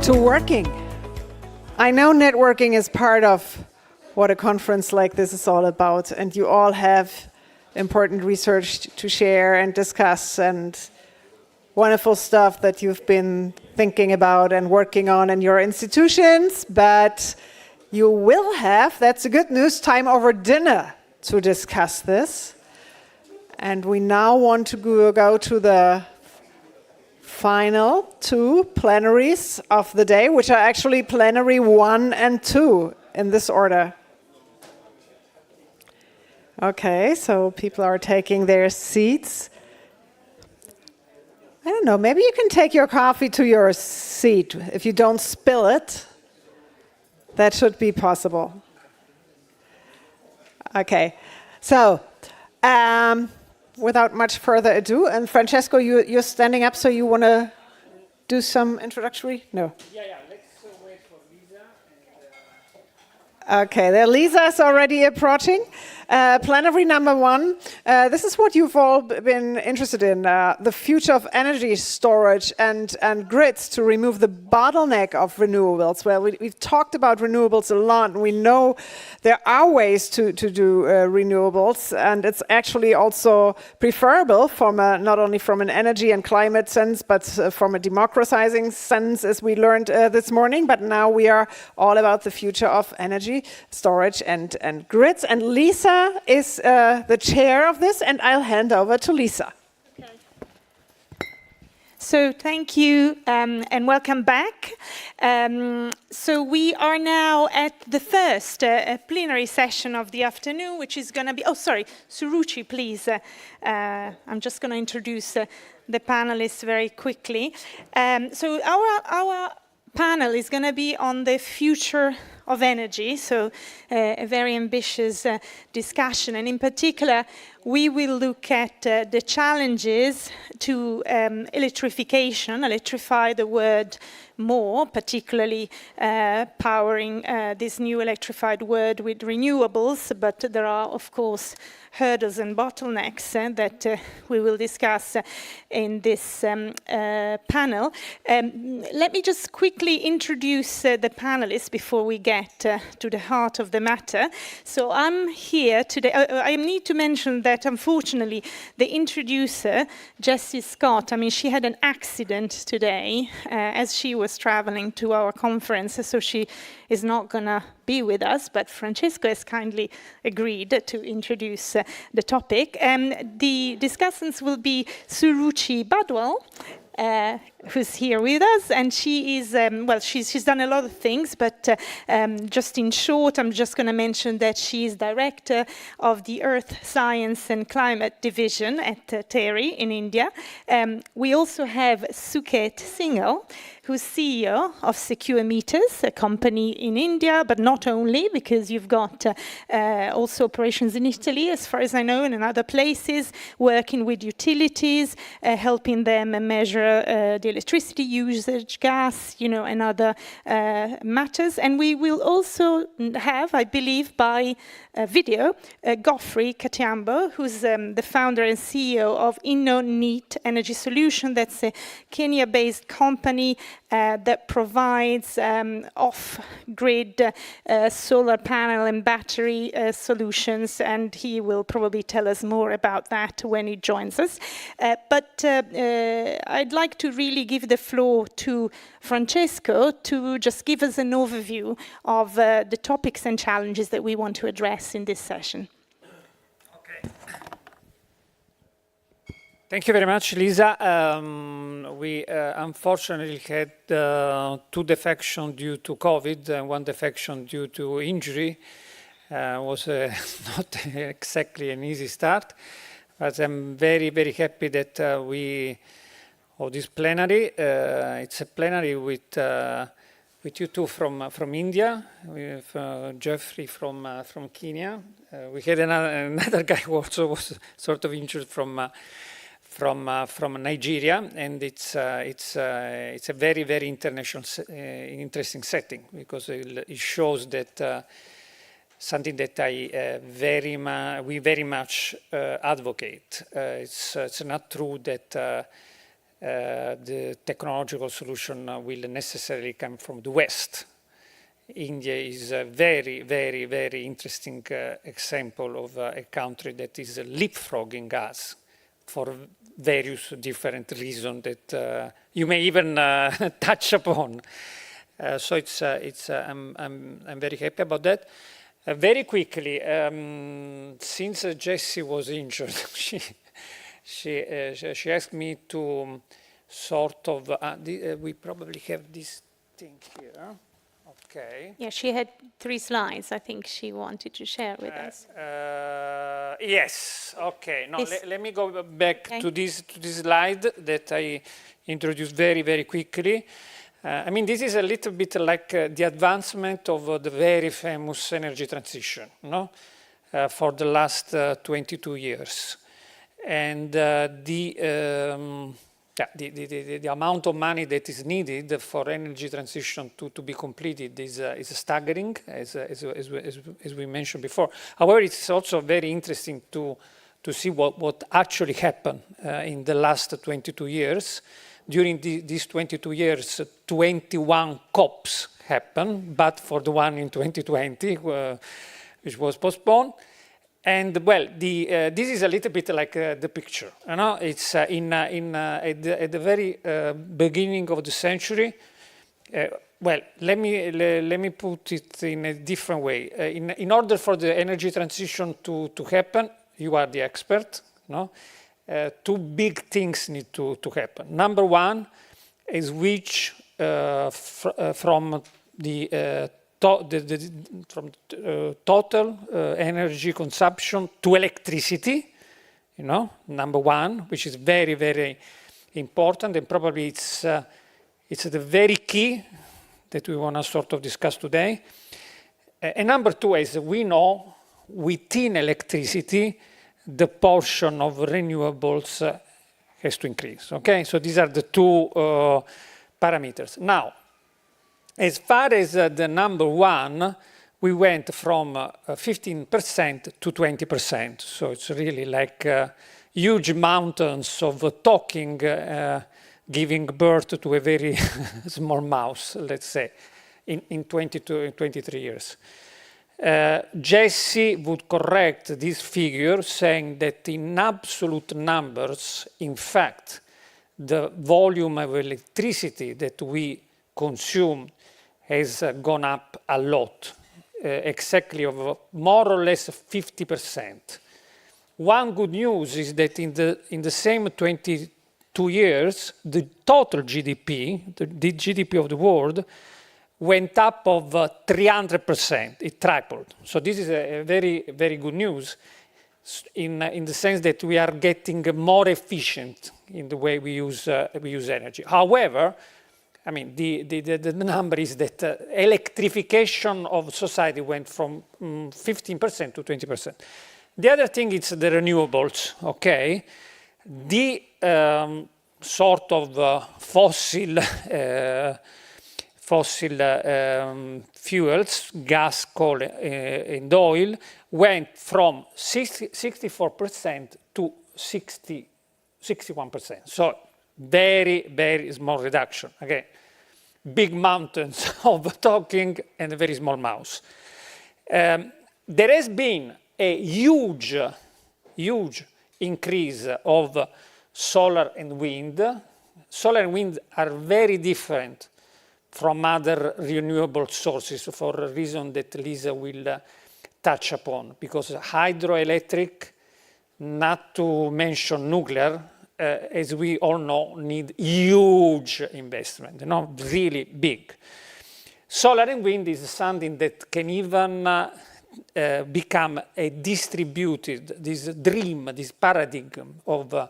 Speaker 1: to working. I know networking is part of what a conference like this is all about, and you all have important research to share and discuss and wonderful stuff that you've been thinking about and working on in your institutions, but you will have, that's the good news, time over dinner to discuss this. And we now want to go to the final two plenaries of the day, which are actually plenary 1 and 2 in this order. Okay, so people are taking their seats. I don't know, maybe you can take your coffee to your seat. If you don't spill it, that should be possible. Okay, so without much further ado, and Francesco, you're standing up, so you want to do some introductory? No.
Speaker 6: Yeah, let's wait for Lisa.
Speaker 1: Okay, there Lisa is already approaching. Plenary number 1. This is what you've all been interested in, the future of energy storage and grids to remove the bottleneck of renewables. Well, we've talked about renewables a lot, and we know there are ways to do renewables, and it's actually also preferable from not only from an energy and climate sense, but from a democratizing sense, as we learned this morning. But now we are all about the future of energy storage and grids. And Lisa is the chair of this, and I'll hand over to Lisa.
Speaker 15: Okay. So thank you and welcome back. So we are now at the first plenary session of the afternoon, which is going to be, oh sorry, Suruchi, please. I'm just going to introduce the panelists very quickly. So our panel is going to be on the future of energy, so a very ambitious discussion. And in particular, we will look at the challenges to electrification, electrify the world more, particularly powering this new electrified world with renewables, but there are, of course, hurdles and bottlenecks that we will discuss in this panel. Let me just quickly introduce the panelists before we get to the heart of the matter. So I'm here today. I need to mention that, unfortunately, the introducer, Jessie Scott, I mean, she had an accident today as she was traveling to our conference, so she is not going to be with us, but Francesco has kindly agreed to introduce the topic. The discussants will be Suruchi Badwal, who's here with us, and she is, well, she's done a lot of things, but just in short, I'm just going to mention that she is director of the Earth Science and Climate Division at TERI in India. We also have Suket Singhal, who's CEO of Secure Meters, a company in India, but not only, because you've got also operations in Italy, as far as I know, and in other places, working with utilities, helping them measure the electricity usage, gas, you know, and other matters. And we will also have, I believe, by video, Geoffrey Katiambo, who's the founder and CEO of InnoNeat Energy Solution. That's a Kenya-based company that provides off-grid solar panel and battery solutions, and he will probably tell us more about that when he joins us. But I'd like to really give the floor to Francesco to just give us an overview of the topics and challenges that we want to address in this session.
Speaker 6: Okay. Thank you very much, Lisa. We unfortunately had 2 defections due to COVID and 1 defection due to injury. Was not exactly an easy start, but I'm very, very happy that this plenary. It's a plenary with you two from India, with Geoffrey from Kenya. We had another guy who also was sort of injured from Nigeria, and it's a very, very international, interesting setting, because it shows that something that we very much advocate. It's not true that the technological solution will necessarily come from the West. India is a very, very, very interesting example of a country that is leapfrogging us for various different reasons that you may even touch upon. So I'm very happy about that. Very quickly, since Jessie was injured, she asked me to sort of, we probably have this thing here. Okay.
Speaker 15: Yeah, she had 3 slides I think she wanted to share with us.
Speaker 6: Yes, okay. No, let me go back to this slide that I introduced very, very quickly. I mean, this is a little bit like the advancement of the very famous energy transition, no? For the last 22 years. And the amount of money that is needed for energy transition to be completed is staggering, as we mentioned before. However, it's also very interesting to see what actually happened in the last 22 years. During these 22 years, 21 COPs happened, but for the one in 2020, which was postponed. And well, this is a little bit like the picture. You know, it's at the very beginning of the century. Well, let me put it in a different way. In order for the energy transition to happen, you are the expert. No, 2 big things need to happen. Number one is switch from total energy consumption to electricity, you know, number one, which is very, very important, and probably it's the very key that we want to sort of discuss today. And number two is we know within electricity, the portion of renewables has to increase, okay? So these are the 2 parameters. Now, as far as the number one, we went from 15% to 20%. So it's really like huge mountains of talking, giving birth to a very small mouse, let's say, in 23 years. Jessie would correct this figure, saying that in absolute numbers, in fact, the volume of electricity that we consume has gone up a lot, exactly of more or less 50%. One good news is that in the same 22 years, the total GDP, the GDP of the world, went up of 300%. It tripled. So this is a very, very good news in the sense that we are getting more efficient in the way we use energy. However, I mean, the number is that electrification of society went from 15% to 20%. The other thing is the renewables, okay? The sort of fossil fuels, gas, coal, and oil, went from 64% to 61%. So very, very small reduction. Again, big mountains of talking and a very small mouse. There has been a huge increase of solar and wind. Solar and wind are very different from other renewable sources for a reason that Lisa will touch upon, because hydroelectric, not to mention nuclear, as we all know, need huge investment, you know, really big. Solar and wind is something that can even become a distributed, this dream, this paradigm of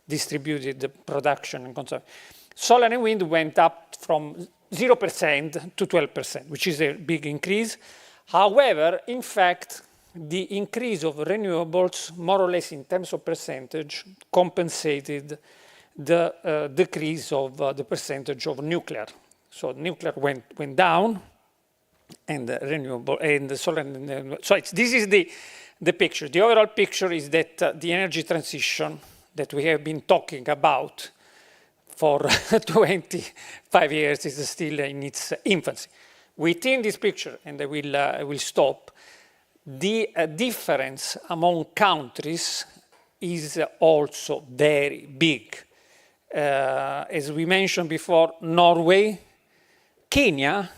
Speaker 6: distributed production and consumption. Solar and wind went up from 0% to 12%, which is a big increase. However, in fact, the increase of renewables, more or less in terms of percentage, compensated the decrease of the percentage of nuclear. So nuclear went down, and the renewable and the solar. So this is the picture. The overall picture is that the energy transition that we have been talking about for 25 years is still in its infancy. Within this picture, and I will stop, the difference among countries is also very big. As we mentioned before, Norway, Kenya,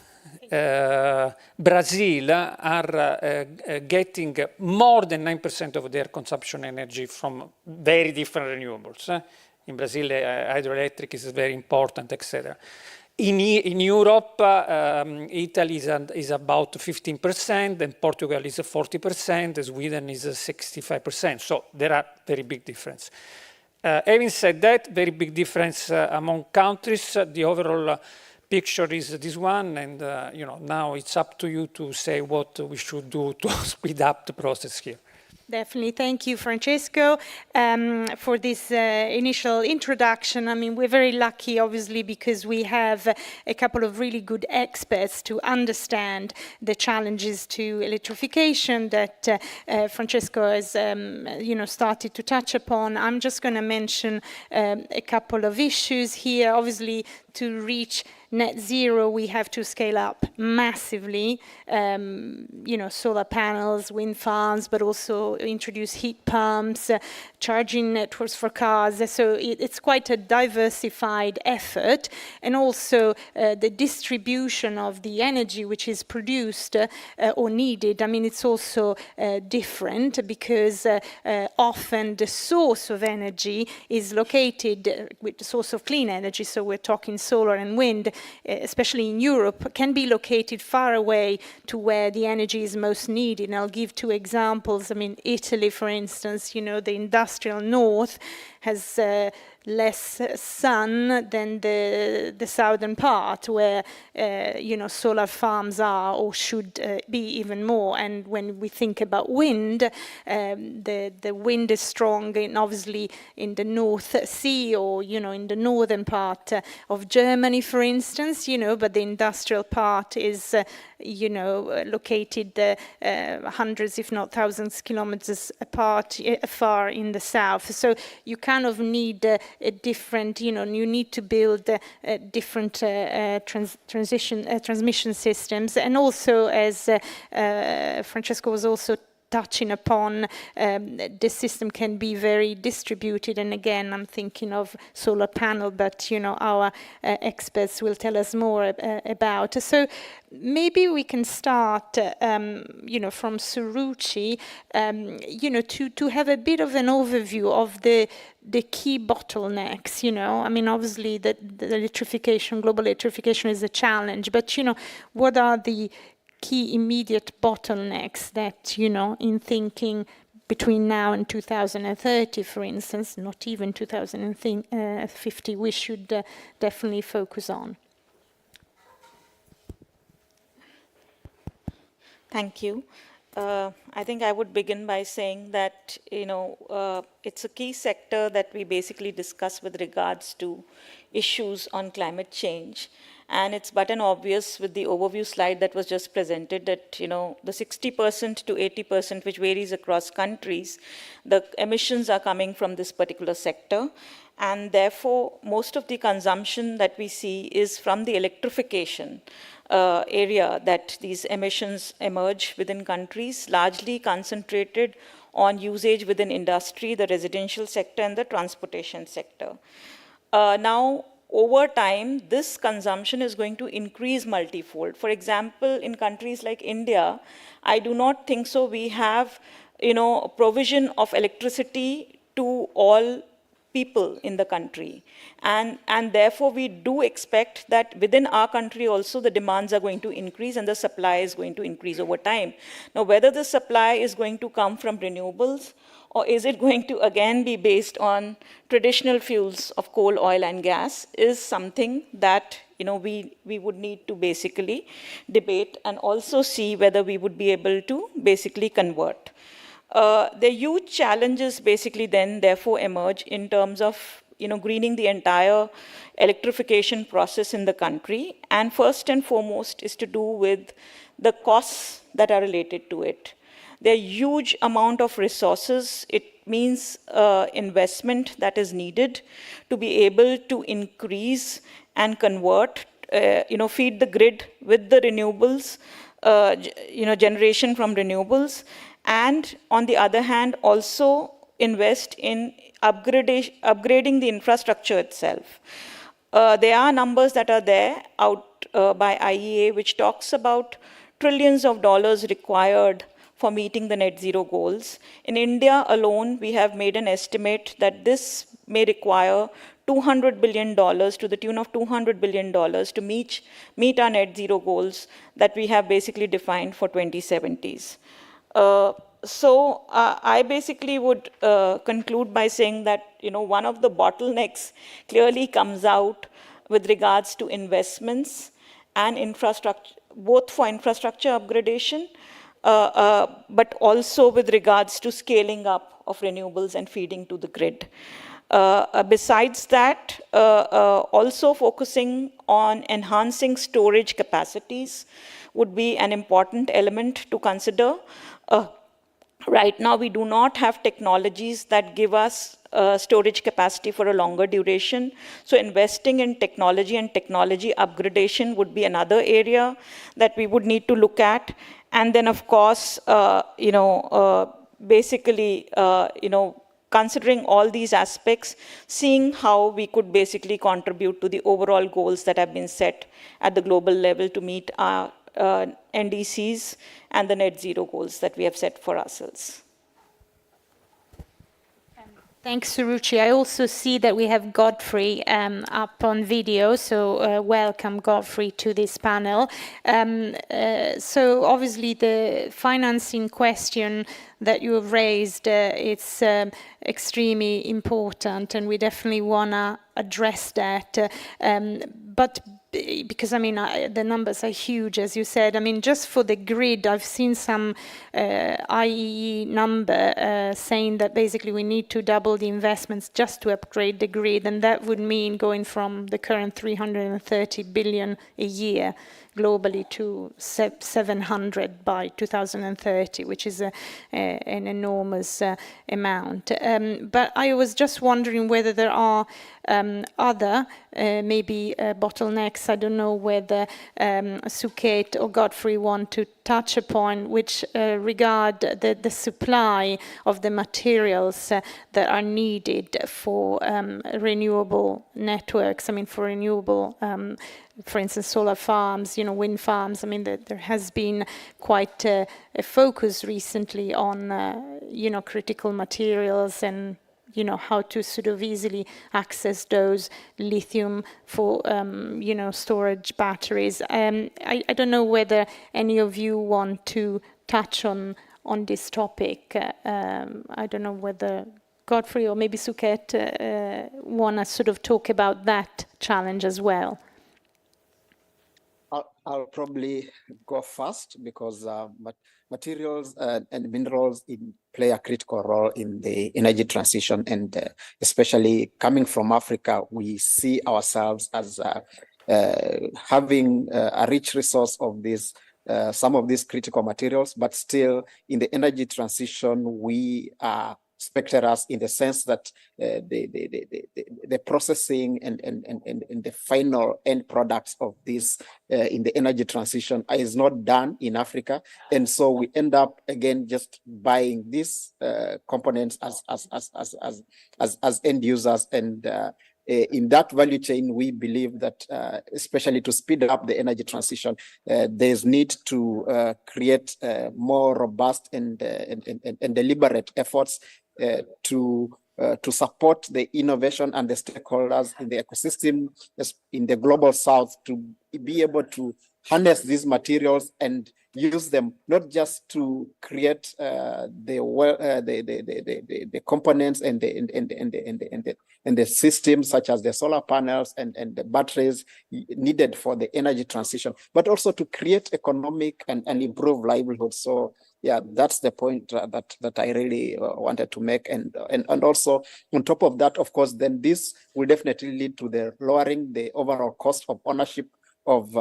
Speaker 6: Brazil are getting more than 9% of their consumption energy from very different renewables. In Brazil, hydroelectric is very important, etc. In Europe, Italy is about 15%, and Portugal is 40%, and Sweden is 65%. So there are very big differences. Having said that, very big difference among countries. The overall picture is this one, and now it's up to you to say what we should do to speed up the process here.
Speaker 15: Definitely. Thank you, Francesco, for this initial introduction. I mean, we're very lucky, obviously, because we have a couple of really good experts to understand the challenges to electrification that Francesco has, started to touch upon. I'm just going to mention a couple of issues here. Obviously, to reach net zero, we have to scale up massively, solar panels, wind farms, but also introduce heat pumps, charging networks for cars. So it's quite a diversified effort. And also the distribution of the energy which is produced or needed, I mean, it's also different because often the source of energy is located with the source of clean energy. So we're talking solar and wind, especially in Europe, can be located far away to where the energy is most needed. And I'll give two examples. I mean, Italy, for instance, the industrial north has less sun than the southern part where, solar farms are or should be even more. And when we think about wind, the wind is strong obviously in the North Sea or, in the northern part of Germany, for instance, but the industrial part is, located hundreds, if not thousands, kilometers apart, far in the south. So you kind of need a different, you need to build different transmission systems. And also, as Francesco was also touching upon, the system can be very distributed. And again, I'm thinking of solar panel, but our experts will tell us more about. So maybe we can start, from Suruchi, to have a bit of an overview of the key bottlenecks. I mean, obviously the electrification, global electrification is a challenge, but what are the key immediate bottlenecks that, in thinking between now and 2030, for instance, not even 2050, we should definitely focus on?
Speaker 16: Thank you. I think I would begin by saying that, it's a key sector that we basically discuss with regards to issues on climate change. And it's but an obvious with the overview slide that was just presented that, the 60% to 80%, which varies across countries, the emissions are coming from this particular sector. And therefore, most of the consumption that we see is from the electrification area that these emissions emerge within countries, largely concentrated on usage within industry, the residential sector, and the transportation sector. Now, over time, this consumption is going to increase multifold. For example, in countries like India, I do not think so. We have, provision of electricity to all people in the country. And therefore, we do expect that within our country also, the demands are going to increase and the supply is going to increase over time. Now, whether the supply is going to come from renewables, or is it going to again be based on traditional fuels of coal, oil, and gas, is something that we would need to basically debate and also see whether we would be able to basically convert. The huge challenges basically then therefore emerge in terms of greening the entire electrification process in the country. And first and foremost is to do with the costs that are related to it. There are huge amount of resources. It means investment that is needed to be able to increase and convert, feed the grid with the renewables, generation from renewables, and on the other hand, also invest in upgrading the infrastructure itself. There are numbers that are there out by IEA, which talks about trillions of dollars required for meeting the net zero goals. In India alone, we have made an estimate that this may require $200 billion, to the tune of $200 billion, to meet our net zero goals that we have basically defined for 2070s. So I basically would conclude by saying that one of the bottlenecks clearly comes out with regards to investments and infrastructure, both for infrastructure upgradation, but also with regards to scaling up of renewables and feeding to the grid. Besides that, also focusing on enhancing storage capacities would be an important element to consider. Right now, we do not have technologies that give us storage capacity for a longer duration. So investing in technology and technology upgradation would be another area that we would need to look at. And then, of course, basically, considering all these aspects, seeing how we could basically contribute to the overall goals that have been set at the global level to meet our NDCs and the net zero goals that we have set for ourselves.
Speaker 15: Thanks, Suruchi. I also see that we have Godfrey up on video, so welcome, Godfrey, to this panel. So obviously the financing question that you have raised, it's extremely important, and we definitely want to address that. But because, I mean, the numbers are huge, as you said. I mean, just for the grid, I've seen some IEE number saying that basically we need to double the investments just to upgrade the grid, and that would mean going from the current 330 billion a year globally to 700 by 2030, which is an enormous amount. But I was just wondering whether there are other maybe bottlenecks. I don't know whether Suket or Godfrey want to touch upon, which regard the supply of the materials that are needed for renewable networks. I mean, for renewable for instance, solar farms, wind farms. I mean, there has been quite a focus recently on, critical materials and, how to sort of easily access those lithium for, storage batteries. I don't know whether any of you want to touch on this topic. I don't know whether Godfrey or maybe Suket want to sort of talk about that challenge as well.
Speaker 17: I'll probably go first because materials and minerals play a critical role in the energy transition, and especially coming from Africa, we see ourselves as having a rich resource of these some of these critical materials, but still in the energy transition we are spectators in the sense that the processing and the final end products of this in the energy transition is not done in Africa, and so we end up again just buying these components as end users, and in that value chain, we believe that, especially to speed up the energy transition, there's need to create more robust and deliberate efforts to support the innovation and the stakeholders in the ecosystem in the global south to be able to harness these materials and use them not just to create the components and the systems such as the solar panels and the batteries needed for the energy transition, but also to create economic and improve livelihoods. So yeah, that's the point that I really wanted to make, and also on top of that, of course, then this will definitely lead to the lowering the overall cost of ownership of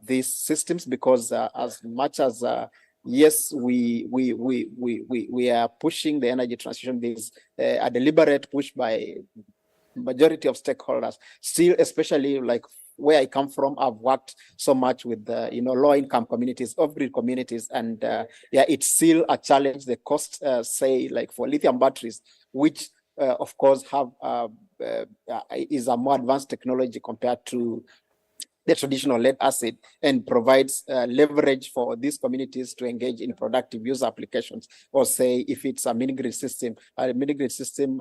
Speaker 17: these systems, because as much as yes, we are pushing the energy transition. There's a deliberate push by majority of stakeholders. Still, especially like where I come from, I've worked so much with low-income communities, off-grid communities, and yeah, it's still a challenge. The cost, say, like for lithium batteries, which of course have is a more advanced technology compared to the traditional lead acid, and provides leverage for these communities to engage in productive use applications. Or say, if it's a mini-grid system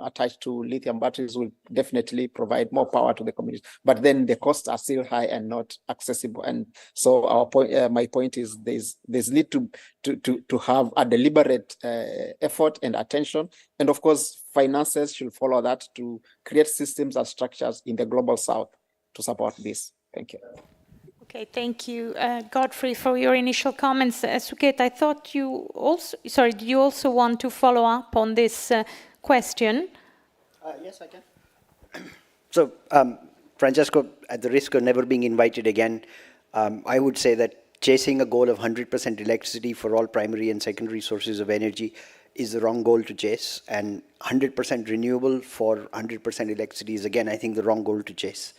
Speaker 17: attached to lithium batteries will definitely provide more power to the community. But then the costs are still high and not accessible. And so our point, my point is, there's need to have a deliberate effort and attention, and of course finances should follow that to create systems and structures in the global south to support this. Thank you.
Speaker 15: Okay, thank you, Godfrey, for your initial comments. Suket, I thought you also, sorry, do you also want to follow up on this question?
Speaker 18: Yes, I can. So, Francesco, at the risk of never being invited again, I would say that chasing a goal of 100% electricity for all primary and secondary sources of energy is the wrong goal to chase, and 100% renewable for 100% electricity is, again, I think, the wrong goal to chase.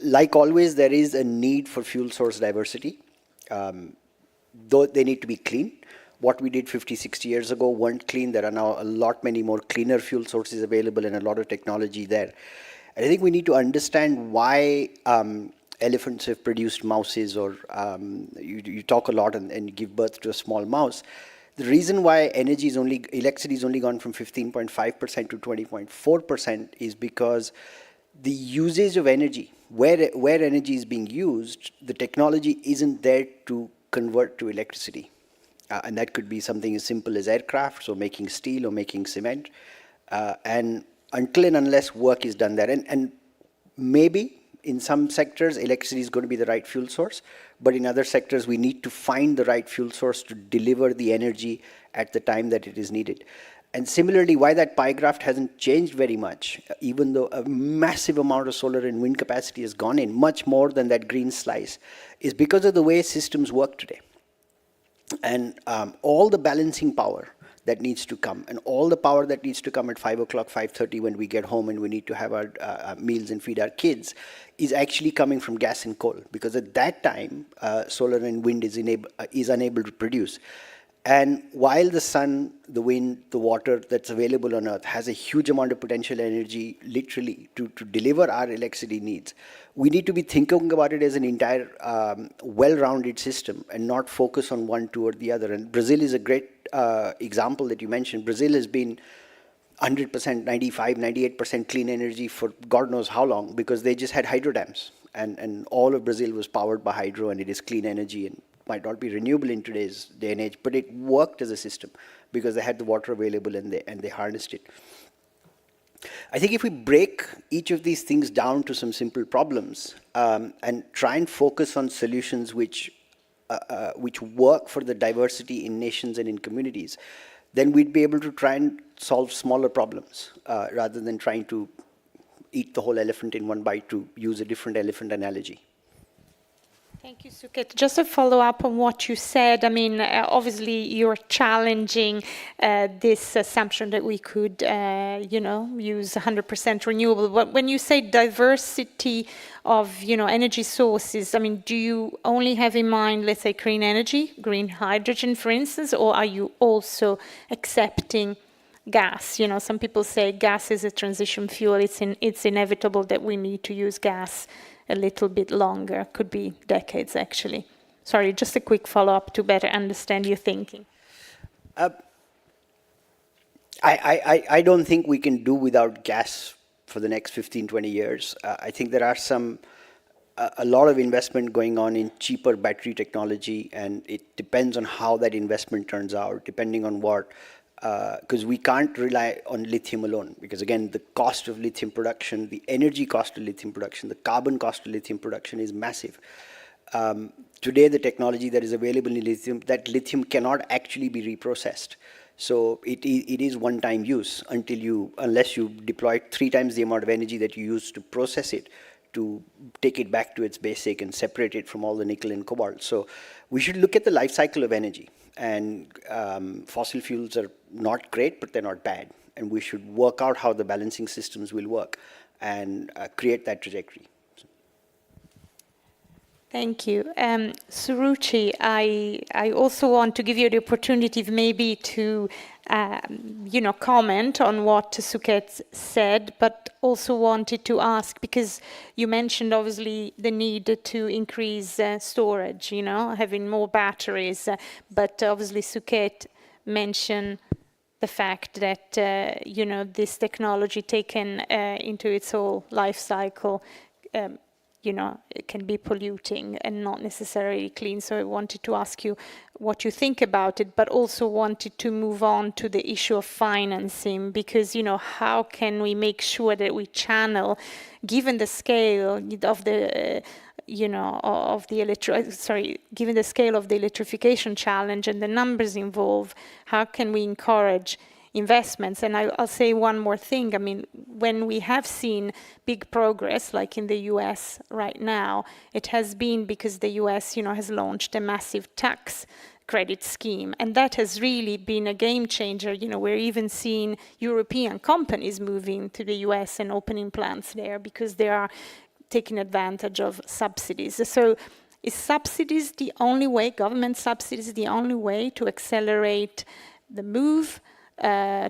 Speaker 18: Like always, there is a need for fuel source diversity, though they need to be clean. What we did 50, 60 years ago weren't clean. There are now many more cleaner fuel sources available and a lot of technology there. And I think we need to understand why elephants have produced mouses, or you talk a lot and give birth to a small mouse. The reason why electricity is only gone from 15.5% to 20.4% is because the usage of energy, where energy is being used, the technology isn't there to convert to electricity. And that could be something as simple as aircraft, so making steel or making cement. And until and unless work is done there, and maybe in some sectors, electricity is going to be the right fuel source, but in other sectors, we need to find the right fuel source to deliver the energy at the time that it is needed. And similarly, why that pie graph hasn't changed very much, even though a massive amount of solar and wind capacity has gone in, much more than that green slice, is because of the way systems work today. And all the balancing power that needs to come, and all the power that needs to come at 5 o'clock, 5:30 when we get home and we need to have our meals and feed our kids, is actually coming from gas and coal. Because at that time, solar and wind is unable to produce. And while the sun, the wind, the water that's available on Earth has a huge amount of potential energy, literally, to deliver our electricity needs, we need to be thinking about it as an entire well-rounded system and not focus on one, two, or the other. And Brazil is a great example that you mentioned. Brazil has been 100%, 95, 98% clean energy for God knows how long, because they just had hydro dams. And all of Brazil was powered by hydro, and it is clean energy, and might not be renewable in today's day and age, but it worked as a system because they had the water available and they harnessed it. I think if we break each of these things down to some simple problems and try and focus on solutions which work for the diversity in nations and in communities, then we'd be able to try and solve smaller problems rather than trying to eat the whole elephant in one bite, to use a different elephant analogy.
Speaker 15: Thank you, Suket. Just to follow up on what you said, I mean, obviously you're challenging this assumption that we could, use 100% renewable. But when you say diversity of, energy sources, I mean, do you only have in mind, let's say, green energy, green hydrogen, for instance, or are you also accepting gas? Some people say gas is a transition fuel. It's inevitable that we need to use gas a little bit longer, could be decades actually. Sorry, just a quick follow-up to better understand your thinking.
Speaker 18: I don't think we can do without gas for the next 15, 20 years. I think there are a lot of investment going on in cheaper battery technology, and it depends on how that investment turns out, depending on what, because we can't rely on lithium alone, because again, the cost of lithium production, the energy cost of lithium production, the carbon cost of lithium production is massive. Today, the technology that is available in lithium, that lithium cannot actually be reprocessed. So it is one-time use unless you deploy 3 times the amount of energy that you use to process it to take it back to its basic and separate it from all the nickel and cobalt. So we should look at the life cycle of energy. And fossil fuels are not great, but they're not bad. And we should work out how the balancing systems will work and create that trajectory.
Speaker 15: Thank you. Suruchi, I also want to give you the opportunity maybe to comment on what Suket said, but also wanted to ask, because you mentioned obviously the need to increase storage, having more batteries, but obviously Suket mentioned the fact that, this technology taken into its whole life cycle, it can be polluting and not necessarily clean. So I wanted to ask you what you think about it, but also wanted to move on to the issue of financing, because, how can we make sure that we channel, given the scale of the, given the scale of the electrification challenge and the numbers involved, how can we encourage investments? And I'll say one more thing. I mean, when we have seen big progress, like in the US right now, it has been because the US, has launched a massive tax credit scheme. And that has really been a game changer. We're even seeing European companies moving to the US and opening plants there because they are taking advantage of subsidies. So is subsidies the only way, government subsidies the only way to accelerate the move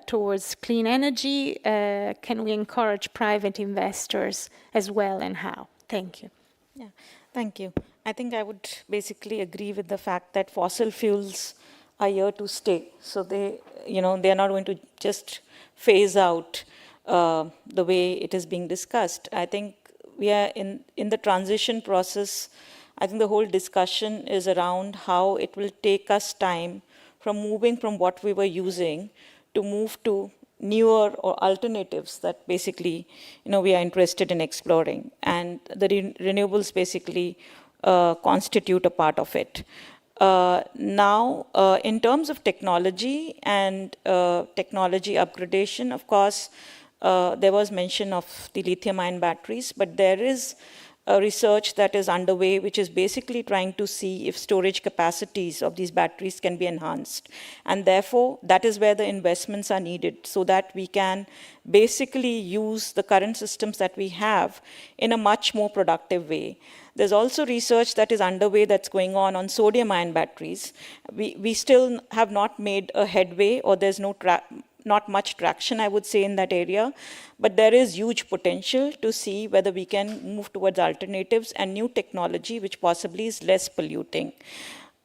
Speaker 15: towards clean energy? Can we encourage private investors as well, and how? Thank you.
Speaker 16: Yeah, thank you. I think I would basically agree with the fact that fossil fuels are here to stay. So they are not going to just phase out the way it is being discussed. I think we are in the transition process. I think the whole discussion is around how it will take us time from moving from what we were using to move to newer or alternatives that basically, we are interested in exploring. And the renewables basically constitute a part of it. Now, in terms of technology and technology upgradation, of course, there was mention of the lithium-ion batteries, but there is research that is underway, which is basically trying to see if storage capacities of these batteries can be enhanced. And therefore, that is where the investments are needed, so that we can basically use the current systems that we have in a much more productive way. There's also research that is underway that's going on sodium-ion batteries. We still have not made a headway, or there's not much traction, I would say, in that area. But there is huge potential to see whether we can move towards alternatives and new technology, which possibly is less polluting.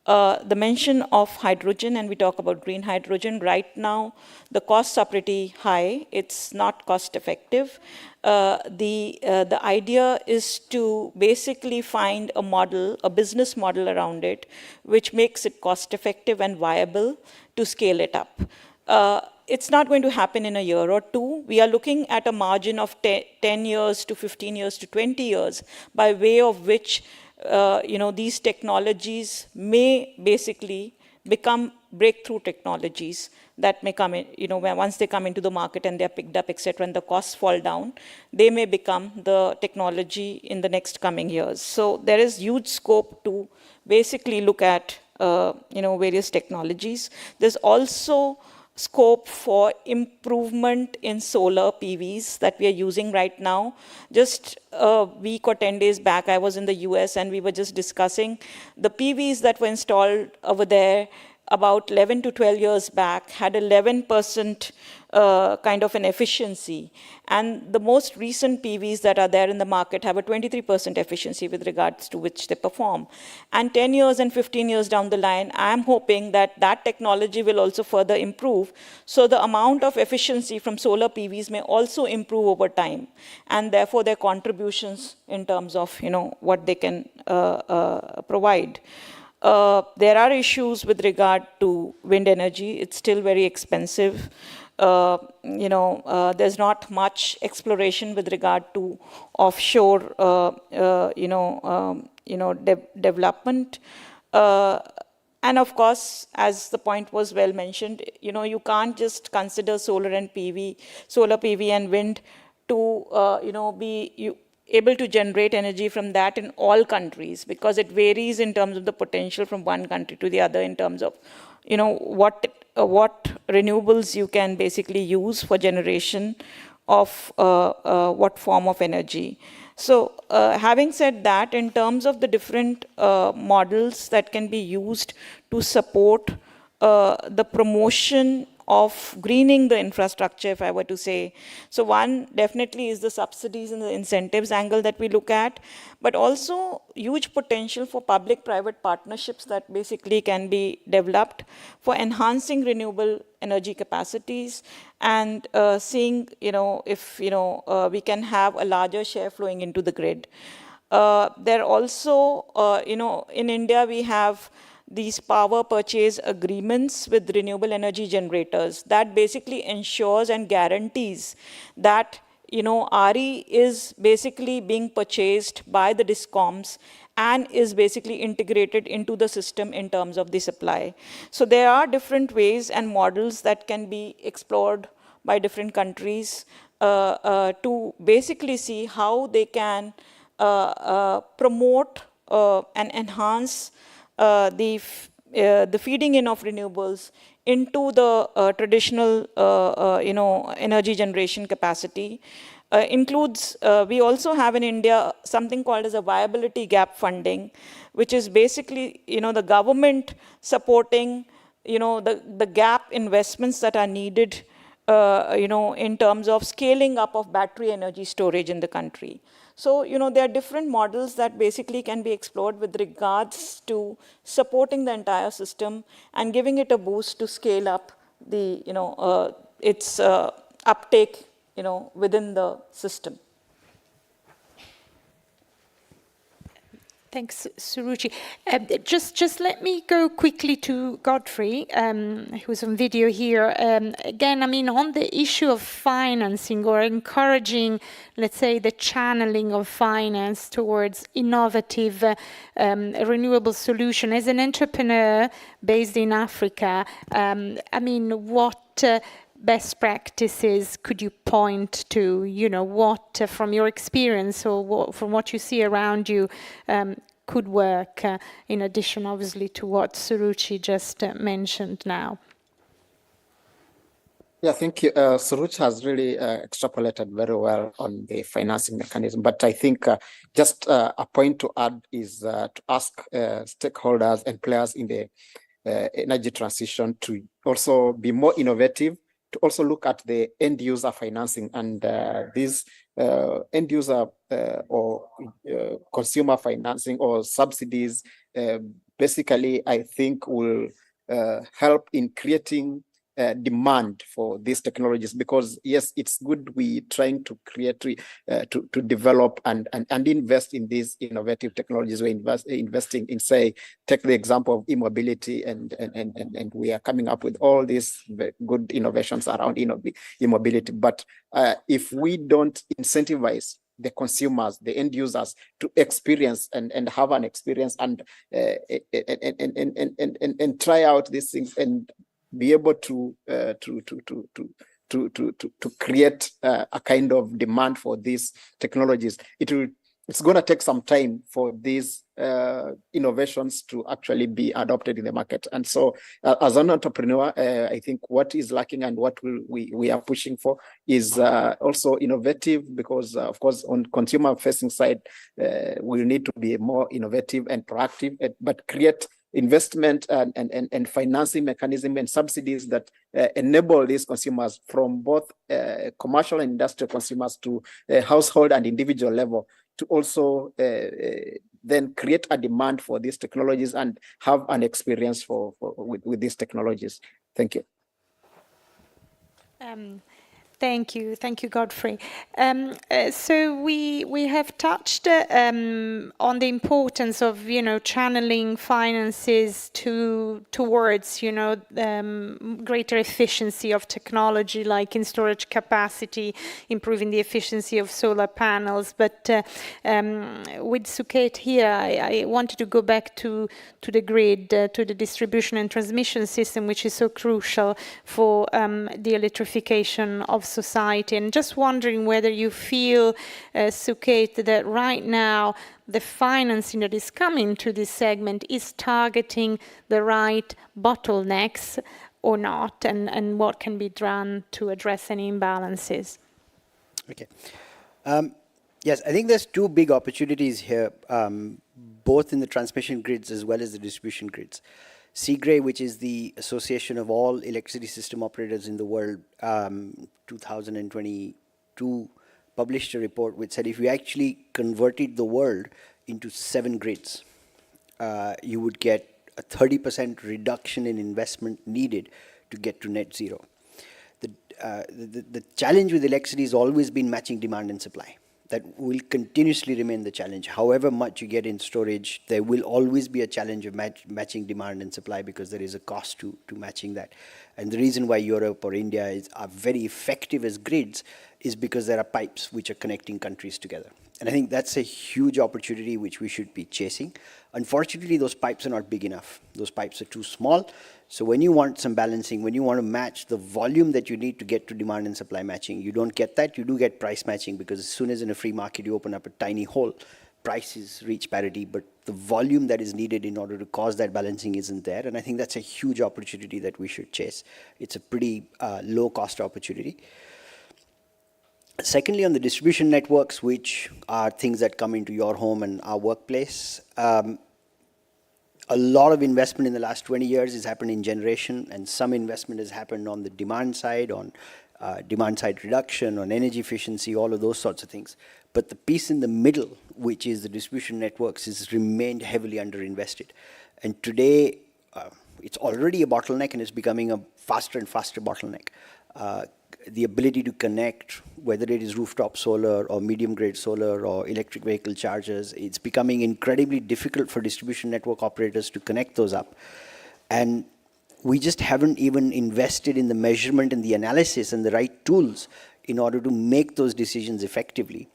Speaker 16: The mention of hydrogen, and we talk about green hydrogen, right now, the costs are pretty high. It's not cost effective. The idea is to basically find a model, a business model around it, which makes it cost effective and viable to scale it up. It's not going to happen in a year or two. We are looking at a margin of 10 years to 15 years to 20 years, by way of which these technologies may basically become breakthrough technologies that may come in, once they come into the market and they're picked up, etc., and the costs fall down, they may become the technology in the next coming years. So there is huge scope to basically look at, various technologies. There's also scope for improvement in solar PVs that we are using right now. Just a week or 10 days back, I was in the US and we were just discussing the PVs that were installed over there about 11 to 12 years back had 11% kind of an efficiency. And the most recent PVs that are there in the market have a 23% efficiency with regards to which they perform. And 10 years and 15 years down the line, I'm hoping that that technology will also further improve. So the amount of efficiency from solar PVs may also improve over time. And therefore, their contributions in terms of, what they can provide. There are issues with regard to wind energy. It's still very expensive. There's not much exploration with regard to offshore, development. And of course, as the point was well mentioned, you can't just consider solar PV and wind to, able to generate energy from that in all countries, because it varies in terms of the potential from one country to the other in terms of, you know, what renewables you can basically use for generation of what form of energy. So having said that, in terms of the different models that can be used to support the promotion of greening the infrastructure, if I were to say. So one definitely is the subsidies and the incentives angle that we look at, but also huge potential for public-private partnerships that basically can be developed for enhancing renewable energy capacities and seeing, you know, if, you know, we can have a larger share flowing into the grid. There also, you know, in India we have these power purchase agreements with renewable energy generators that basically ensures and guarantees that, you know, RE is basically being purchased by the DISCOMs and is basically integrated into the system in terms of the supply. So there are different ways and models that can be explored by different countries to basically see how they can promote and enhance the feeding in of renewables into the traditional, you know, energy generation capacity. Includes, we also have in India something called as a viability gap funding, which is basically, you know, the government supporting, you know, the gap investments that are needed, you know, in terms of scaling up of battery energy storage in the country. So, you know, there are different models that basically can be explored with regards to supporting the entire system and giving it a boost to scale up the, you know, its uptake, you know, within the system.
Speaker 15: Thanks, Suruchi. Just let me go quickly to Godfrey, who's on video here. Again, I mean, on the issue of financing or encouraging, let's say, the channeling of finance towards innovative renewable solution. As an entrepreneur based in Africa, I mean, what best practices could you point to? You know, what from your experience or what, from what you see around you could work in addition, obviously, to what Suruchi just mentioned now?
Speaker 17: Yeah, thank you. Suruchi has really extrapolated very well on the financing mechanism, but I think just a point to add is to ask stakeholders and players in the energy transition to also be more innovative, to also look at the end user financing, and these end user or consumer financing or subsidies basically, I think, will help in creating demand for these technologies, because yes, it's good we trying to create to develop and invest in these innovative technologies. We're investing in, say, take the example of e-mobility, and we are coming up with all these good innovations around e-mobility. But if we don't incentivize the consumers, the end users, to experience and have an experience and try out these things and be able to create a kind of demand for these technologies, it's going to take some time for these innovations to actually be adopted in the market. And so as an entrepreneur, I think what is lacking and what we are pushing for is also innovative, because of course on consumer facing side, we need to be more innovative and proactive, but create investment and financing mechanism and subsidies that enable these consumers, from both commercial and industrial consumers to household and individual level, to also then create a demand for these technologies and have an experience with these technologies. Thank you.
Speaker 15: Thank you, Godfrey. So we have touched on the importance of, you know, channeling finances towards, you know, greater efficiency of technology, like in storage capacity, improving the efficiency of solar panels. But with Suket here, I wanted to go back to the grid, to the distribution and transmission system, which is so crucial for the electrification of society. And just wondering whether you feel, Suket, that right now the financing that is coming to this segment is targeting the right bottlenecks or not, and what can be done to address any imbalances?
Speaker 18: Okay. Yes, I think there's two big opportunities here, both in the transmission grids as well as the distribution grids. CGRE, which is the Association of All Electricity System Operators in the World, 2022, published a report which said if you actually converted the world into 7 grids, you would get a 30% reduction in investment needed to get to net zero. The challenge with electricity has always been matching demand and supply. That will continuously remain the challenge. However much you get in storage, there will always be a challenge of matching demand and supply because there is a cost to matching that. And the reason why Europe or India are very effective as grids is because there are pipes which are connecting countries together. And I think that's a huge opportunity which we should be chasing. Unfortunately, those pipes are not big enough. Those pipes are too small. So when you want some balancing, when you want to match the volume that you need to get to demand and supply matching, you don't get that. You do get price matching because as soon as in a free market you open up a tiny hole, prices reach parity, but the volume that is needed in order to cause that balancing isn't there. And I think that's a huge opportunity that we should chase. It's a pretty low cost opportunity. Secondly, on the distribution networks, which are things that come into your home and our workplace, a lot of investment in the last 20 years has happened in generation, and some investment has happened on the demand side, on demand side reduction, on energy efficiency, all of those sorts of things. But the piece in the middle, which is the distribution networks, has remained heavily underinvested. And today, it's already a bottleneck, and it's becoming a faster and faster bottleneck. The ability to connect, whether it is rooftop solar or medium grade solar or electric vehicle chargers, it's becoming incredibly difficult for distribution network operators to connect those up. And we just haven't even invested in the measurement and the analysis and the right tools in order to make those decisions effectively.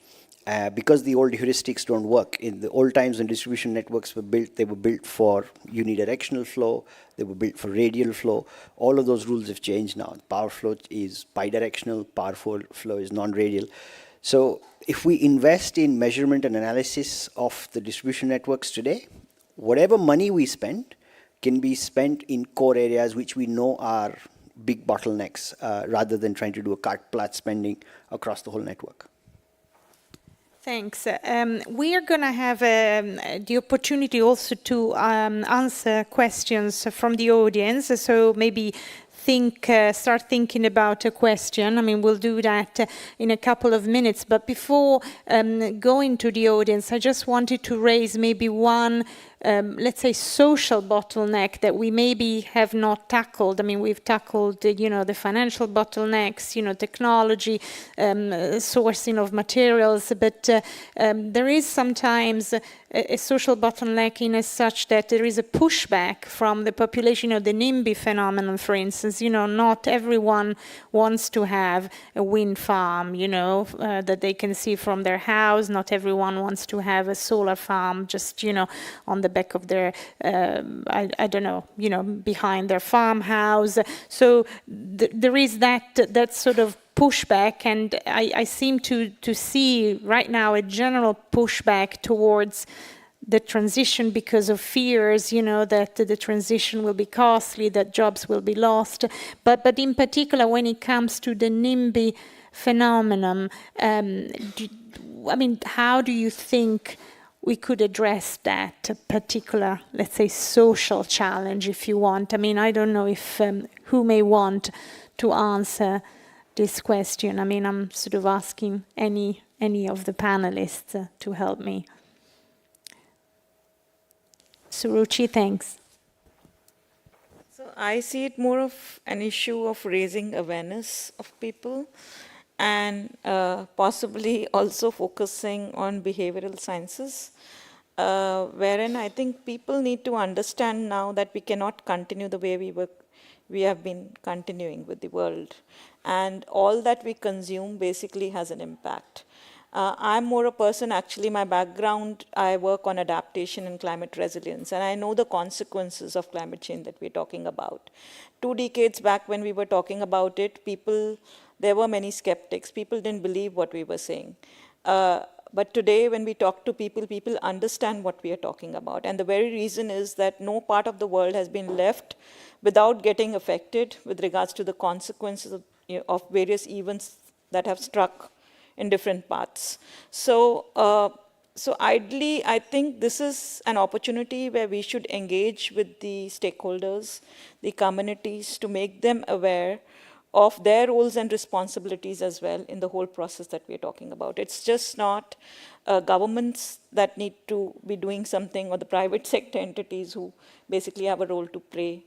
Speaker 18: Because the old heuristics don't work. In the old times when distribution networks were built, they were built for unidirectional flow, they were built for radial flow. All of those rules have changed now. Power flow is bidirectional, power flow is non-radial. So if we invest in measurement and analysis of the distribution networks today, whatever money we spend can be spent in core areas which we know are big bottlenecks, rather than trying to do a carte-blanche spending across the whole network.
Speaker 15: Thanks. We are going to have the opportunity also to answer questions from the audience. So maybe start thinking about a question. I mean, we'll do that in a couple of minutes. But before going to the audience, I just wanted to raise maybe one let's say, social bottleneck that we maybe have not tackled. I mean, we've tackled, the financial bottlenecks, technology, sourcing of materials, but there is sometimes a social bottleneck in as such that there is a pushback from the population, the NIMBY phenomenon, for instance. Not everyone wants to have a wind farm, that they can see from their house. Not everyone wants to have a solar farm just, on the back of their, I don't know, behind their farmhouse. So there is that sort of pushback, and I seem to see right now a general pushback towards the transition because of fears, that the transition will be costly, that jobs will be lost. But in particular, when it comes to the NIMBY phenomenon, how do you think we could address that particular, let's say, social challenge, if you want? I don't know if who may want to answer this question. I'm sort of asking any of the panelists to help me. Suruchi, thanks.
Speaker 16: So I see it more of an issue of raising awareness of people and possibly also focusing on behavioral sciences, wherein I think people need to understand now that we cannot continue the way we have been continuing with the world. And all that we consume basically has an impact. I'm more a person, actually, my background, I work on adaptation and climate resilience, and I know the consequences of climate change that we're talking about. 2 decades back when we were talking about it, people there were many skeptics. People didn't believe what we were saying. But today, when we talk to people, people understand what we are talking about. And the very reason is that no part of the world has been left without getting affected with regards to the consequences of various events that have struck in different parts. So, so ideally, I think this is an opportunity where we should engage with the stakeholders, the communities, to make them aware of their roles and responsibilities as well in the whole process that we're talking about. It's just not governments that need to be doing something, or the private sector entities who basically have a role to play.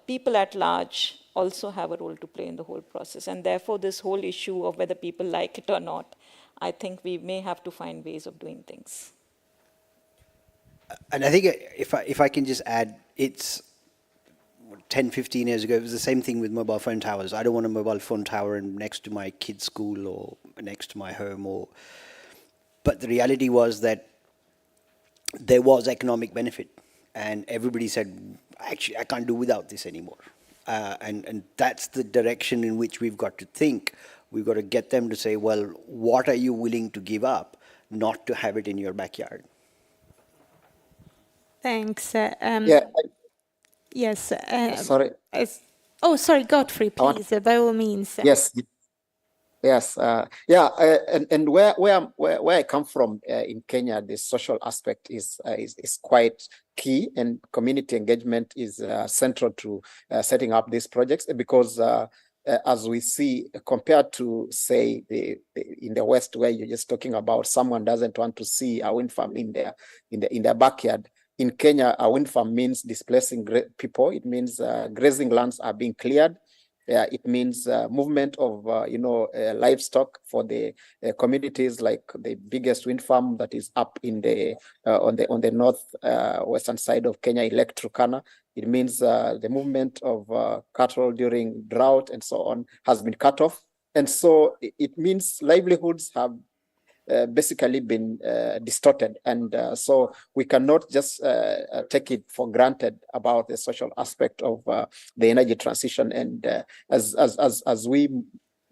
Speaker 16: People at large also have a role to play in the whole process. And therefore, this whole issue of whether people like it or not, I think we may have to find ways of doing things.
Speaker 18: And I think if I can just add, it's 10, 15 years ago, it was the same thing with mobile phone towers. I don't want a mobile phone tower next to my kid's school or next to my home. But the reality was that there was economic benefit. And everybody said, actually, I can't do without this anymore. And that's the direction in which we've got to think. We've got to get them to say, well, what are you willing to give up not to have it in your backyard?
Speaker 15: Thanks. Yes.
Speaker 17: Sorry.
Speaker 15: Oh, sorry, Godfrey, please, by all means.
Speaker 17: Yes. Yes. And where I come from in Kenya, the social aspect is quite key, and community engagement is central to setting up these projects, because as we see, compared to, say, in the West, where you're just talking about someone doesn't want to see a wind farm in their backyard. In Kenya, a wind farm means displacing people. It means grazing lands are being cleared. It means movement of livestock for the communities, like the biggest wind farm that is up in the on the north western side of Kenya, Lake Turkana. It means the movement of cattle during drought and so on has been cut off, and so it means livelihoods have basically been distorted, and so we cannot just take it for granted about the social aspect of the energy transition. And as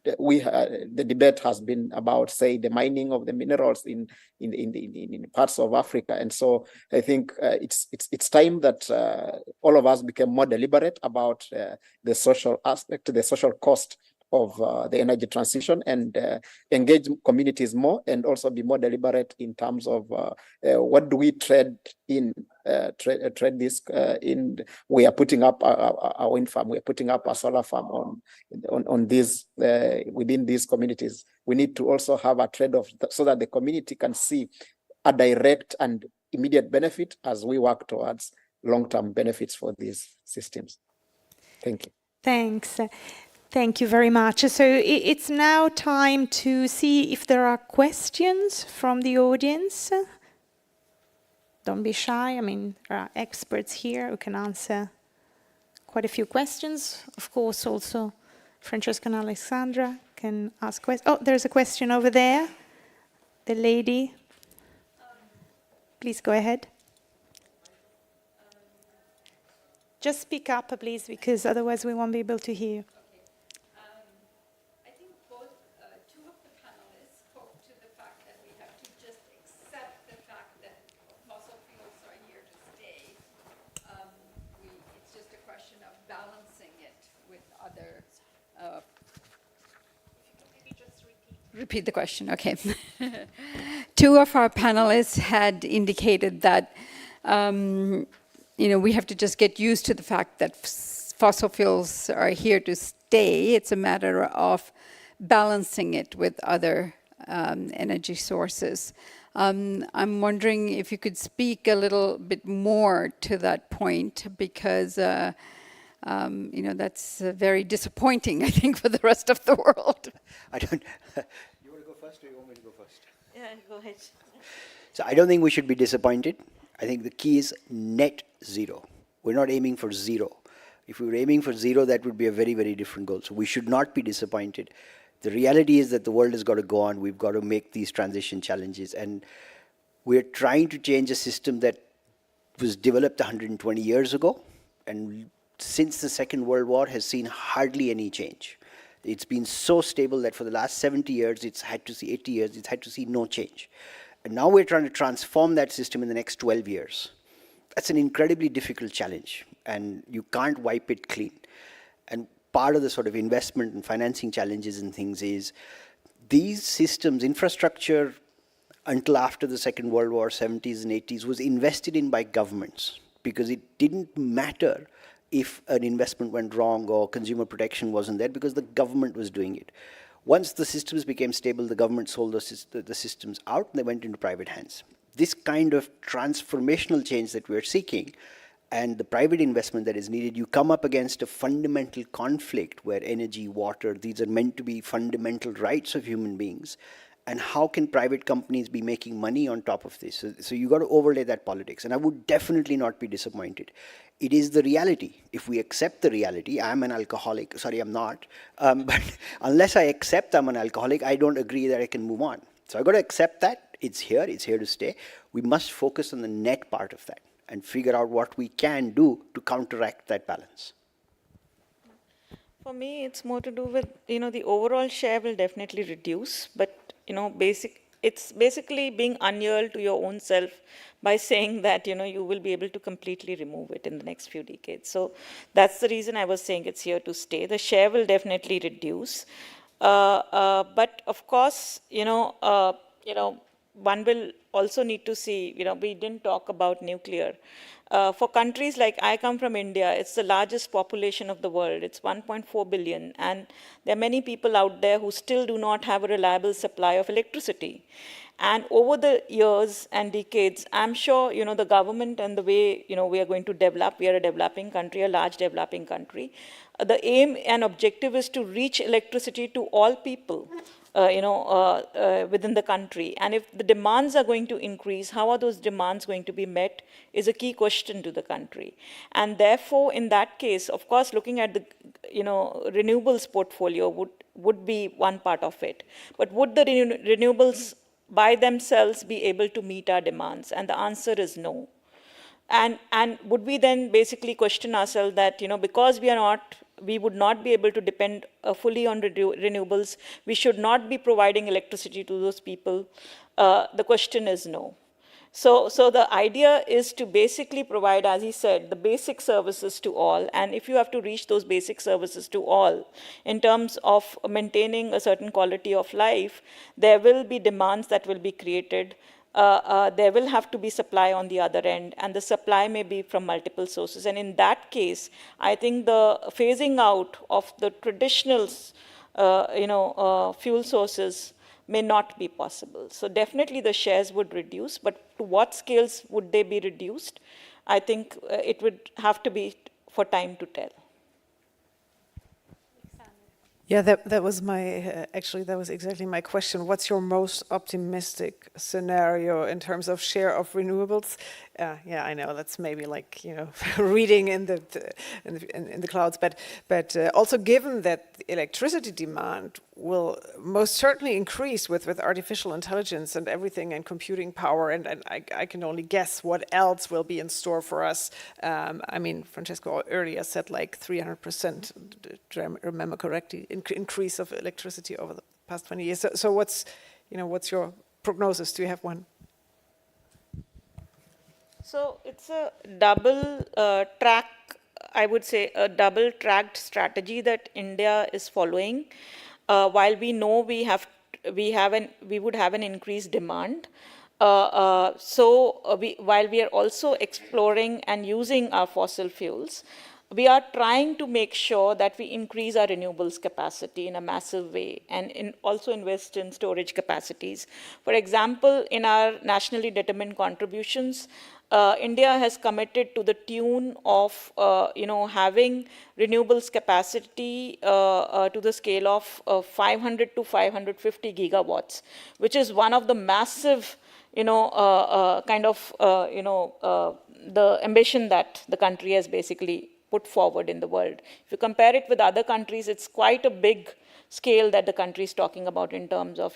Speaker 17: the debate has been about, say, the mining of the minerals in parts of Africa, and so I think it's time that all of us became more deliberate about the social aspect, the social cost of the energy transition, and engage communities more, and also be more deliberate in terms of what do we trade in. Trade this in. We are putting up a wind farm. We are putting up a solar farm on these within these communities. We need to also have a trade-off so that the community can see a direct and immediate benefit as we work towards long-term benefits for these systems. Thank you.
Speaker 15: Thanks. Thank you very much. So it's now time to see if there are questions from the audience. Don't be shy. I mean, there are experts here who can answer quite a few questions. Of course, also Francesca and Alessandra can ask questions. Oh, there's a question over there. The lady. Please go ahead. Just speak up, please, because otherwise we won't be able to hear you.
Speaker 19: Repeat the question, okay. Two of our panelists had indicated that we have to just get used to the fact that fossil fuels are here to stay. It's a matter of balancing it with other energy sources. I'm wondering if you could speak a little bit more to that point, because that's very disappointing, I think, for the rest of the world.
Speaker 18: I don't. You want to go first, or you want me to go first?
Speaker 16: Yeah, go ahead.
Speaker 18: So I don't think we should be disappointed. I think the key is net zero. We're not aiming for zero. If we were aiming for zero, that would be a very, very different goal. So we should not be disappointed. The reality is that the world has got to go on. We've got to make these transition challenges. And we're trying to change a system that was developed 120 years ago, and since the Second World War has seen hardly any change. It's been so stable that for the last 70 years, it's had to see 80 years, it's had to see no change. And now we're trying to transform that system in the next 12 years. That's an incredibly difficult challenge, and you can't wipe it clean. And part of the sort of investment and financing challenges and things is these systems, infrastructure, until after the Second World War, 70s and 80s, was invested in by governments because it didn't matter if an investment went wrong or consumer protection wasn't there because the government was doing it. Once the systems became stable, the government sold the systems out and they went into private hands. This kind of transformational change that we're seeking and the private investment that is needed, you come up against a fundamental conflict where energy, water, these are meant to be fundamental rights of human beings. And how can private companies be making money on top of this? So you got to overlay that politics. And I would definitely not be disappointed. It is the reality. If we accept the reality, I'm an alcoholic. Sorry, I'm not. But unless I accept I'm an alcoholic, I don't agree that I can move on. So I've got to accept that. It's here to stay. We must focus on the net part of that and figure out what we can do to counteract that balance.
Speaker 16: For me, it's more to do with, the overall share will definitely reduce, but, it's basically being unyielding to your own self by saying that, you will be able to completely remove it in the next few decades. So that's the reason I was saying it's here to stay. The share will definitely reduce. But of course, one will also need to see, we didn't talk about nuclear. For countries like, I come from India, it's the largest population of the world. It's 1.4 billion. And there are many people out there who still do not have a reliable supply of electricity. And over the years and decades, I'm sure, the government and the way, we are going to develop, we are a developing country, a large developing country. The aim and objective is to reach electricity to all people. Within the country. And if the demands are going to increase, how are those demands going to be met is a key question to the country. And therefore, in that case, of course, looking at the renewables portfolio would be one part of it. But would the renewables by themselves be able to meet our demands? And the answer is no. And would we then basically question ourselves that, because we would not be able to depend fully on renewables, we should not be providing electricity to those people? The question is no. So the idea is to basically provide, as he said, the basic services to all. And if you have to reach those basic services to all, in terms of maintaining a certain quality of life, there will be demands that will be created. There will have to be supply on the other end, and the supply may be from multiple sources. And in that case, I think the phasing out of the traditional, fuel sources may not be possible. So definitely the shares would reduce, but to what scales would they be reduced? I think it would have to be for time to tell.
Speaker 1: Yeah, that was my, actually, that was exactly my question. What's your most optimistic scenario in terms of share of renewables? Yeah, I know that's maybe like, reading in the clouds, but also given that the electricity demand will most certainly increase with artificial intelligence and everything and computing power, and I can only guess what else will be in store for us. I mean, Francesco earlier said like 300%, do I remember correctly, increase of electricity over the past 20 years. So what's your prognosis? Do you have one?
Speaker 16: So it's a double track, I would say, a double tracked strategy that India is following. While we know we would have an increased demand, while we are also exploring and using our fossil fuels, we are trying to make sure that we increase our renewables capacity in a massive way and also invest in storage capacities. For example, in our nationally determined contributions, India has committed to the tune of, having renewables capacity to the scale of 500 to 550 gigawatts, which is one of the massive, the ambition that the country has basically put forward in the world. If you compare it with other countries, it's quite a big scale that the country is talking about in terms of,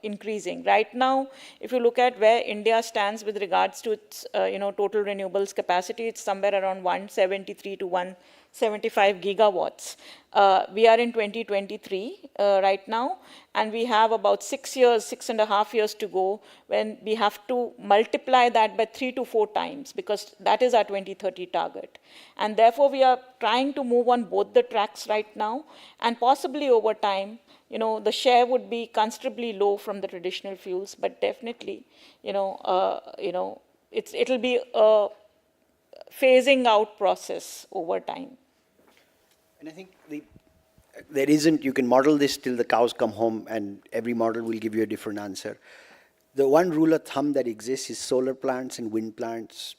Speaker 16: increasing. Right now, if you look at where India stands with regards to its, total renewables capacity, it's somewhere around 173 to 75 gigawatts. We are in 2023 right now, and we have about 6.5 years to go when we have to multiply that by 3 to 4 times, because that is our 2030 target. And therefore, we are trying to move on both the tracks right now, and possibly over time, the share would be considerably low from the traditional fuels, but definitely, it'll be a phasing out process over time.
Speaker 18: And I think there isn't, you can model this till the cows come home, and every model will give you a different answer. The one rule of thumb that exists is solar plants and wind plants.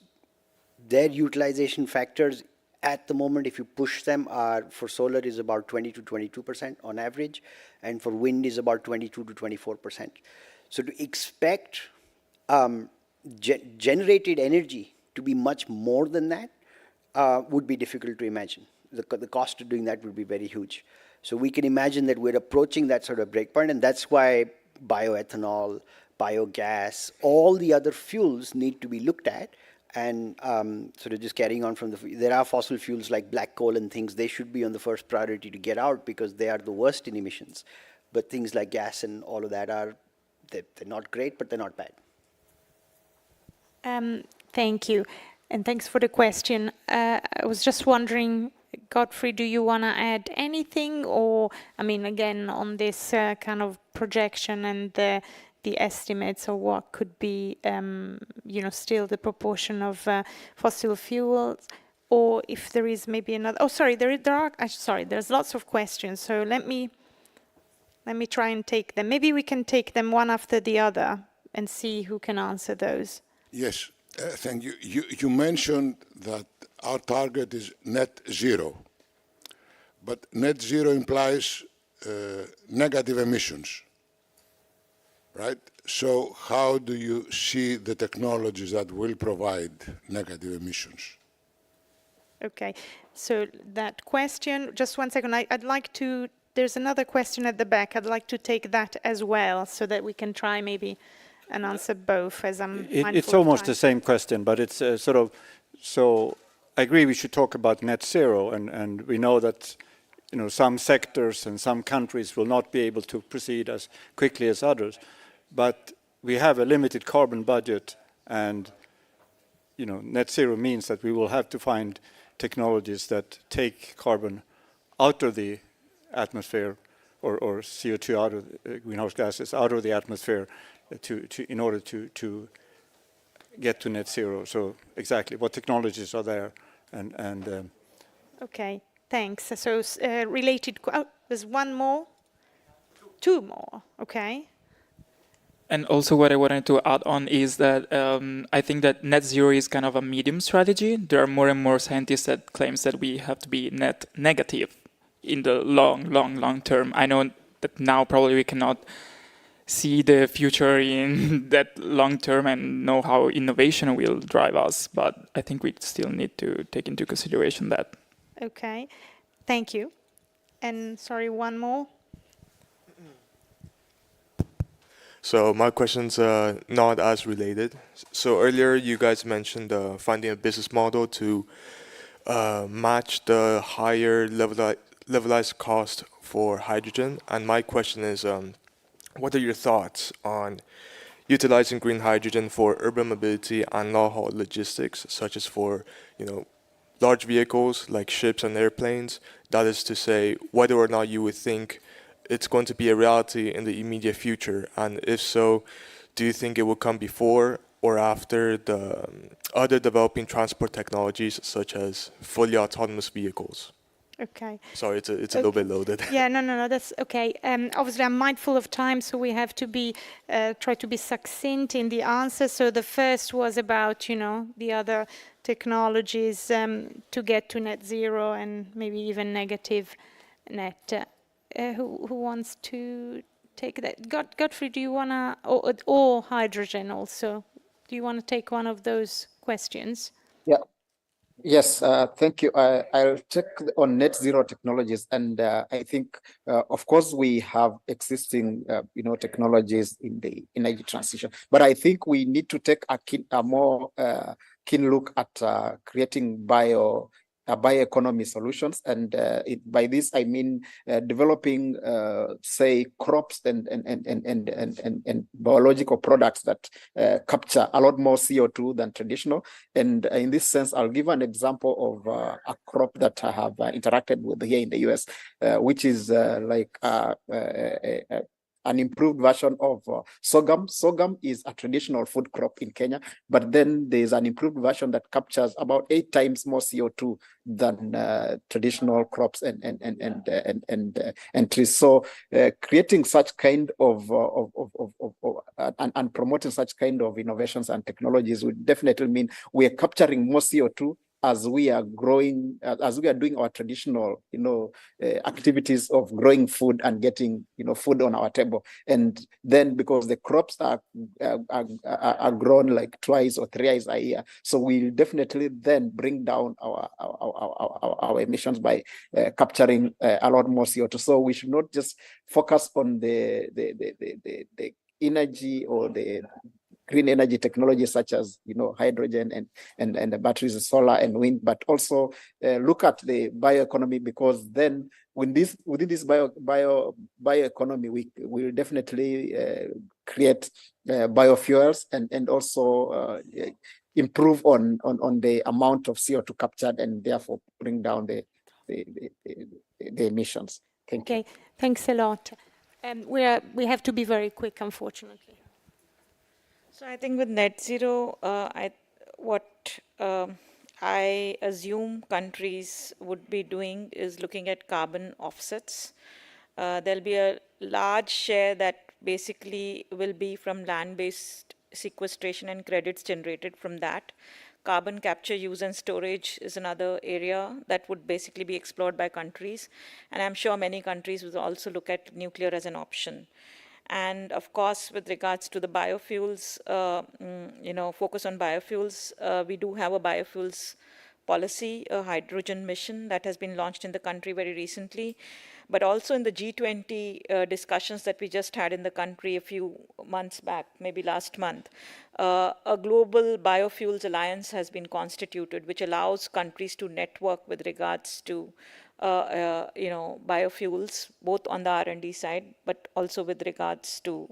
Speaker 18: Their utilization factors at the moment, if you push them, are for solar is about 20 to 22% on average, and for wind is about 22 to 24%. So to expect generated energy to be much more than that would be difficult to imagine. The cost of doing that would be very huge. So we can imagine that we're approaching that sort of breakpoint, and that's why bioethanol, biogas, all the other fuels need to be looked at. And sort of just carrying on from there are fossil fuels like black coal and things, they should be on the first priority to get out because they are the worst in emissions. But things like gas and all of that they're not great, but they're not bad.
Speaker 15: Thank you. And thanks for the question. I was just wondering, Godfrey, do you want to add anything? Or, I mean, again, on this kind of projection and the estimates of what could be, still the proportion of fossil fuels, or if there is maybe another. Oh, sorry, there's lots of questions. So let me try and take them. Maybe we can take them one after the other and see who can answer those.
Speaker 11: Yes, thank you. You mentioned that our target is net zero, but net zero implies negative emissions. Right? So how do you see the technologies that will provide negative emissions?
Speaker 15: Okay, so that question, just one second, I'd like to, there's another question at the back, I'd like to take that as well, so that we can try maybe and answer both, as I'm mindful
Speaker 20: It's almost
Speaker 15: of
Speaker 20: the same question, but it's sort of, so I agree we should talk about net zero, and we know that some sectors and some countries will not be able to proceed as quickly as others. But we have a limited carbon budget, and net zero means that we will have to find technologies that take carbon out of the atmosphere, or CO2 out of greenhouse gases out of the atmosphere, in order to get to net zero. So exactly, what technologies are there, and
Speaker 15: okay, thanks. So related. There's one more, two more. Okay.
Speaker 21: And also what I wanted to add on is that I think that net zero is kind of a medium strategy. There are more and more scientists that claims that we have to be net negative in the long term. I know that now probably we cannot see the future in that long term and know how innovation will drive us, but I think we still need to take into consideration that.
Speaker 15: Okay, thank you. And sorry, one more.
Speaker 22: So my question's not as related. So earlier you guys mentioned finding a business model to match the higher levelized cost for hydrogen. And my question is, what are your thoughts on utilizing green hydrogen for urban mobility and long-haul logistics, such as for large vehicles like ships and airplanes? That is to say, whether or not you would think it's going to be a reality in the immediate future, and if so, do you think it will come before or after the other developing transport technologies such as fully autonomous vehicles?
Speaker 15: Okay.
Speaker 22: Sorry, it's a little bit loaded.
Speaker 15: Yeah, no, that's okay. Obviously, I'm mindful of time, so we have to be try to be succinct in the answer. So the first was about the other technologies to get to net zero and maybe even negative net. Who wants to take that? Godfrey, do you want to, or hydrogen also? Do you want to take one of those questions?
Speaker 17: Yeah. Yes, thank you. I'll check on net zero technologies, and I think, of course, we have existing, technologies in the energy transition. But I think we need to take a more keen look at creating bioeconomy solutions, and by this I mean developing, say, crops and biological products that capture a lot more CO2 than traditional. And in this sense, I'll give an example of a crop that I have interacted with here in the US, which is like an improved version of sorghum. Sorghum is a traditional food crop in Kenya, but then there's an improved version that captures about 8 times more CO2 than traditional crops and trees. So creating such kind of and promoting such kind of innovations and technologies would definitely mean we are capturing more CO2 as we are growing, as we are doing our traditional, activities of growing food and getting, food on our table. And then because the crops are grown like twice or thrice a year, so we'll definitely then bring down our emissions by capturing a lot more CO2. So we should not just focus on the energy or the green energy technologies such as hydrogen and the batteries, solar and wind, but also look at the bioeconomy, because then within this bioeconomy we will definitely create biofuels and also improve on the amount of CO2 captured and therefore bring down the emissions. Thank you.
Speaker 15: Okay, thanks a lot. We have to be very quick, unfortunately.
Speaker 16: So I think with net zero, what I assume countries would be doing is looking at carbon offsets. There'll be a large share that basically will be from land-based sequestration and credits generated from that. Carbon capture, use and storage is another area that would basically be explored by countries. And I'm sure many countries will also look at nuclear as an option. And of course, with regards to the biofuels, focus on biofuels, we do have a biofuels policy, a hydrogen mission that has been launched in the country very recently. But also in the G20 discussions that we just had in the country a few months back, maybe last month, a global biofuels alliance has been constituted, which allows countries to network with regards to biofuels, both on the R&D side, but also with regards to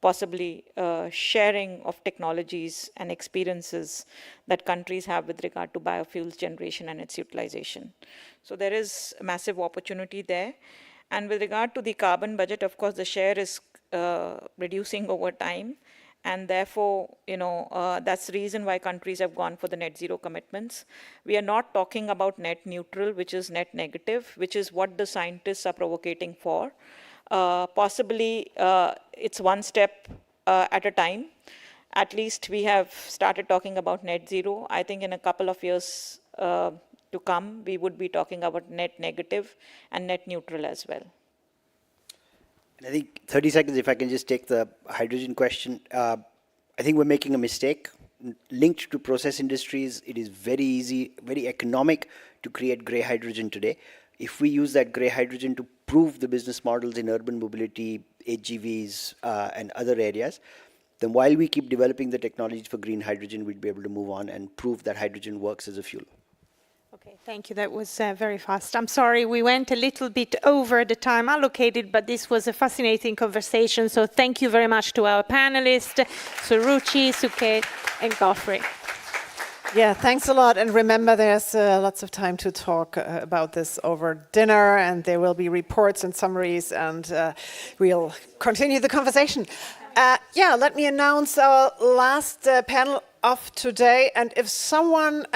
Speaker 16: possibly sharing of technologies and experiences that countries have with regard to biofuels generation and its utilization. So there is a massive opportunity there. And with regard to the carbon budget, of course, the share is reducing over time. And therefore, that's the reason why countries have gone for the net zero commitments. We are not talking about net neutral, which is net negative, which is what the scientists are provocating for. Possibly, it's one step at a time. At least we have started talking about net zero. I think in a couple of years to come, we would be talking about net negative and net neutral as well.
Speaker 18: I think 30 seconds, if I can just take the hydrogen question. I think we're making a mistake. Linked to process industries, it is very easy, very economic to create grey hydrogen today. If we use that grey hydrogen to prove the business models in urban mobility, HGVs, and other areas, then while we keep developing the technologies for green hydrogen, we'd be able to move on and prove that hydrogen works as a fuel.
Speaker 15: Okay, thank you. That was very fast. I'm sorry, we went a little bit over the time allocated, but this was a fascinating conversation. So thank you very much to our panelists, Suruchi, Suket, and Godfrey.
Speaker 1: Yeah, thanks a lot. And remember, there's lots of time to talk about this over dinner, and there will be reports and summaries, and we'll continue the conversation. Let me announce our last panel of today. And if someone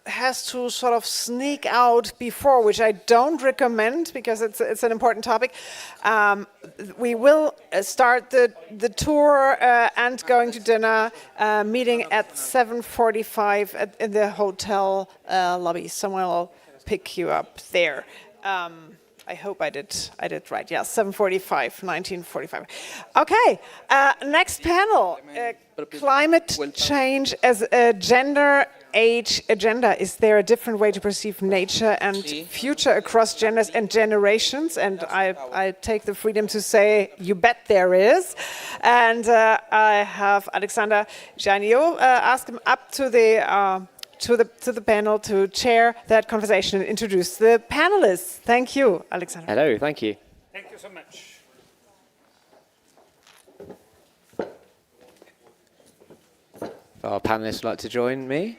Speaker 1: has to sort of sneak out before, which I don't recommend because it's an important topic, we will start the tour and going to dinner meeting at 7:45 in the hotel lobby. Someone will pick you up there. I hope I did right. Yeah, 7:45, 1945. Okay, next panel, climate change as a gender age agenda. Is there a different way to perceive nature and future across genders and generations? And I take the freedom to say, you bet there is. And I have Alexander Janio ask him up to to the panel to chair that conversation and introduce the panelists. Thank you, Alexander.
Speaker 2: Hello, thank you.
Speaker 6: Thank you so much.
Speaker 2: Our panelists would like to join me.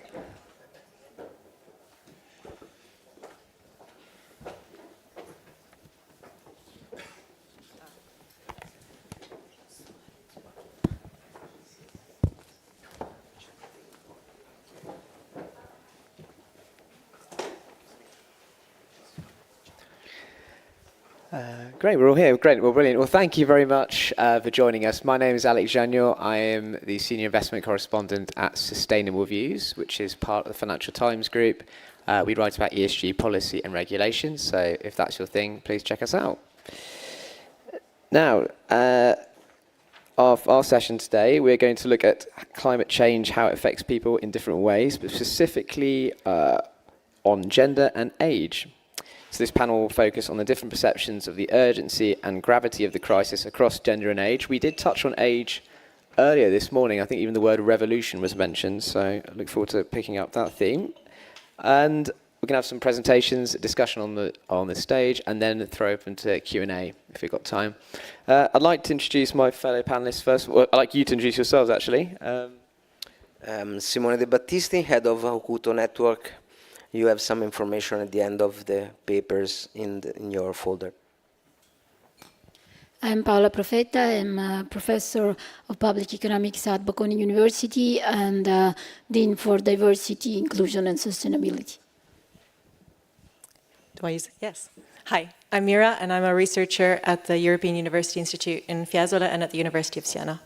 Speaker 2: Great, we're all here. Great, well, brilliant. Well, thank you very much for joining us. My name is Alex Jagnon. I am the Senior Investment Correspondent at Sustainable Views, which is part of the Financial Times Group. We write about ESG policy and regulations, so if that's your thing, please check us out. Now, our session today, we're going to look at climate change, how it affects people in different ways, but specifically on gender and age. So this panel will focus on the different perceptions of the urgency and gravity of the crisis across gender and age. We did touch on age earlier this morning. I think even the word revolution was mentioned, so I look forward to picking up that theme. And we're going to have some presentations, discussion on the stage, and then throw open to Q&A if we've got time. I'd like to introduce my fellow panelists first. Well, I'd like you to introduce yourselves, actually.
Speaker 4: Simone De Battisti, head of Hokuto Network. You have some information at the end of the papers in your folder.
Speaker 23: I'm Paola Profeta. I'm a professor of public economics at Bocconi University and Dean for Diversity, Inclusion and Sustainability.
Speaker 24: Do I use it? Yes. Hi, I'm Mira, and I'm a researcher at the European University Institute in Fiesole and at the University of Siena.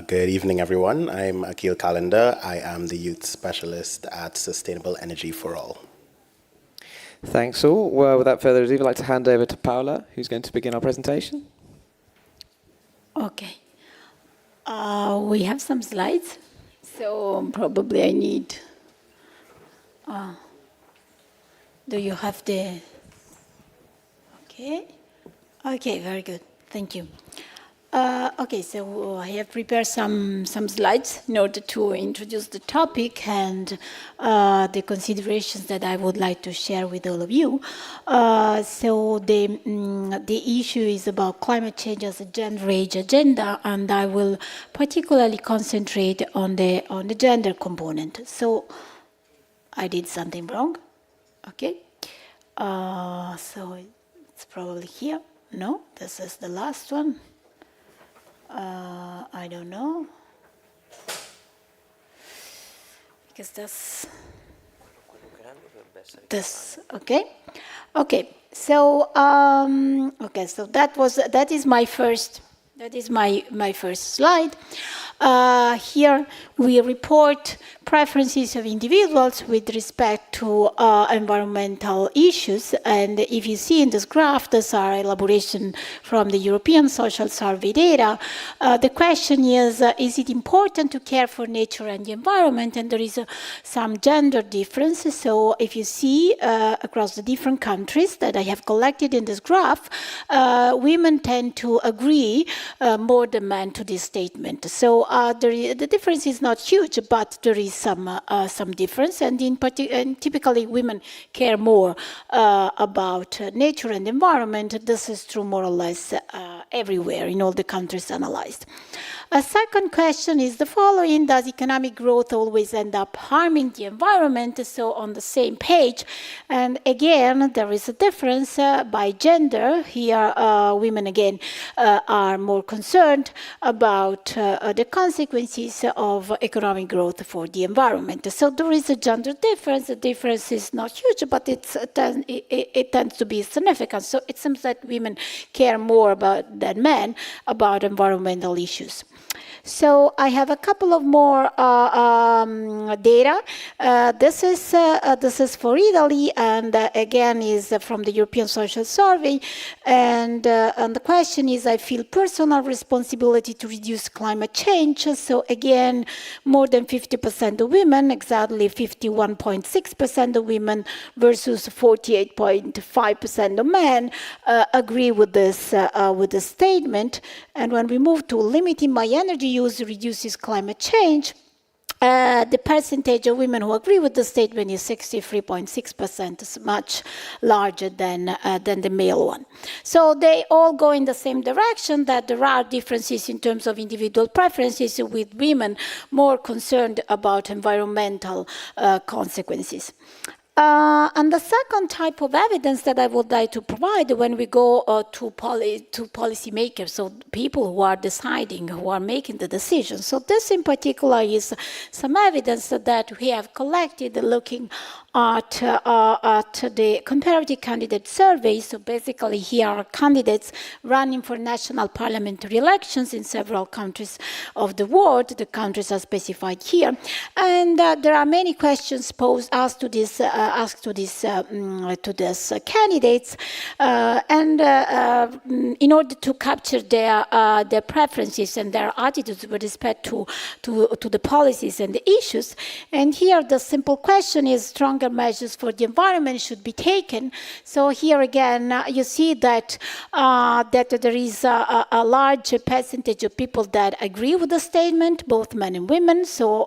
Speaker 25: Good evening, everyone. I'm Akil Kalender. I am the youth specialist at Sustainable Energy for All.
Speaker 2: Thanks all. Well, without further ado, I'd like to hand over to Paola, who's going to begin our presentation.
Speaker 23: Okay. We have some slides, so probably I need... do you have the... Okay. Okay, very good. Thank you. Okay, so I have prepared some slides in order to introduce the topic and the considerations that I would like to share with all of you. So the issue is about climate change as a gender age agenda, and I will particularly concentrate on the gender component. So I did something wrong. Okay. So it's probably here. No, this is the last one. I don't know, because that's this. Okay, okay. So okay. So that is my first. That is my first slide. Here we report preferences of individuals with respect to environmental issues. And if you see in this graph, these are elaboration from the European Social Survey data. The question is it important to care for nature and the environment? And there is some gender difference. So if you see across the different countries that I have collected in this graph, women tend to agree more than men to this statement. So the difference is not huge, but there is some difference, and typically women care more about nature and environment. This is true more or less everywhere in all the countries analyzed. A second question is the following: does economic growth always end up harming the environment? So on the same page, and again there is a difference by gender. Here women again are more concerned about the consequences of economic growth for the environment. So there is a gender difference. The difference is not huge, but it tends to be significant. So it seems that women care more than men about environmental issues. So I have a couple of more data. This is for Italy, and again is from the European Social Survey. And the question is: I feel personal responsibility to reduce climate change. So again, more than 50% of women, exactly 51.6% of women versus 48.5% of men, agree with this statement. And when we move to limiting my energy use reduces climate change, the percentage of women who agree with the statement is 63.6%, is much larger than the male one. So they all go in the same direction, that there are differences in terms of individual preferences, with women more concerned about environmental consequences. And the second type of evidence that I would like to provide when we go to policymakers, so people who are deciding, who are making the decisions. So this in particular is some evidence that we have collected looking at the comparative candidate survey. So basically here are candidates running for national parliamentary elections in several countries of the world. The countries are specified here. And there are many questions asked to these candidates, in order to capture their preferences and their attitudes with respect to the policies and the issues. And here the simple question is, stronger measures for the environment should be taken. So here again, you see that there is a large percentage of people that agree with the statement, both men and women, so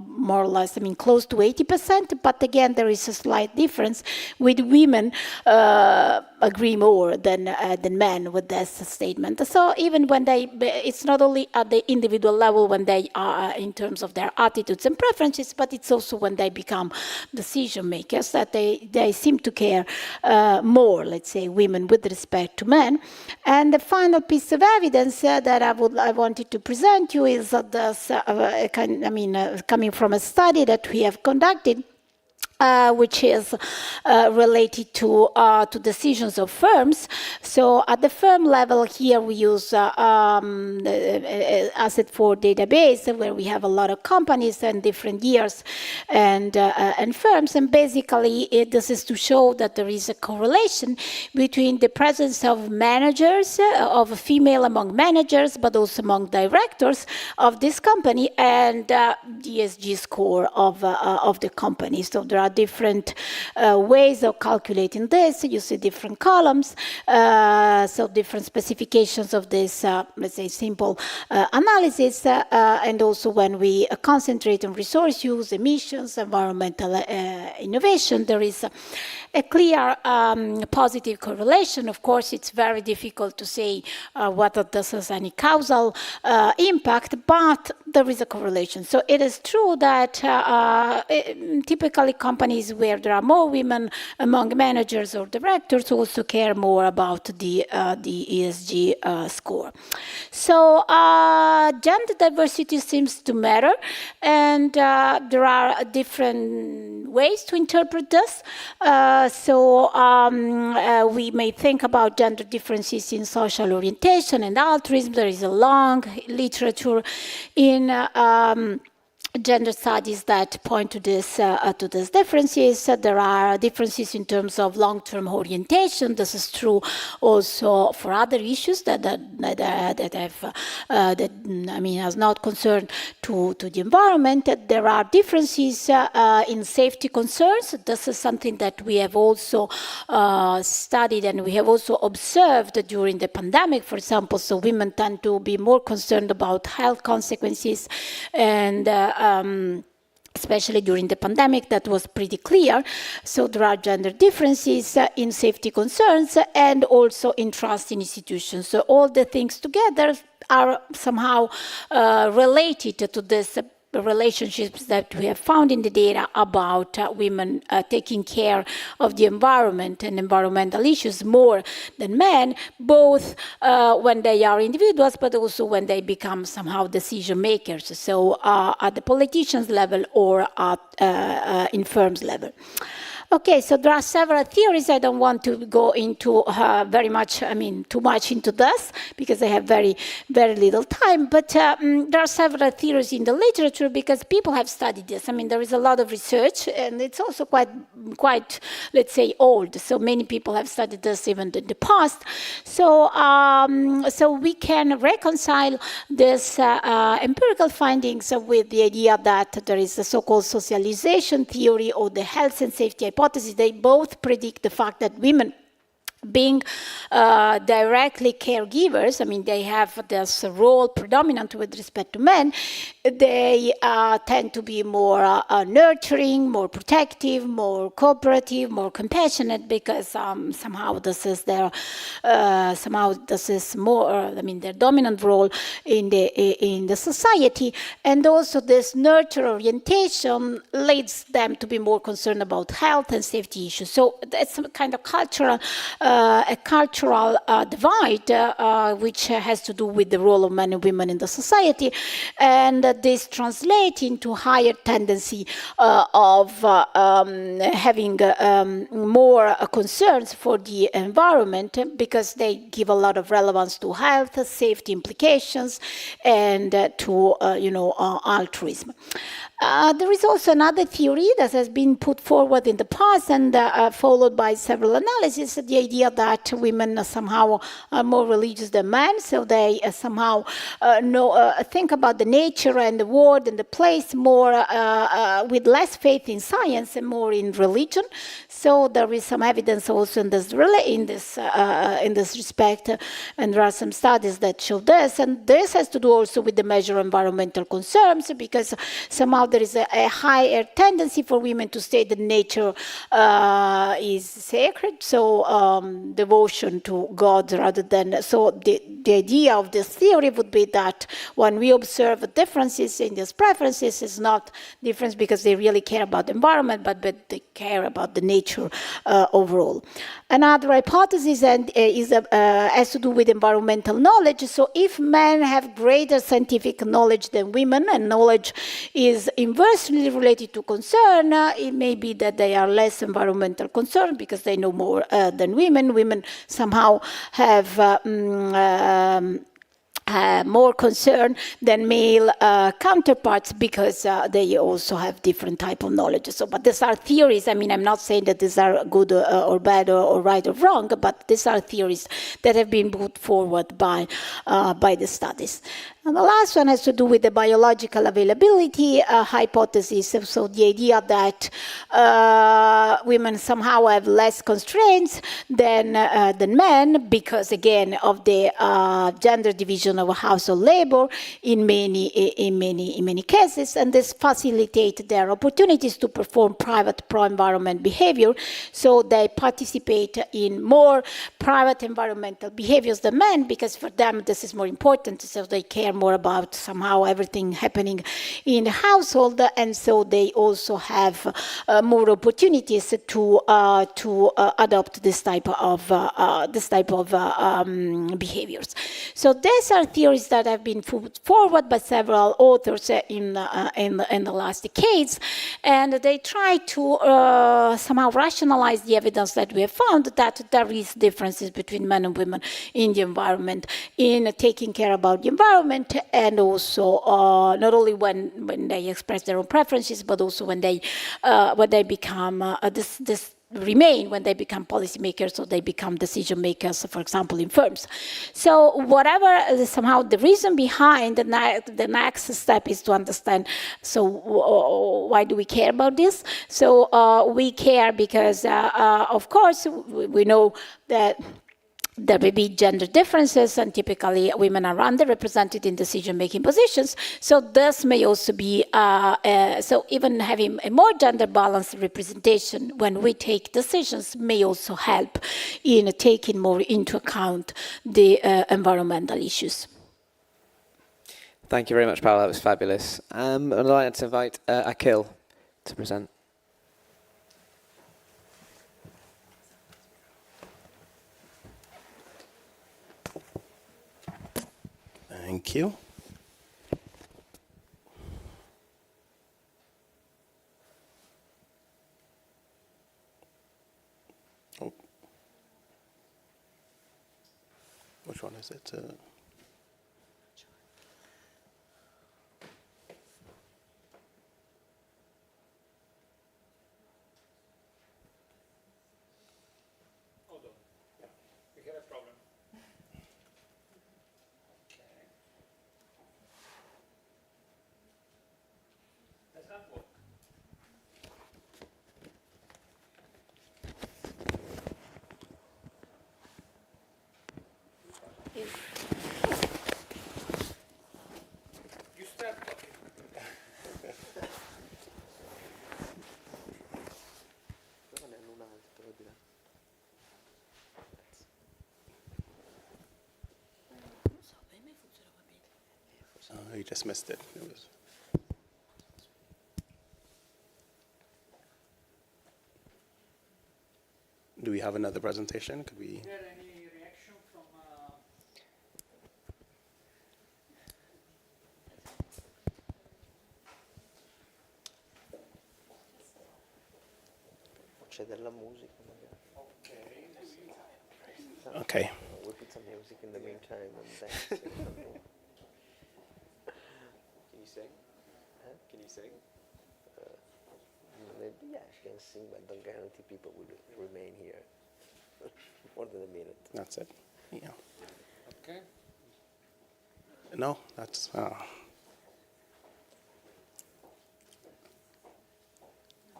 Speaker 23: more or less, close to 80%, but again, there is a slight difference with women agree more than men with this statement. So even when it's not only at the individual level when they are in terms of their attitudes and preferences, but it's also when they become decision makers that they seem to care more, let's say, women with respect to men. And the final piece of evidence that I wanted to present you is this, coming from a study that we have conducted, which is related to decisions of firms. So at the firm level here we use Asset4 database, where we have a lot of companies and different years and firms. And basically this is to show that there is a correlation between the presence of managers, of female among managers, but also among directors of this company, and the ESG score of the company. So there are different ways of calculating this. You see different columns, so different specifications of this, let's say, simple analysis. And also when we concentrate on resource use, emissions, environmental innovation, there is a clear positive correlation. Of course, it's very difficult to say whether this has any causal impact, but there is a correlation. So it is true that typically companies where there are more women among managers or directors also care more about the ESG score. So gender diversity seems to matter, and there are different ways to interpret this. We may think about gender differences in social orientation and altruism. There is a long literature in gender studies that point to these differences. There are differences in terms of long-term orientation. This is true also for other issues that has not concern to the environment. There are differences in safety concerns. This is something that we have also studied and we have also observed during the pandemic, for example. So women tend to be more concerned about health consequences, and especially during the pandemic, that was pretty clear. So there are gender differences in safety concerns and also in trust in institutions. So all the things together are somehow related to this relationships that we have found in the data about women taking care of the environment and environmental issues more than men, both when they are individuals, but also when they become somehow decision makers, so at the politicians level or at in firms level. Okay, so there are several theories. I don't want to go into too much into this because I have very, very little time. But there are several theories in the literature because people have studied this. There is a lot of research, and it's also quite, let's say, old. So many people have studied this even in the past. So, so we can reconcile this empirical findings with the idea that there is a so-called socialization theory or the health and safety hypothesis. They both predict the fact that women being directly caregivers, I mean, they have this role predominant with respect to men, they tend to be more nurturing, more protective, more cooperative, more compassionate, because somehow this is their, more, I mean, their dominant role in the society. And also this nurture orientation leads them to be more concerned about health and safety issues. So that's a kind of cultural, divide, which has to do with the role of men and women in the society. And this translates into higher tendency of having more concerns for the environment, because they give a lot of relevance to health, safety implications, and to altruism. There is also another theory that has been put forward in the past and followed by several analyses, the idea that women somehow are more religious than men, so they somehow think about the nature and the world and the place more with less faith in science and more in religion. So there is some evidence also in this respect, and there are some studies that show this. And this has to do also with the measure of environmental concerns, because somehow there is a higher tendency for women to say that nature is sacred, so devotion to God rather than. So the idea of this theory would be that when we observe differences in these preferences, it's not difference because they really care about the environment, but they care about the nature overall. Another hypothesis has to do with environmental knowledge. So if men have greater scientific knowledge than women, and knowledge is inversely related to concern, it may be that they are less environmental concerned because they know more than women. Women somehow have more concern than male counterparts because they also have different type of knowledge. So, but these are theories. I mean, I'm not saying that these are good or bad or right or wrong, but these are theories that have been put forward by the studies. And the last one has to do with the biological availability hypothesis. So the idea that women somehow have less constraints than men because, again, of the gender division of household labor in many cases, and this facilitates their opportunities to perform private pro-environment behavior. So they participate in more private environmental behaviors than men because for them this is more important. So they care more about somehow everything happening in the household, and so they also have more opportunities to adopt this type of behaviors. So these are theories that have been put forward by several authors in the last decades, and they try to somehow rationalize the evidence that we have found that there is differences between men and women in the environment, in taking care about the environment, and also not only when they express their own preferences, but also when they become remain when they become policymakers or they become decision makers, for example, in firms. So whatever somehow the reason behind the next step is to understand, so why do we care about this? So we care because, of course, we know that there may be gender differences, and typically women are underrepresented in decision-making positions. So this may also be, so even having a more gender-balanced representation when we take decisions may also help in taking more into account the environmental issues.
Speaker 2: Thank you very much, Paola. That was fabulous. I'd like to invite Akhil to present.
Speaker 25: Thank you. Oh. Which one is it?
Speaker 6: Hold on. Yeah, we have a problem. Does that work?
Speaker 25: You just missed it. Do we have another presentation? Could we?
Speaker 6: Is there any reaction from?
Speaker 4: C'è della musica magari.
Speaker 25: Okay.
Speaker 4: We'll put some music in the meantime and then.
Speaker 2: Can you sing?
Speaker 4: Huh?
Speaker 2: Can you sing?
Speaker 4: Maybe yeah, she can sing, but don't guarantee people will remain here more than a minute.
Speaker 25: That's it. Yeah.
Speaker 6: Okay.
Speaker 25: No, that's.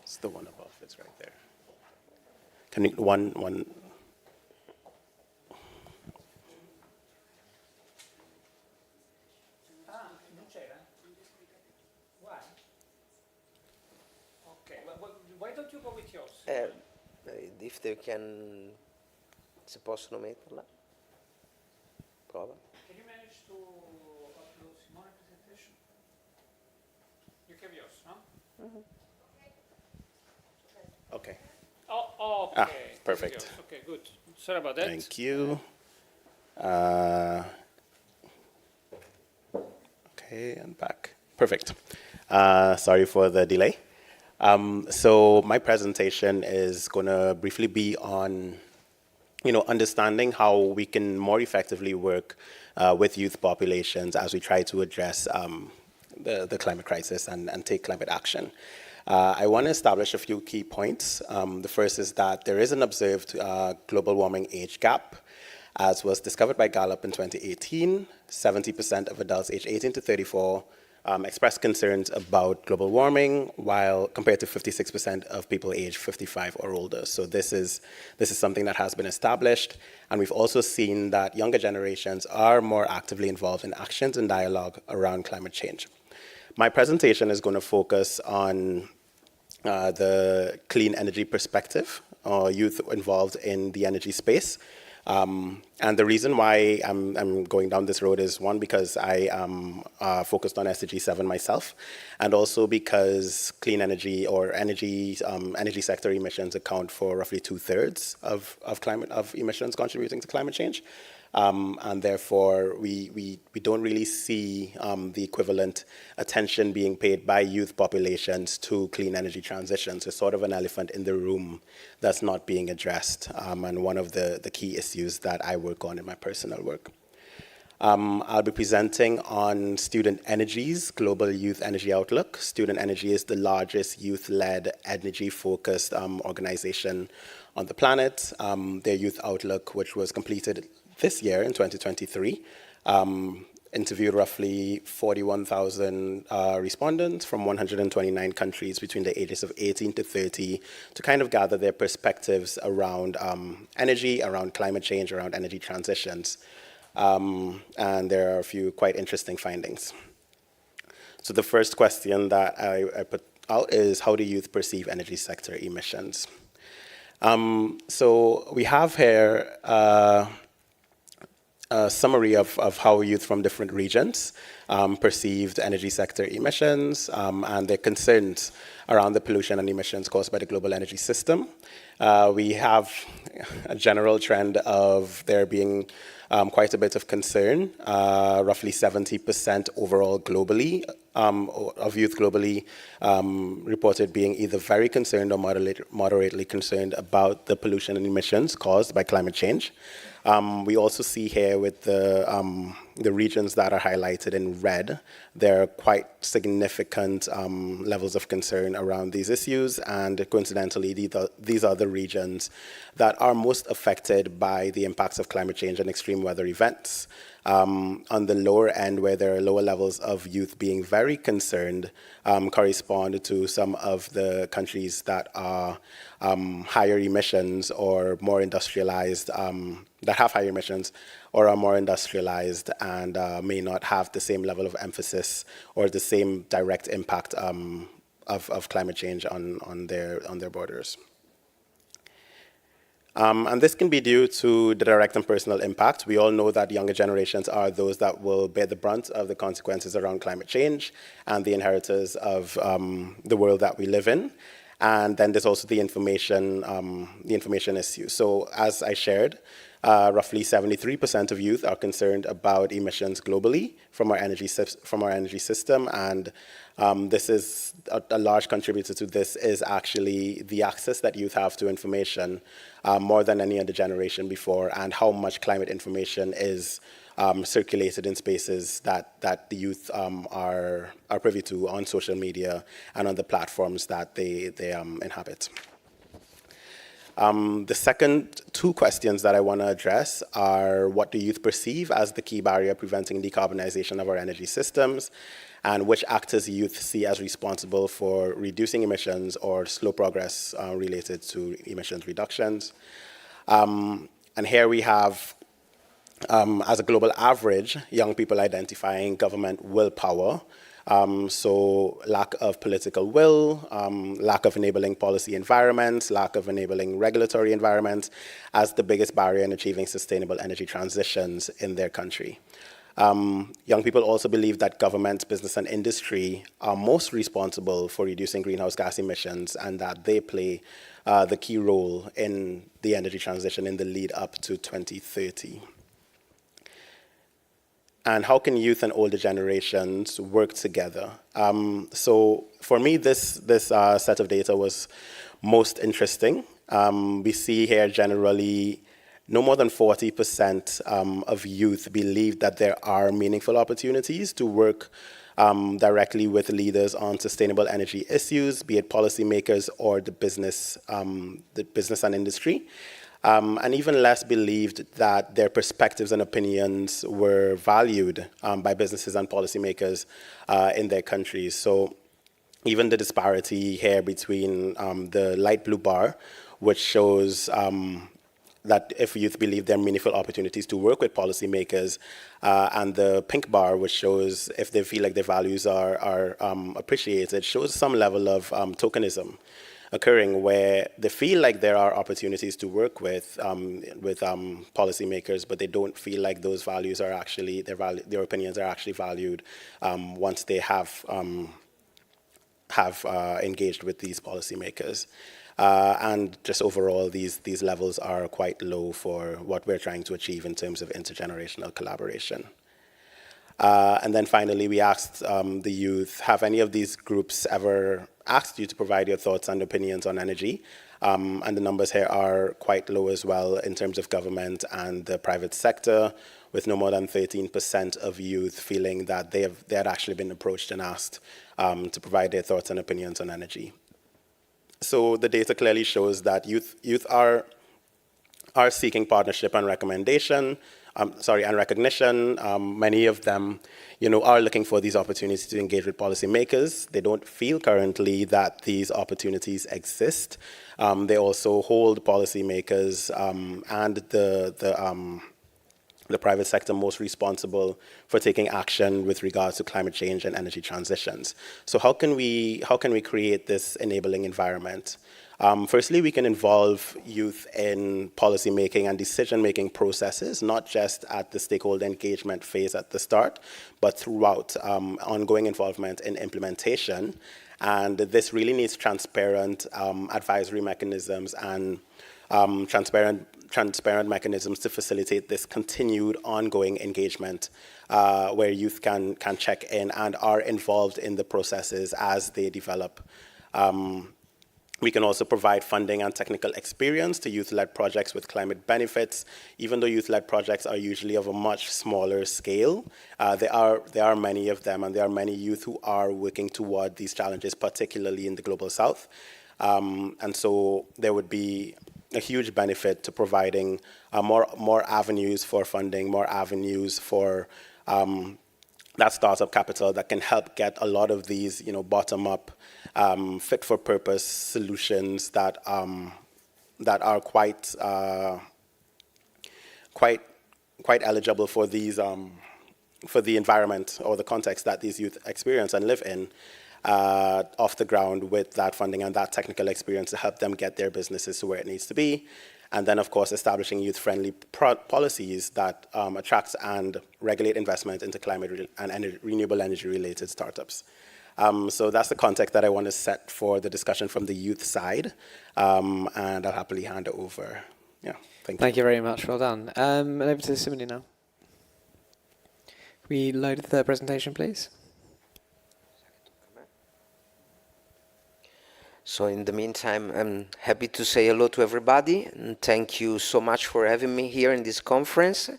Speaker 25: It's the one above. It's right there. Can you one?
Speaker 6: Non c'era? Why? Okay, why don't you go with yours?
Speaker 4: If they can, se possono metterla, prova.
Speaker 6: Can you manage to upload Simone's presentation? You have yours, no?
Speaker 4: Mm-hmm.
Speaker 25: Okay.
Speaker 6: Oh, okay.
Speaker 25: Perfect.
Speaker 6: Okay, good. Sorry about that.
Speaker 25: Thank you. Okay, and back. Perfect. Sorry for the delay. So my presentation is going to briefly be on, understanding how we can more effectively work with youth populations as we try to address the climate crisis and take climate action. I want to establish a few key points. The first is that there is an observed global warming age gap. As was discovered by Gallup in 2018, 70% of adults aged 18 to 34 expressed concerns about global warming, while compared to 56% of people aged 55 or older. So this is something that has been established, and we've also seen that younger generations are more actively involved in actions and dialogue around climate change. My presentation is going to focus on the clean energy perspective, or youth involved in the energy space. And the reason why I'm going down this road is, one, because I am focused on SDG 7 myself, and also because clean energy or energy sector emissions account for roughly 2/3 of emissions contributing to climate change. And therefore, we don't really see the equivalent attention being paid by youth populations to clean energy transitions. It's sort of an elephant in the room that's not being addressed, and one of the key issues that I work on in my personal work. I'll be presenting on Student Energy's Global Youth Energy Outlook. Student Energy is the largest youth-led, energy-focused organization on the planet. Their Youth Outlook, which was completed this year in 2023, interviewed roughly 41,000 respondents from 129 countries between the ages of 18 to 30 to kind of gather their perspectives around energy, around climate change, around energy transitions. And there are a few quite interesting findings. So the first question that I put out is, how do youth perceive energy sector emissions? So we have here a summary of how youth from different regions perceived energy sector emissions and their concerns around the pollution and emissions caused by the global energy system. We have a general trend of there being quite a bit of concern, roughly 70% overall globally, of youth globally reported being either very concerned or moderately concerned about the pollution and emissions caused by climate change. We also see here with the regions that are highlighted in red, there are quite significant levels of concern around these issues, and coincidentally, these are the regions that are most affected by the impacts of climate change and extreme weather events. On the lower end, where there are lower levels of youth being very concerned, correspond to some of the countries that are higher emissions or more industrialized, that have higher emissions or are more industrialized and may not have the same level of emphasis or the same direct impact of climate change on their borders. And this can be due to the direct and personal impact. We all know that younger generations are those that will bear the brunt of the consequences around climate change and the inheritors of the world that we live in. And then there's also the information issue. So as I shared, roughly 73% of youth are concerned about emissions globally from our energy system, and this is a large contributor to this is actually the access that youth have to information more than any other generation before, and how much climate information is circulated in spaces that the youth are privy to on social media and on the platforms that they inhabit. The second two questions that I want to address are, what do youth perceive as the key barrier preventing decarbonization of our energy systems, and which actors youth see as responsible for reducing emissions or slow progress related to emissions reductions. And here we have, as a global average, young people identifying government willpower. So lack of political will, lack of enabling policy environments, lack of enabling regulatory environments as the biggest barrier in achieving sustainable energy transitions in their country. Young people also believe that government, business, and industry are most responsible for reducing greenhouse gas emissions, and that they play the key role in the energy transition in the lead up to 2030. And how can youth and older generations work together? So for me, this set of data was most interesting. We see here generally no more than 40% of youth believe that there are meaningful opportunities to work directly with leaders on sustainable energy issues, be it policymakers or the business and industry. And even less believed that their perspectives and opinions were valued by businesses and policymakers in their countries. So even the disparity here between the light blue bar, which shows that if youth believe there are meaningful opportunities to work with policymakers, and the pink bar, which shows if they feel like their values are appreciated, shows some level of tokenism occurring, where they feel like there are opportunities to work with policymakers, but they don't feel like those values are actually, their opinions are actually valued once they have engaged with these policymakers. And just overall, these levels are quite low for what we're trying to achieve in terms of intergenerational collaboration. And then finally, we asked the youth, have any of these groups ever asked you to provide your thoughts and opinions on energy? And the numbers here are quite low as well in terms of government and the private sector, with no more than 13% of youth feeling that they had actually been approached and asked to provide their thoughts and opinions on energy. So the data clearly shows that youth are seeking partnership and recognition. Many of them, are looking for these opportunities to engage with policymakers. They don't feel currently that these opportunities exist. They also hold policymakers and the private sector most responsible for taking action with regards to climate change and energy transitions. So how can we create this enabling environment? Firstly, we can involve youth in policymaking and decision-making processes, not just at the stakeholder engagement phase at the start, but throughout, ongoing involvement in implementation. And this really needs transparent advisory mechanisms and transparent mechanisms to facilitate this continued ongoing engagement where youth can check in and are involved in the processes as they develop. We can also provide funding and technical experience to youth-led projects with climate benefits. Even though youth-led projects are usually of a much smaller scale, there are many of them, and there are many youth who are working toward these challenges, particularly in the Global South. And so there would be a huge benefit to providing more avenues for funding, more avenues for that startup capital that can help get a lot of these, bottom-up, fit-for-purpose solutions that are quite eligible for these for the environment or the context that these youth experience and live in, off the ground with that funding and that technical experience to help them get their businesses to where it needs to be. And then, of course, establishing youth-friendly policies that attracts and regulate investment into climate and renewable energy-related startups. So that's the context that I want to set for the discussion from the youth side, and I'll happily hand it over. Yeah, thank you.
Speaker 2: Thank you very much. Well done. And over to Simone now. Can we load the presentation, please?
Speaker 4: So in the meantime, I'm happy to say hello to everybody, and thank you so much for having me here in this conference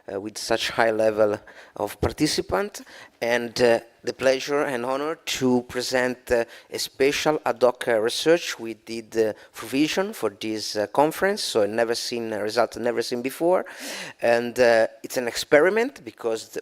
Speaker 4: with such high level of participant, and the pleasure and honor to present a special ad hoc research we did for Vision for this conference. So never seen a result, never seen before, and it's an experiment because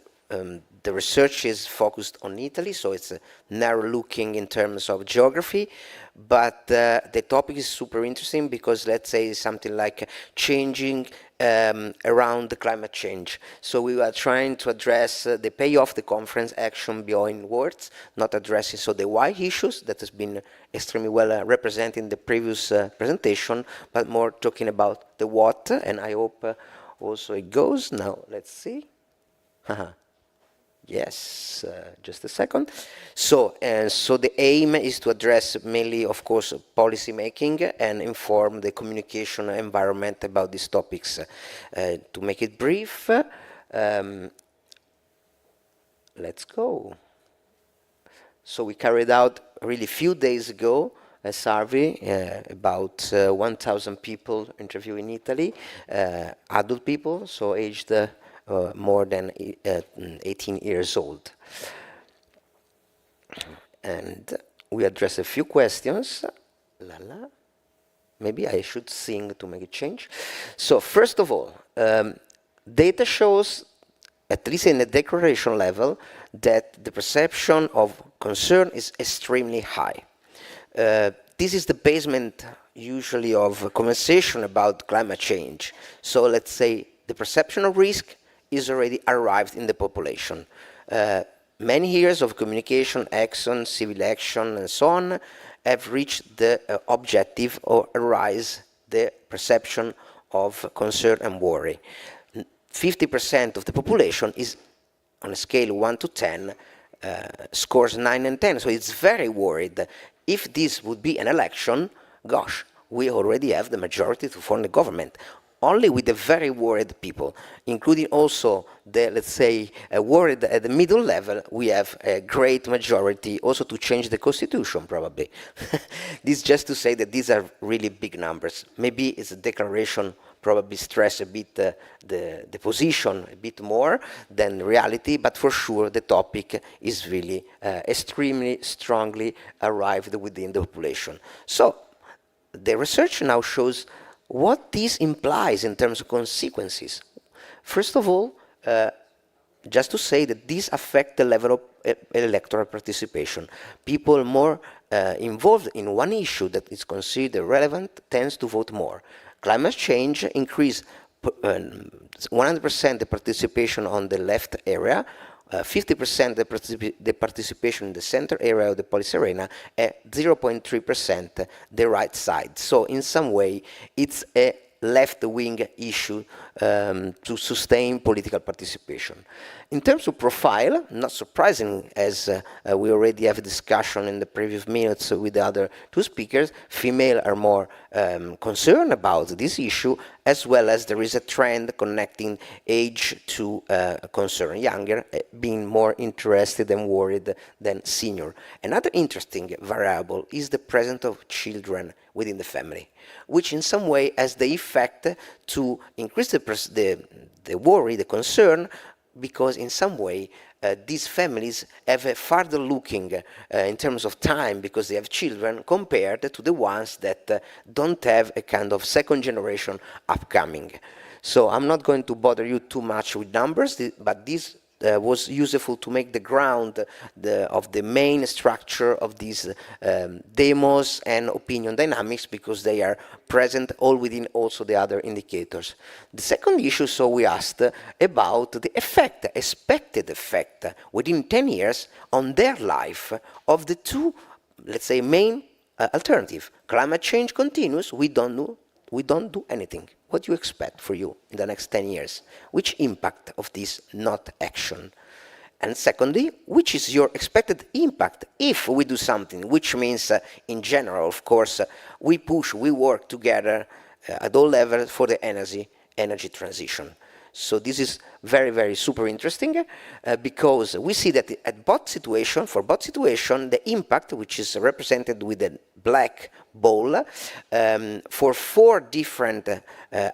Speaker 4: the research is focused on Italy, so it's narrow looking in terms of geography, but the topic is super interesting because, let's say, something like changing around the climate change. So we are trying to address the payoff, the conference action beyond words, not addressing so the why issues that has been extremely well represented in the previous presentation, but more talking about the what, and I hope also it goes. Now, let's see. Yes, just a second. So the aim is to address mainly, of course, policy making and inform the communication environment about these topics. To make it brief, let's go. So we carried out really few days ago a survey, about 1,000 people interviewed in Italy, adult people, so aged more than 18 years old. And we address a few questions. Maybe I should sing to make it change. So first of all, data shows, at least in the declaration level, that the perception of concern is extremely high. This is the basement usually of conversation about climate change. So let's say the perception of risk is already arrived in the population. Many years of communication, action, civil action, and so on have reached the objective or arise the perception of concern and worry. 50% of the population is, on a scale 1 to 10, scores 9 and 10, so it's very worried. If this would be an election, gosh, we already have the majority to form the government. Only with the very worried people, including also the, let's say, worried at the middle level, we have a great majority also to change the constitution, probably. This just to say that these are really big numbers. Maybe it's a declaration, probably stress a bit the position a bit more than reality, but for sure the topic is really extremely strongly arrived within the population. So the research now shows what this implies in terms of consequences. First of all, just to say that these affect the level of electoral participation. People more involved in one issue that is considered relevant tends to vote more. Climate change increased 100% the participation on the left area, 50% the participation in the center area of the policy arena, and 0.3% the right side. So in some way, it's a left-wing issue to sustain political participation. In terms of profile, not surprising, as we already have a discussion in the previous minutes with the other two speakers, female are more concerned about this issue, as well as there is a trend connecting age to concern. Younger being more interested and worried than senior. Another interesting variable is the presence of children within the family, which in some way has the effect to increase the worry, the concern, because in some way these families have a farther looking in terms of time because they have children compared to the ones that don't have a kind of second generation upcoming. So I'm not going to bother you too much with numbers, but this was useful to make the ground of the main structure of these demos and opinion dynamics, because they are present all within also the other indicators. The second issue, so we asked about the effect, expected effect within 10 years on their life of the two, let's say, main alternative. Climate change continues, we don't know we don't do anything, what do you expect for you in the next 10 years? Which impact of this not action? And secondly, which is your expected impact if we do something, which means, in general, of course, we push, we work together at all levels for the energy transition. So this is very, very super interesting because we see that for both situation, the impact, which is represented with a black ball, for 4 different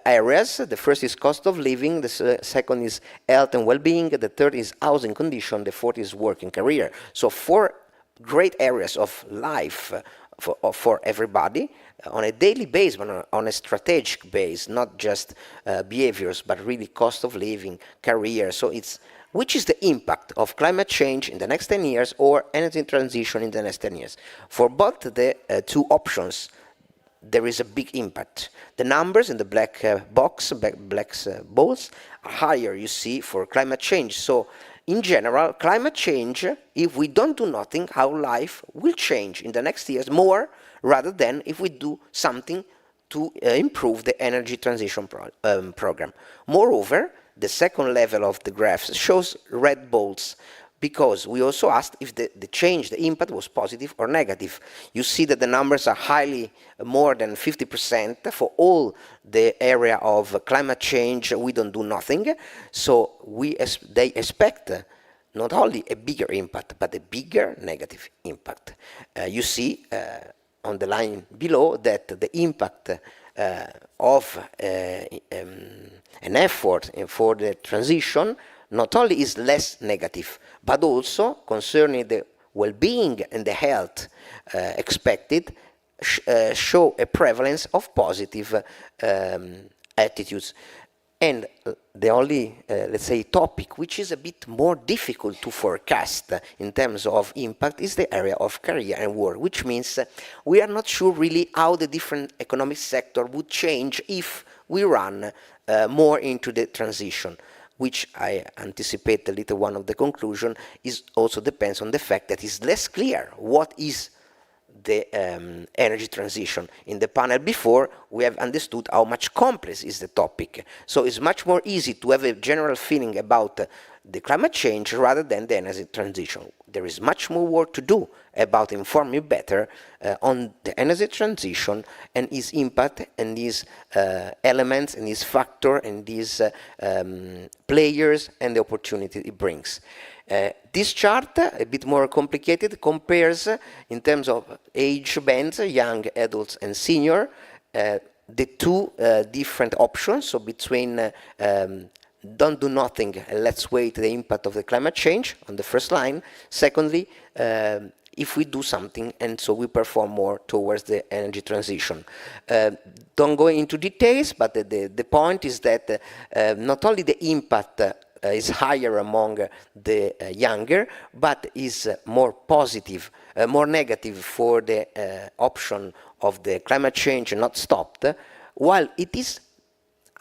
Speaker 4: areas. The first is cost of living, the second is health and well-being, the third is housing condition, the fourth is working career. So 4 great areas of life for everybody on a daily basis, on a strategic base, not just behaviors, but really cost of living, career. So it's which is the impact of climate change in the next 10 years or energy transition in the next 10 years. For both the 2 options, there is a big impact. The numbers in the black balls are higher, you see, for climate change. So in general, climate change, if we don't do nothing, our life will change in the next years more rather than if we do something to improve the energy transition program. Moreover, the second level of the graphs shows red balls because we also asked if the change, the impact was positive or negative. You see that the numbers are highly more than 50% for all the area of climate change. We don't do nothing. So they expect not only a bigger impact, but a bigger negative impact. You see on the line below that the impact of an effort for the transition not only is less negative, but also concerning the well-being and the health expected, show a prevalence of positive attitudes. And the only, let's say, topic which is a bit more difficult to forecast in terms of impact is the area of career and work, which means we are not sure really how the different economic sector would change if we run more into the transition, which I anticipate a little one of the conclusion is also depends on the fact that it's less clear what is the energy transition. In the panel before, we have understood how much complex is the topic. So it's much more easy to have a general feeling about the climate change rather than the energy transition. There is much more work to do about informing better on the energy transition and its impact and these elements and these factors and these players and the opportunity it brings. This chart, a bit more complicated, compares in terms of age bands, young adults and senior, the 2 different options, so between don't do nothing and let's wait the impact of the climate change on the first line. Secondly, if we do something and so we perform more towards the energy transition. Don't go into details, but the point is that not only the impact is higher among the younger, but is more positive, more negative for the option of the climate change not stopped, while it is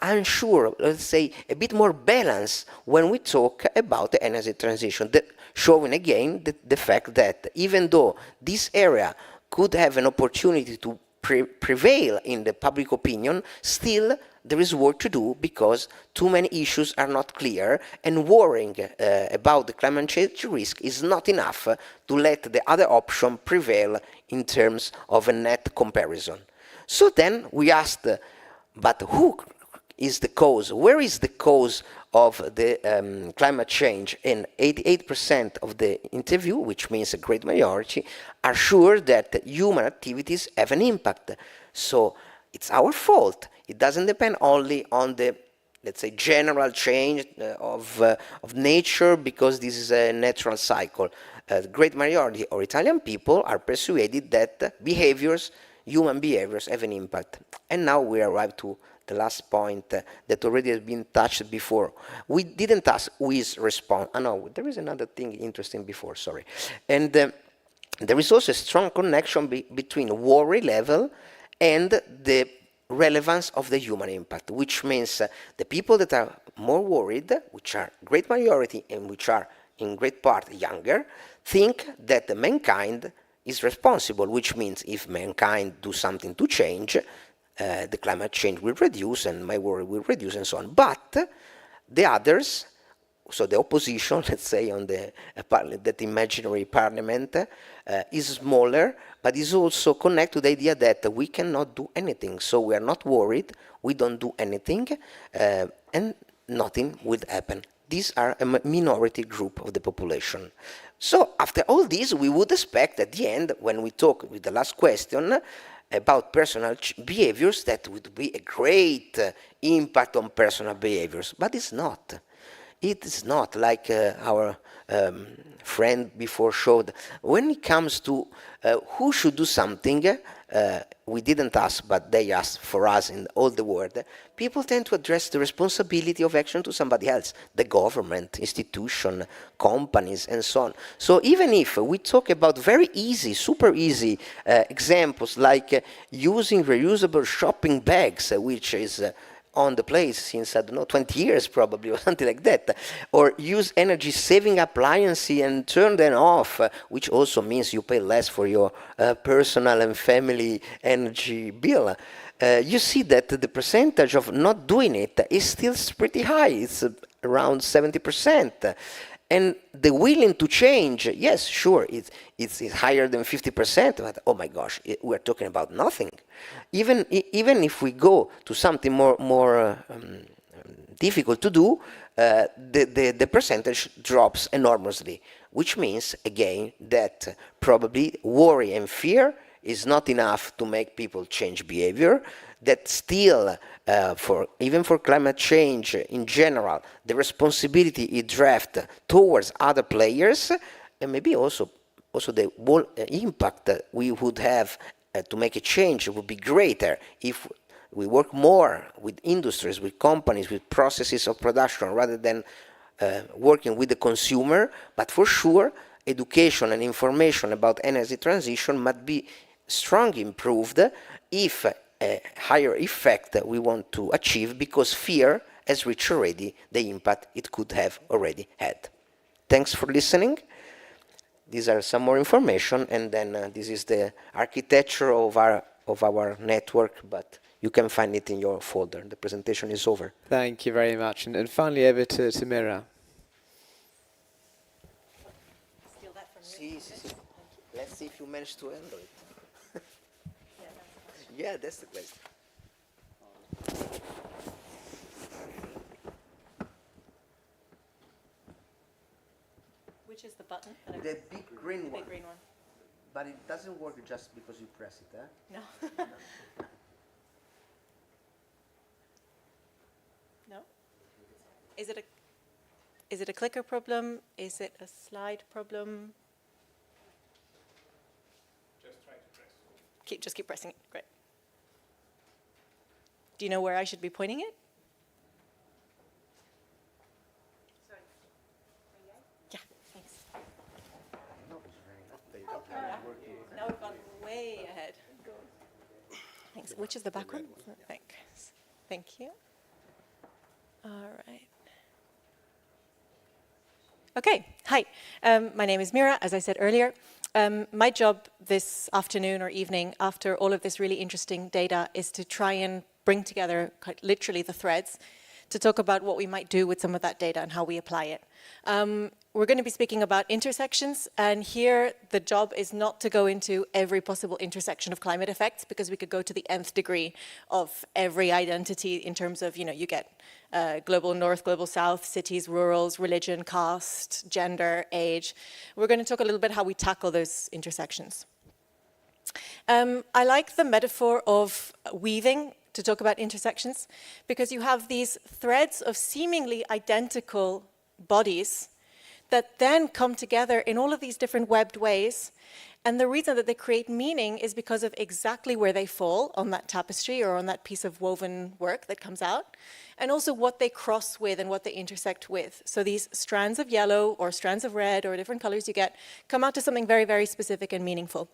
Speaker 4: unsure, let's say, a bit more balanced when we talk about the energy transition, showing again the fact that even though this area could have an opportunity to prevail in the public opinion, still there is work to do because too many issues are not clear, and worrying about the climate change risk is not enough to let the other option prevail in terms of a net comparison. So then we asked, but who is the cause? Where is the cause of the climate change? And 88% of the interview, which means a great majority, are sure that human activities have an impact. So it's our fault. It doesn't depend only on the, let's say, general change of nature, because this is a natural cycle. The great majority of Italian people are persuaded that human behaviors have an impact. And now we arrive to the last point that already has been touched before. We didn't ask who is responsible. Oh, no, there is another thing interesting before, sorry. And there is also a strong connection between worry level and the relevance of the human impact, which means the people that are more worried, which are great majority and which are in great part younger, think that the mankind is responsible, which means if mankind do something to change, the climate change will reduce and my worry will reduce and so on. But the others, so the opposition, let's say, on the that imaginary parliament, is smaller, but is also connected to the idea that we cannot do anything. So we are not worried, we don't do anything, and nothing will happen. These are a minority group of the population. So after all this, we would expect at the end, when we talk with the last question, about personal behaviors, that would be a great impact on personal behaviors, but it's not. It is not like our friend before showed. When it comes to who should do something, we didn't ask, but they asked for us in all the world. People tend to address the responsibility of action to somebody else, the government, institution, companies, and so on. So even if we talk about very easy, super easy examples like using reusable shopping bags, which is on the place since, I don't know, 20 years probably, or something like that, or use energy-saving appliances and turn them off, which also means you pay less for your personal and family energy bill. You see that the percentage of not doing it is still pretty high. It's around 70%. And the willing to change, yes, sure, it's higher than 50%, but oh my gosh, we're talking about nothing. Even if we go to something more difficult to do, the percentage drops enormously, which means, again, that probably worry and fear is not enough to make people change behavior, that still, even for climate change in general, the responsibility is drafted towards other players, and maybe also the impact that we would have to make a change would be greater if we work more with industries, with companies, with processes of production, rather than working with the consumer. But for sure, education and information about energy transition must be strongly improved if a higher effect that we want to achieve, because fear has reached already the impact it could have already had. Thanks for listening. These are some more information, and then this is the architecture of our network, but you can find it in your folder. The presentation is over.
Speaker 2: Thank you very much. And finally, over to Mira.
Speaker 4: Steal that from you. Let's see if you manage to handle it. Yeah, that's the question.
Speaker 24: Which is the button?
Speaker 4: The big green one.
Speaker 24: Big green one.
Speaker 4: But it doesn't work just because you press it, eh?
Speaker 24: No. No? Is it a clicker problem? Is it a slide problem?
Speaker 6: Just try to press.
Speaker 24: Just keep pressing it. Great. Do you know where I should be pointing it? Sorry. Yeah, thanks. Now we've gone way ahead. Thanks. Which is the back one? Thanks. Thank you. All right. Okay, hi. My name is Mira, as I said earlier. My job this afternoon or evening, after all of this really interesting data, is to try and bring together quite literally the threads to talk about what we might do with some of that data and how we apply it. We're going to be speaking about intersections, and here the job is not to go into every possible intersection of climate effects, because we could go to the nth degree of every identity in terms of, you get global north, global south, cities, rurals, religion, caste, gender, age. We're going to talk a little bit how we tackle those intersections. I like the metaphor of weaving to talk about intersections, because you have these threads of seemingly identical bodies that then come together in all of these different webbed ways. And the reason that they create meaning is because of exactly where they fall on that tapestry or on that piece of woven work that comes out, and also what they cross with and what they intersect with. So these strands of yellow or strands of red or different colors you get come out to something very, very specific and meaningful.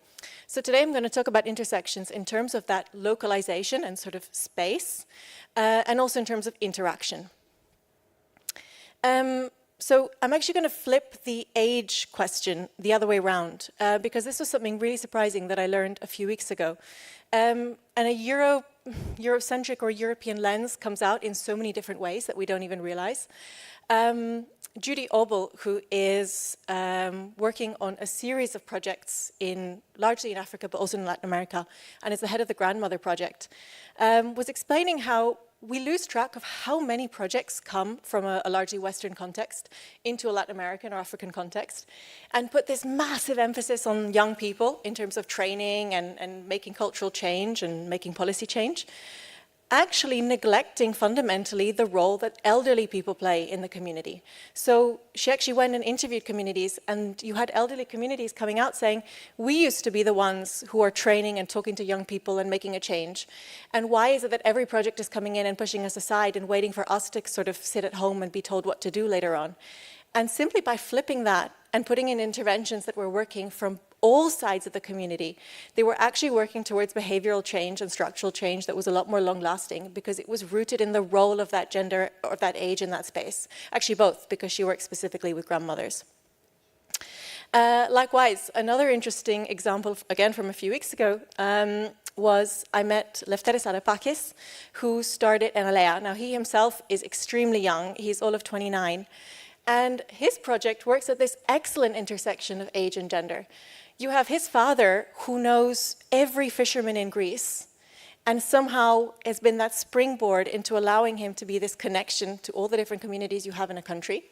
Speaker 24: So today I'm going to talk about intersections in terms of that localization and sort of space, and also in terms of interaction. So I'm actually going to flip the age question the other way around, because this was something really surprising that I learned a few weeks ago. And a Eurocentric or European lens comes out in so many different ways that we don't even realize. Judy Obel, who is working on a series of projects largely in Africa, but also in Latin America, and is the head of the Grandmother Project, was explaining how we lose track of how many projects come from a largely Western context into a Latin American or African context, and put this massive emphasis on young people in terms of training and making cultural change and making policy change, actually neglecting fundamentally the role that elderly people play in the community. So she actually went and interviewed communities, and you had elderly communities coming out saying, we used to be the ones who are training and talking to young people and making a change. And why is it that every project is coming in and pushing us aside and waiting for us to sort of sit at home and be told what to do later on? And simply by flipping that and putting in interventions that were working from all sides of the community, they were actually working towards behavioral change and structural change that was a lot more long-lasting, because it was rooted in the role of that gender or that age in that space. Actually both, because she worked specifically with grandmothers. Likewise, another interesting example, again from a few weeks ago, was I met Lefteris Arapakis, who started Enalea. Now he himself is extremely young, he's all of 29, and his project works at this excellent intersection of age and gender. You have his father, who knows every fisherman in Greece, and somehow has been that springboard into allowing him to be this connection to all the different communities you have in a country.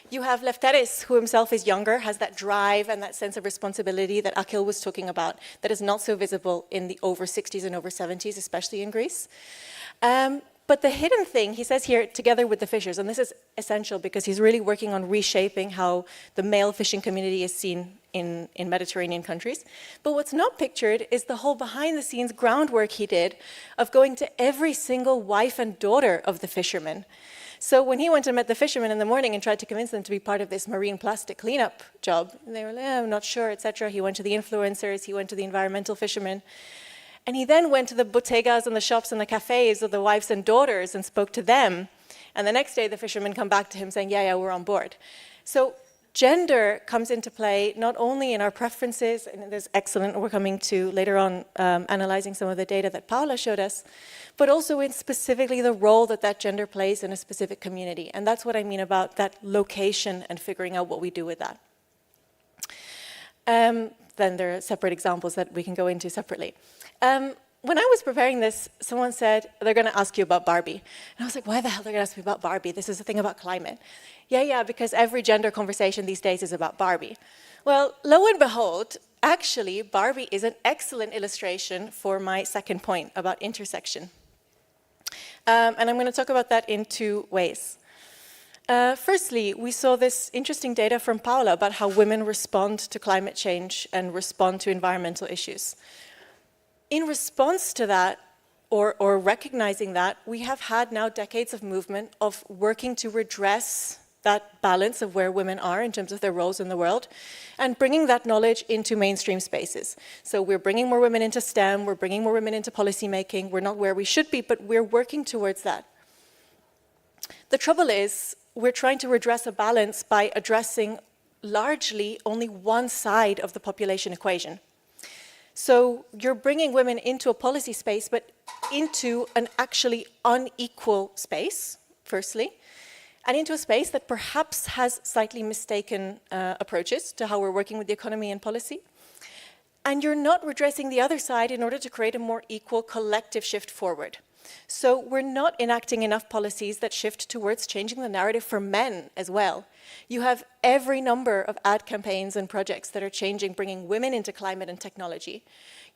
Speaker 24: You have Lefteris, who himself is younger, has that drive and that sense of responsibility that Akil was talking about, that is not so visible in the over 60s and over 70s, especially in Greece. But the hidden thing, he says here, together with the fishers, and this is essential because he's really working on reshaping how the male fishing community is seen in Mediterranean countries. But what's not pictured is the whole behind-the-scenes groundwork he did of going to every single wife and daughter of the fishermen. So when he went and met the fishermen in the morning and tried to convince them to be part of this marine plastic cleanup job, they were like, I'm not sure, etc. He went to the influencers, he went to the environmental fishermen. And he then went to the bodegas and the shops and the cafes of the wives and daughters and spoke to them. And the next day, the fishermen come back to him saying, yeah, we're on board. So gender comes into play not only in our preferences, and there's excellent, we're coming to later on analyzing some of the data that Paula showed us, but also in specifically the role that that gender plays in a specific community. And that's what I mean about that location and figuring out what we do with that. Then there are separate examples that we can go into separately. When I was preparing this, someone said, they're going to ask you about Barbie. And I was like, why the hell are they going to ask me about Barbie? This is a thing about climate. Yeah, because every gender conversation these days is about Barbie. Well, lo and behold, actually, Barbie is an excellent illustration for my second point about intersection. And I'm going to talk about that in two ways. Firstly, we saw this interesting data from Paula about how women respond to climate change and respond to environmental issues. In response to that, or recognizing that, we have had now decades of movement of working to redress that balance of where women are in terms of their roles in the world, and bringing that knowledge into mainstream spaces. So we're bringing more women into STEM, we're bringing more women into policy making, we're not where we should be, but we're working towards that. The trouble is, we're trying to redress a balance by addressing largely only one side of the population equation. So you're bringing women into a policy space, but into an actually unequal space, firstly, and into a space that perhaps has slightly mistaken approaches to how we're working with the economy and policy. And you're not redressing the other side in order to create a more equal collective shift forward. So we're not enacting enough policies that shift towards changing the narrative for men as well. You have every number of ad campaigns and projects that are changing, bringing women into climate and technology.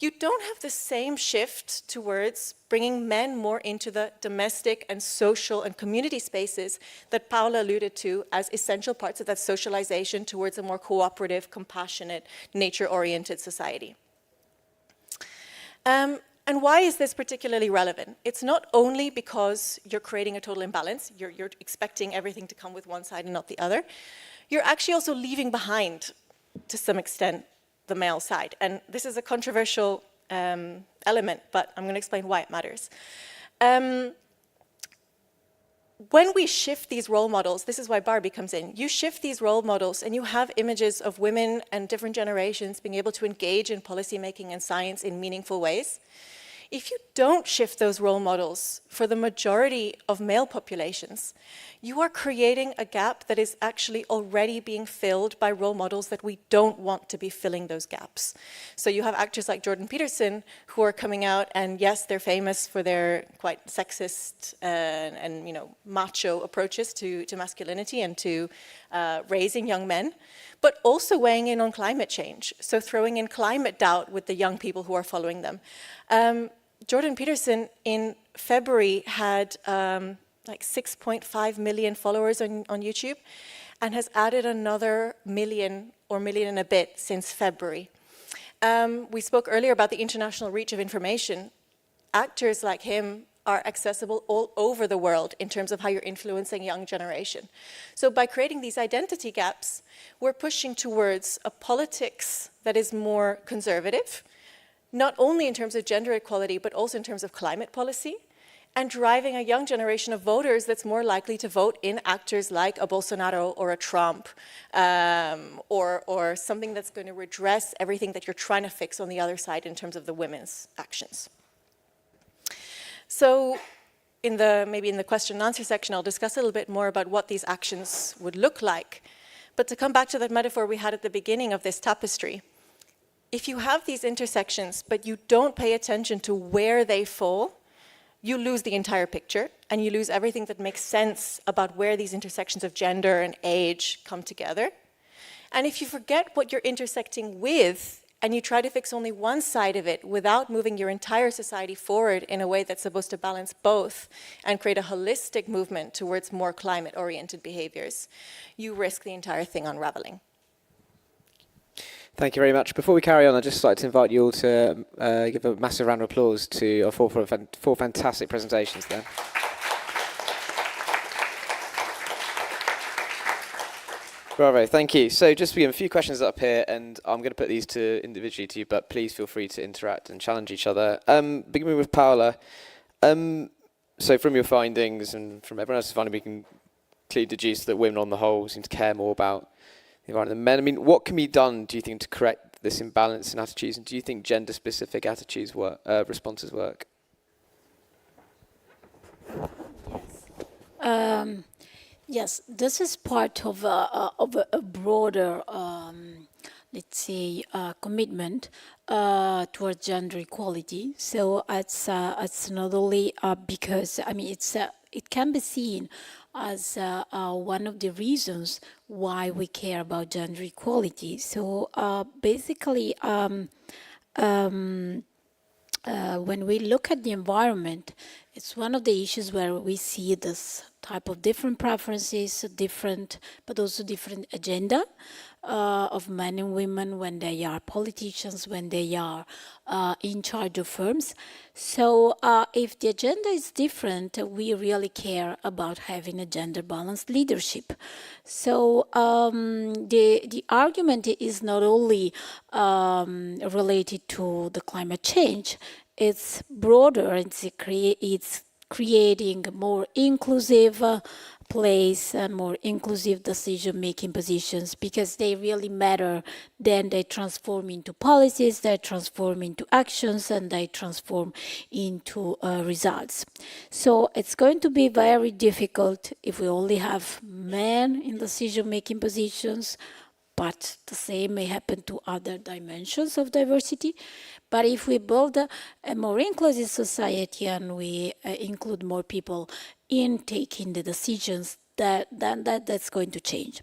Speaker 24: You don't have the same shift towards bringing men more into the domestic and social and community spaces that Paula alluded to as essential parts of that socialization towards a more cooperative, compassionate, nature-oriented society. And why is this particularly relevant? It's not only because you're creating a total imbalance, you're expecting everything to come with one side and not the other. You're actually also leaving behind, to some extent, the male side. And this is a controversial element, but I'm going to explain why it matters. When we shift these role models, this is why Barbie comes in, you shift these role models and you have images of women and different generations being able to engage in policymaking and science in meaningful ways. If you don't shift those role models for the majority of male populations, you are creating a gap that is actually already being filled by role models that we don't want to be filling those gaps. So you have actors like Jordan Peterson who are coming out, and yes, they're famous for their quite sexist and macho approaches to masculinity and to raising young men, but also weighing in on climate change. So throwing in climate doubt with the young people who are following them. Jordan Peterson in February had like 6.5 million followers on YouTube and has added another million or million and a bit since February. We spoke earlier about the international reach of information. Actors like him are accessible all over the world in terms of how you're influencing young generation. So by creating these identity gaps, we're pushing towards a politics that is more conservative, not only in terms of gender equality, but also in terms of climate policy, and driving a young generation of voters that's more likely to vote in actors like a Bolsonaro or a Trump, or something that's going to redress everything that you're trying to fix on the other side in terms of the women's actions. So maybe in the question and answer section, I'll discuss a little bit more about what these actions would look like. But to come back to that metaphor we had at the beginning of this tapestry, if you have these intersections, but you don't pay attention to where they fall, you lose the entire picture, and you lose everything that makes sense about where these intersections of gender and age come together. And if you forget what you're intersecting with, and you try to fix only one side of it without moving your entire society forward in a way that's supposed to balance both and create a holistic movement towards more climate-oriented behaviors, you risk the entire thing unraveling.
Speaker 2: Thank you very much. Before we carry on, I'd just like to invite you all to give a massive round of applause to our four fantastic presentations there. Bravo, thank you. So just to begin, a few questions up here, and I'm going to put these individually to you, but please feel free to interact and challenge each other. Beginning with Paola. So from your findings and from everyone else's findings, we can clearly deduce that women on the whole seem to care more about the environment than men. I mean, what can be done, do you think, to correct this imbalance in attitudes, and do you think gender-specific attitudes work, responses work?
Speaker 23: Yes, this is part of a broader, let's say, commitment towards gender equality. So it's not only because, I mean, it can be seen as one of the reasons why we care about gender equality. So basically, when we look at the environment, it's one of the issues where we see this type of different preferences, but also different agenda of men and women when they are politicians, when they are in charge of firms. So if the agenda is different, we really care about having a gender-balanced leadership. So the argument is not only related to the climate change, it's broader. It's creating a more inclusive place and more inclusive decision-making positions, because they really matter. Then they transform into policies, they transform into actions, and they transform into results. So it's going to be very difficult if we only have men in decision-making positions, but the same may happen to other dimensions of diversity. But if we build a more inclusive society and we include more people in taking the decisions, that's going to change.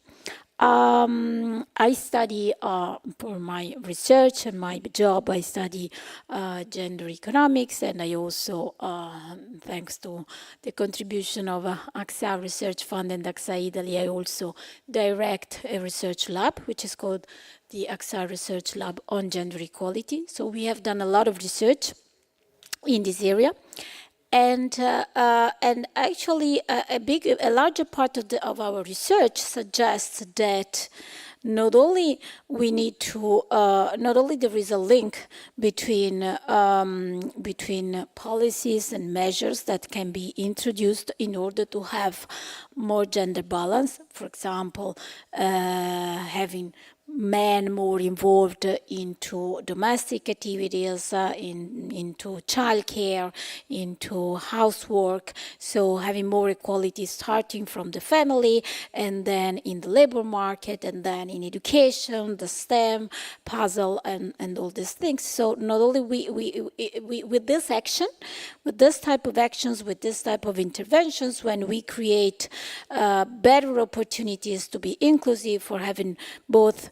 Speaker 23: I study, for my research and my job, I study gender economics, and I also, thanks to the contribution of AXA Research Fund and AXA Italy, I also direct a research lab, which is called the AXA Research Lab on Gender Equality. So we have done a lot of research in this area. And actually, a larger part of our research suggests that not only we need to, not only there is a link between policies and measures that can be introduced in order to have more gender balance. For example, having men more involved into domestic activities, into childcare, into housework. So having more equality starting from the family, and then in the labor market, and then in education, the STEM puzzle, and all these things. So not only we with this action, with this type of actions, with this type of interventions, when we create better opportunities to be inclusive for having both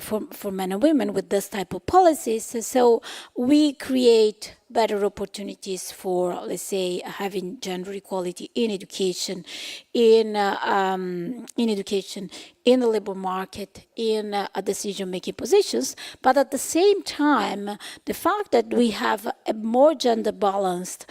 Speaker 23: for men and women with this type of policies. So we create better opportunities for, let's say, having gender equality in education, in the labor market, in decision-making positions. But at the same time, the fact that we have a more gender balanced,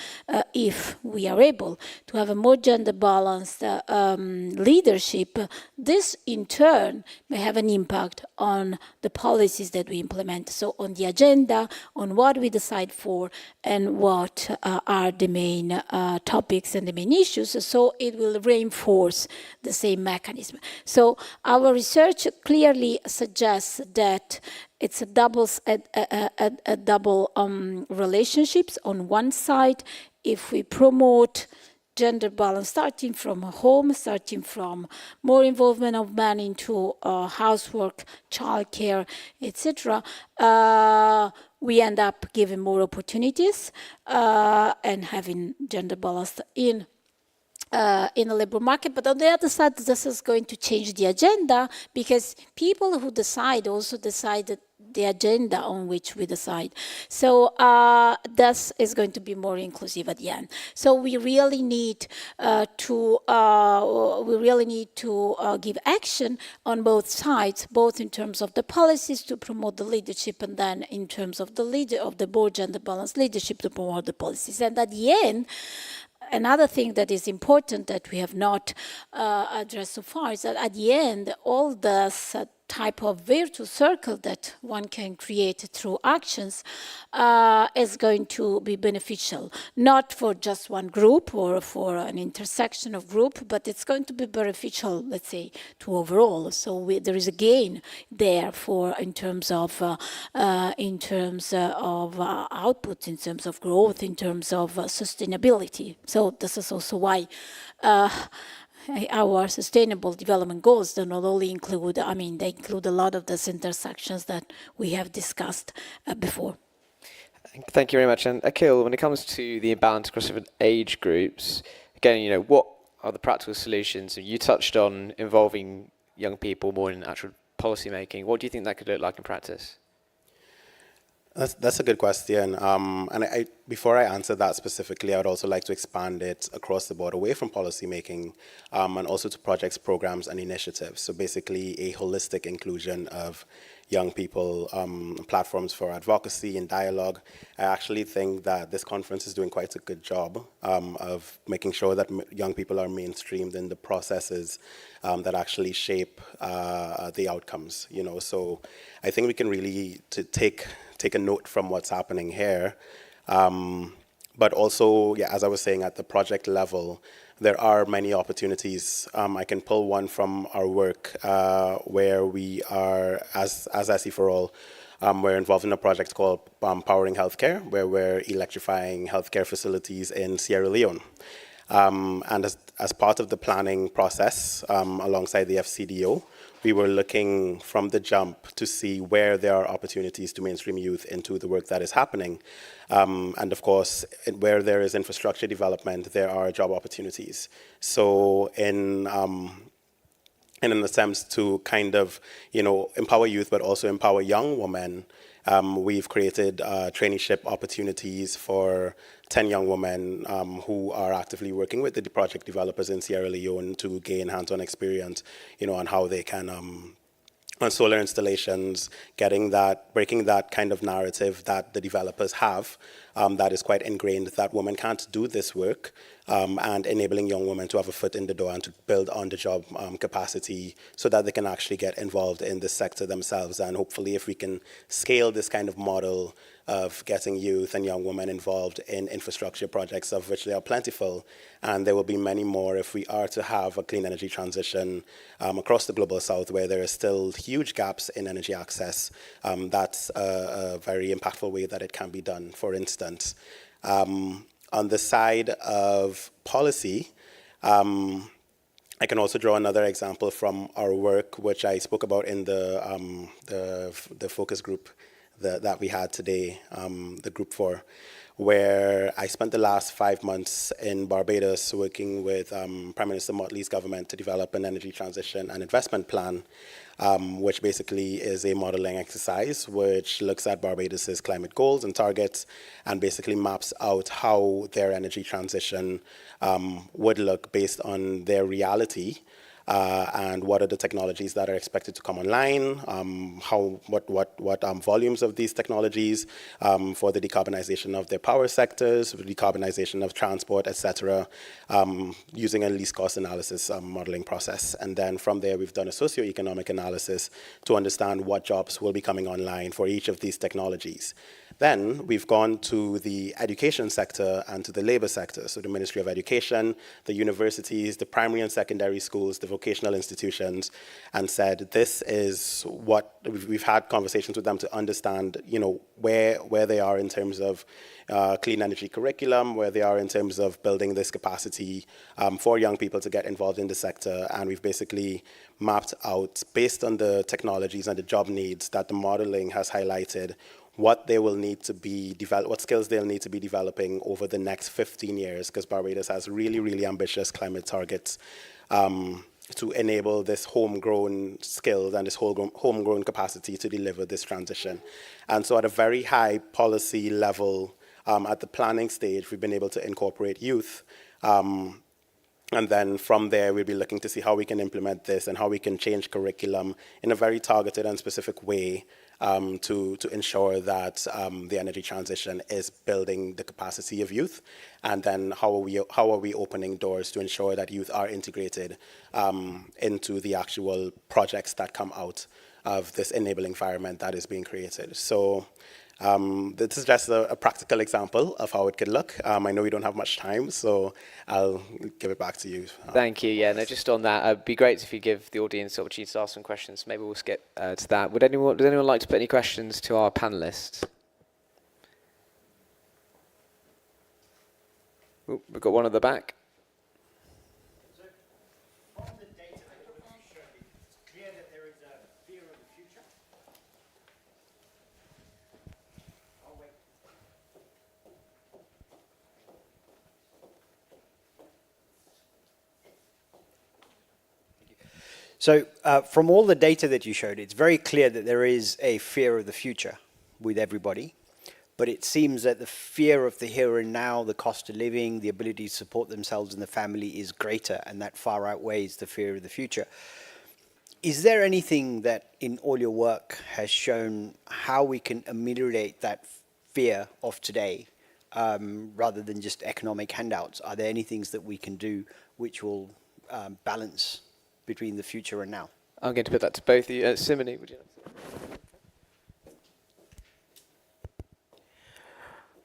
Speaker 23: if we are able to have a more gender balanced leadership, this in turn may have an impact on the policies that we implement. So on the agenda, on what we decide for, and what are the main topics and the main issues. So it will reinforce the same mechanism. So our research clearly suggests that it's a double relationships. On one side, if we promote gender balance starting from home, starting from more involvement of men into housework, childcare, etc., we end up giving more opportunities and having gender balance in the labor market. But on the other side, this is going to change the agenda, because people who decide also decide the agenda on which we decide. So this is going to be more inclusive at the end. So we really need to give action on both sides, both in terms of the policies to promote the leadership, and then in terms of the board gender balanced leadership to promote the policies. And at the end, another thing that is important that we have not addressed so far is that at the end, all this type of virtuous circle that one can create through actions is going to be beneficial, not for just one group or for an intersection of group, but it's going to be beneficial, let's say, to overall. So there is a gain there for in terms of output, in terms of growth, in terms of sustainability. So this is also why our sustainable development goals do not only include, they include a lot of these intersections that we have discussed before.
Speaker 2: Thank you very much. And Akhil, when it comes to the imbalance across different age groups, again, what are the practical solutions? You touched on involving young people more in actual policy making. What do you think that could look like in practice?
Speaker 25: That's a good question. And before I answer that specifically, I would also like to expand it across the board, away from policy making, and also to projects, programs, and initiatives. So basically a holistic inclusion of young people, platforms for advocacy and dialogue. I actually think that this conference is doing quite a good job of making sure that young people are mainstreamed in the processes that actually shape the outcomes. So I think we can really take a note from what's happening here. But also, as I was saying, at the project level, there are many opportunities. I can pull one from our work where we are, as SE for All, we're involved in a project called Powering Healthcare, where we're electrifying healthcare facilities in Sierra Leone. And as part of the planning process, alongside the FCDO, we were looking from the jump to see where there are opportunities to mainstream youth into the work that is happening. And of course, where there is infrastructure development, there are job opportunities. So in an attempt to kind of, empower youth, but also empower young women, we've created traineeship opportunities for 10 young women who are actively working with the project developers in Sierra Leone to gain hands-on experience, on how they can, on solar installations, breaking that kind of narrative that the developers have that is quite ingrained, that women can't do this work, and enabling young women to have a foot in the door and to build on-the-job capacity so that they can actually get involved in this sector themselves. And hopefully if we can scale this kind of model of getting youth and young women involved in infrastructure projects, of which there are plentiful, and there will be many more if we are to have a clean energy transition across the global south, where there are still huge gaps in energy access. That's a very impactful way that it can be done. For instance, on the side of policy, I can also draw another example from our work, which I spoke about in the focus group that we had today, the group 4, where I spent the last 5 months in Barbados working with Prime Minister Motley's government to develop an energy transition and investment plan, which basically is a modeling exercise which looks at Barbados's climate goals and targets and basically maps out how their energy transition would look based on their reality. And what are the technologies that are expected to come online, what volumes of these technologies for the decarbonization of their power sectors, decarbonization of transport, etc., using a least cost analysis modeling process. And then from there, we've done a socioeconomic analysis to understand what jobs will be coming online for each of these technologies. Then we've gone to the education sector and to the labor sector, so the Ministry of Education, the universities, the primary and secondary schools, the vocational institutions, and said this is what we've had conversations with them to understand, where they are in terms of clean energy curriculum, where they are in terms of building this capacity for young people to get involved in the sector, and we've basically mapped out, based on the technologies and the job needs that the modeling has highlighted, what they will need to be what skills they'll need to be developing over the next 15 years, because Barbados has really, really ambitious climate targets to enable this homegrown skills and this homegrown capacity to deliver this transition. And so at a very high policy level, at the planning stage, we've been able to incorporate youth. And then from there, we'll be looking to see how we can implement this and how we can change curriculum in a very targeted and specific way to ensure that the energy transition is building the capacity of youth. And then how are we opening doors to ensure that youth are integrated into the actual projects that come out of this enabling environment that is being created. So this is just a practical example of how it could look. I know we don't have much time, so I'll give it back to you.
Speaker 2: Thank you. Yeah, no, just on that, it'd be great if you give the audience the opportunity to ask some questions. Maybe we'll skip to that. Does anyone like to put any questions to our panelists? Ooh, we've got one at the back.
Speaker 18: So from all the data that you showed, it's very clear that there is a fear of the future with everybody. But it seems that the fear of the here and now, the cost of living, the ability to support themselves and the family is greater, and that far outweighs the fear of the future. Is there anything that in all your work has shown how we can ameliorate that fear of today rather than just economic handouts? Are there any things that we can do which will balance between the future and now?
Speaker 2: I'm going to put that to both of you. Simone, would you like to?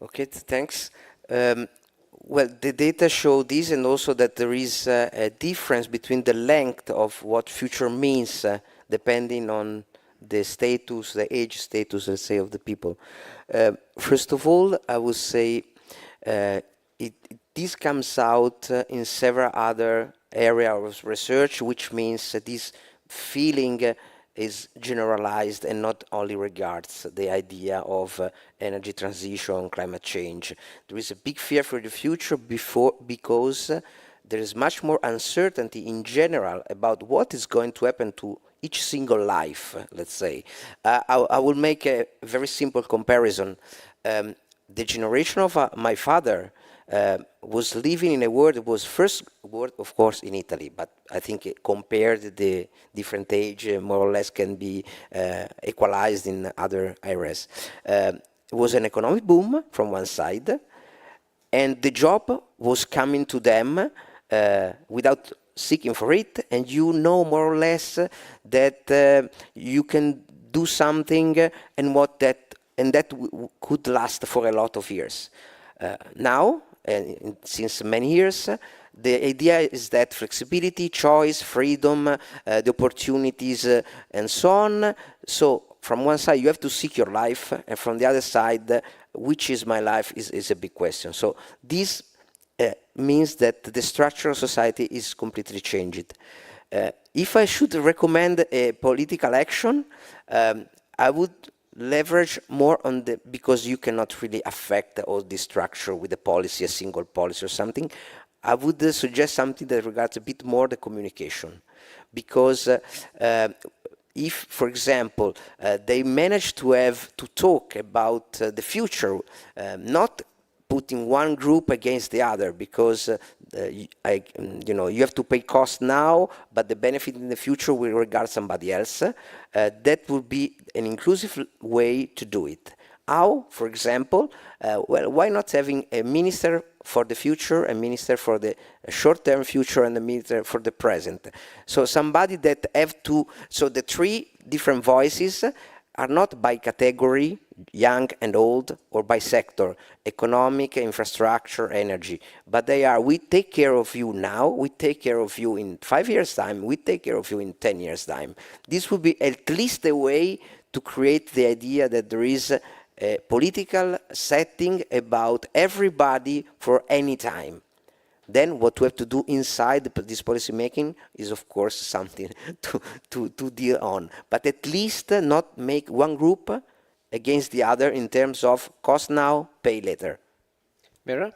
Speaker 4: Okay, thanks. Well, the data show this, and also that there is a difference between the length of what future means depending on the status, the age status, let's say, of the people. First of all, I would say this comes out in several other areas of research, which means that this feeling is generalized and not only regards the idea of energy transition, climate change. There is a big fear for the future because there is much more uncertainty in general about what is going to happen to each single life, let's say. I will make a very simple comparison. The generation of my father was living in a world that was first world, of course, in Italy, but I think compared the different age, more or less can be equalized in other areas. It was an economic boom from one side, and the job was coming to them without seeking for it, and you know more or less that you can do something and that could last for a lot of years. Now, and since many years, the idea is that flexibility, choice, freedom, the opportunities, and so on. So from one side, you have to seek your life, and from the other side, which is my life is a big question. So this means that the structure of society is completely changed. If I should recommend a political action, I would leverage more on because you cannot really affect all this structure with a policy, a single policy or something. I would suggest something that regards a bit more the communication. Because if, for example, they manage to talk about the future, not putting one group against the other, because you have to pay cost now, but the benefit in the future will regard somebody else. That would be an inclusive way to do it. How, for example, well, why not having a minister for the future, a minister for the short-term future, and a minister for the present? So somebody that so the three different voices are not by category, young and old, or by sector, economic, infrastructure, energy, but they are, we take care of you now, we take care of you in 5 years' time, we take care of you in 10 years' time. This would be at least a way to create the idea that there is a political setting about everybody for any time. Then what we have to do inside this policy making is, of course, something to deal on. But at least not make one group against the other in terms of cost now, pay later.
Speaker 2: Mira?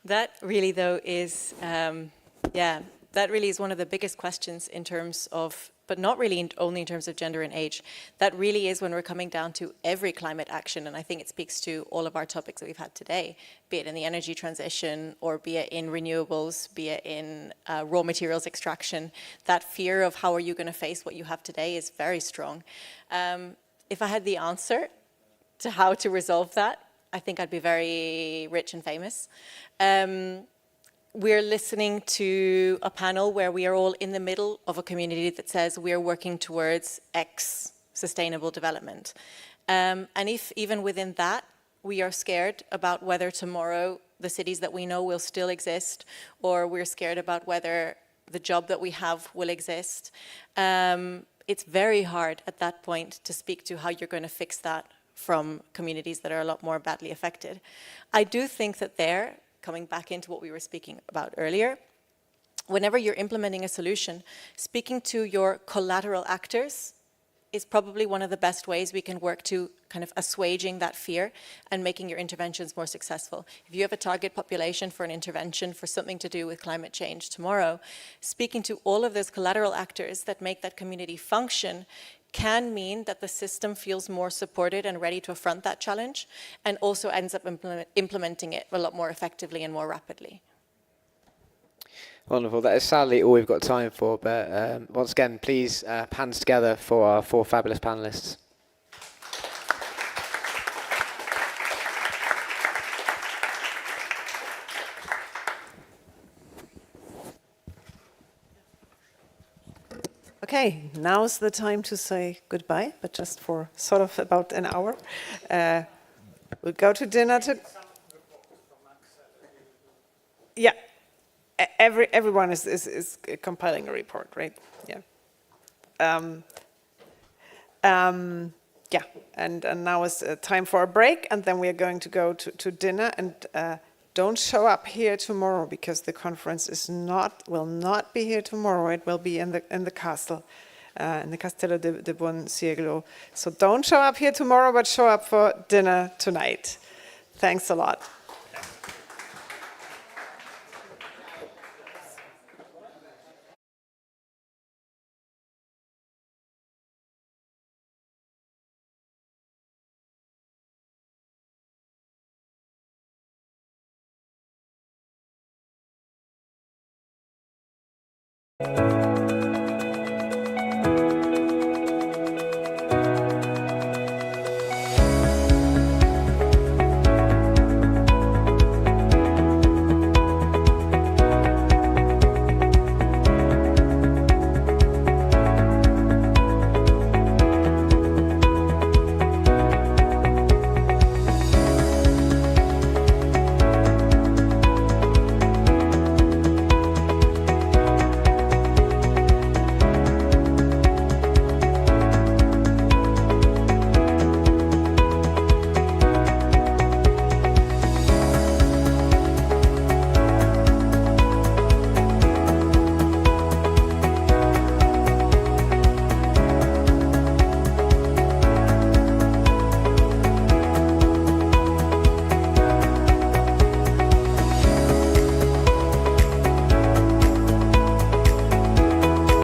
Speaker 24: That really, though, is, that really is one of the biggest questions in terms of, but not really only in terms of gender and age. That really is when we're coming down to every climate action, and I think it speaks to all of our topics that we've had today, be it in the energy transition, or be it in renewables, be it in raw materials extraction. That fear of how are you going to face what you have today is very strong. If I had the answer to how to resolve that, I think I'd be very rich and famous. We're listening to a panel where we are all in the middle of a community that says we are working towards X sustainable development. And if even within that, we are scared about whether tomorrow the cities that we know will still exist, or we're scared about whether the job that we have will exist, it's very hard at that point to speak to how you're going to fix that from communities that are a lot more badly affected. I do think that coming back into what we were speaking about earlier, whenever you're implementing a solution, speaking to your collateral actors is probably one of the best ways we can work to kind of assuaging that fear and making your interventions more successful. If you have a target population for an intervention for something to do with climate change tomorrow, speaking to all of those collateral actors that make that community function can mean that the system feels more supported and ready to affront that challenge, and also ends up implementing it a lot more effectively and more rapidly.
Speaker 2: Wonderful. That is sadly all we've got time for, but once again, please hands together for our 4 fabulous panelists.
Speaker 1: Okay, now's the time to say goodbye, but just for sort of about an hour. We'll go to dinner. Yeah, everyone is compiling a report, right? Yeah. Yeah, and now is time for a break, and then we are going to go to dinner. And don't show up here tomorrow, because the conference will not be here tomorrow. It will be in the castle, in the Castello de Buon Siglo. So don't show up here tomorrow, but show up for dinner tonight. Thanks a lot.
Speaker 3: Thank you.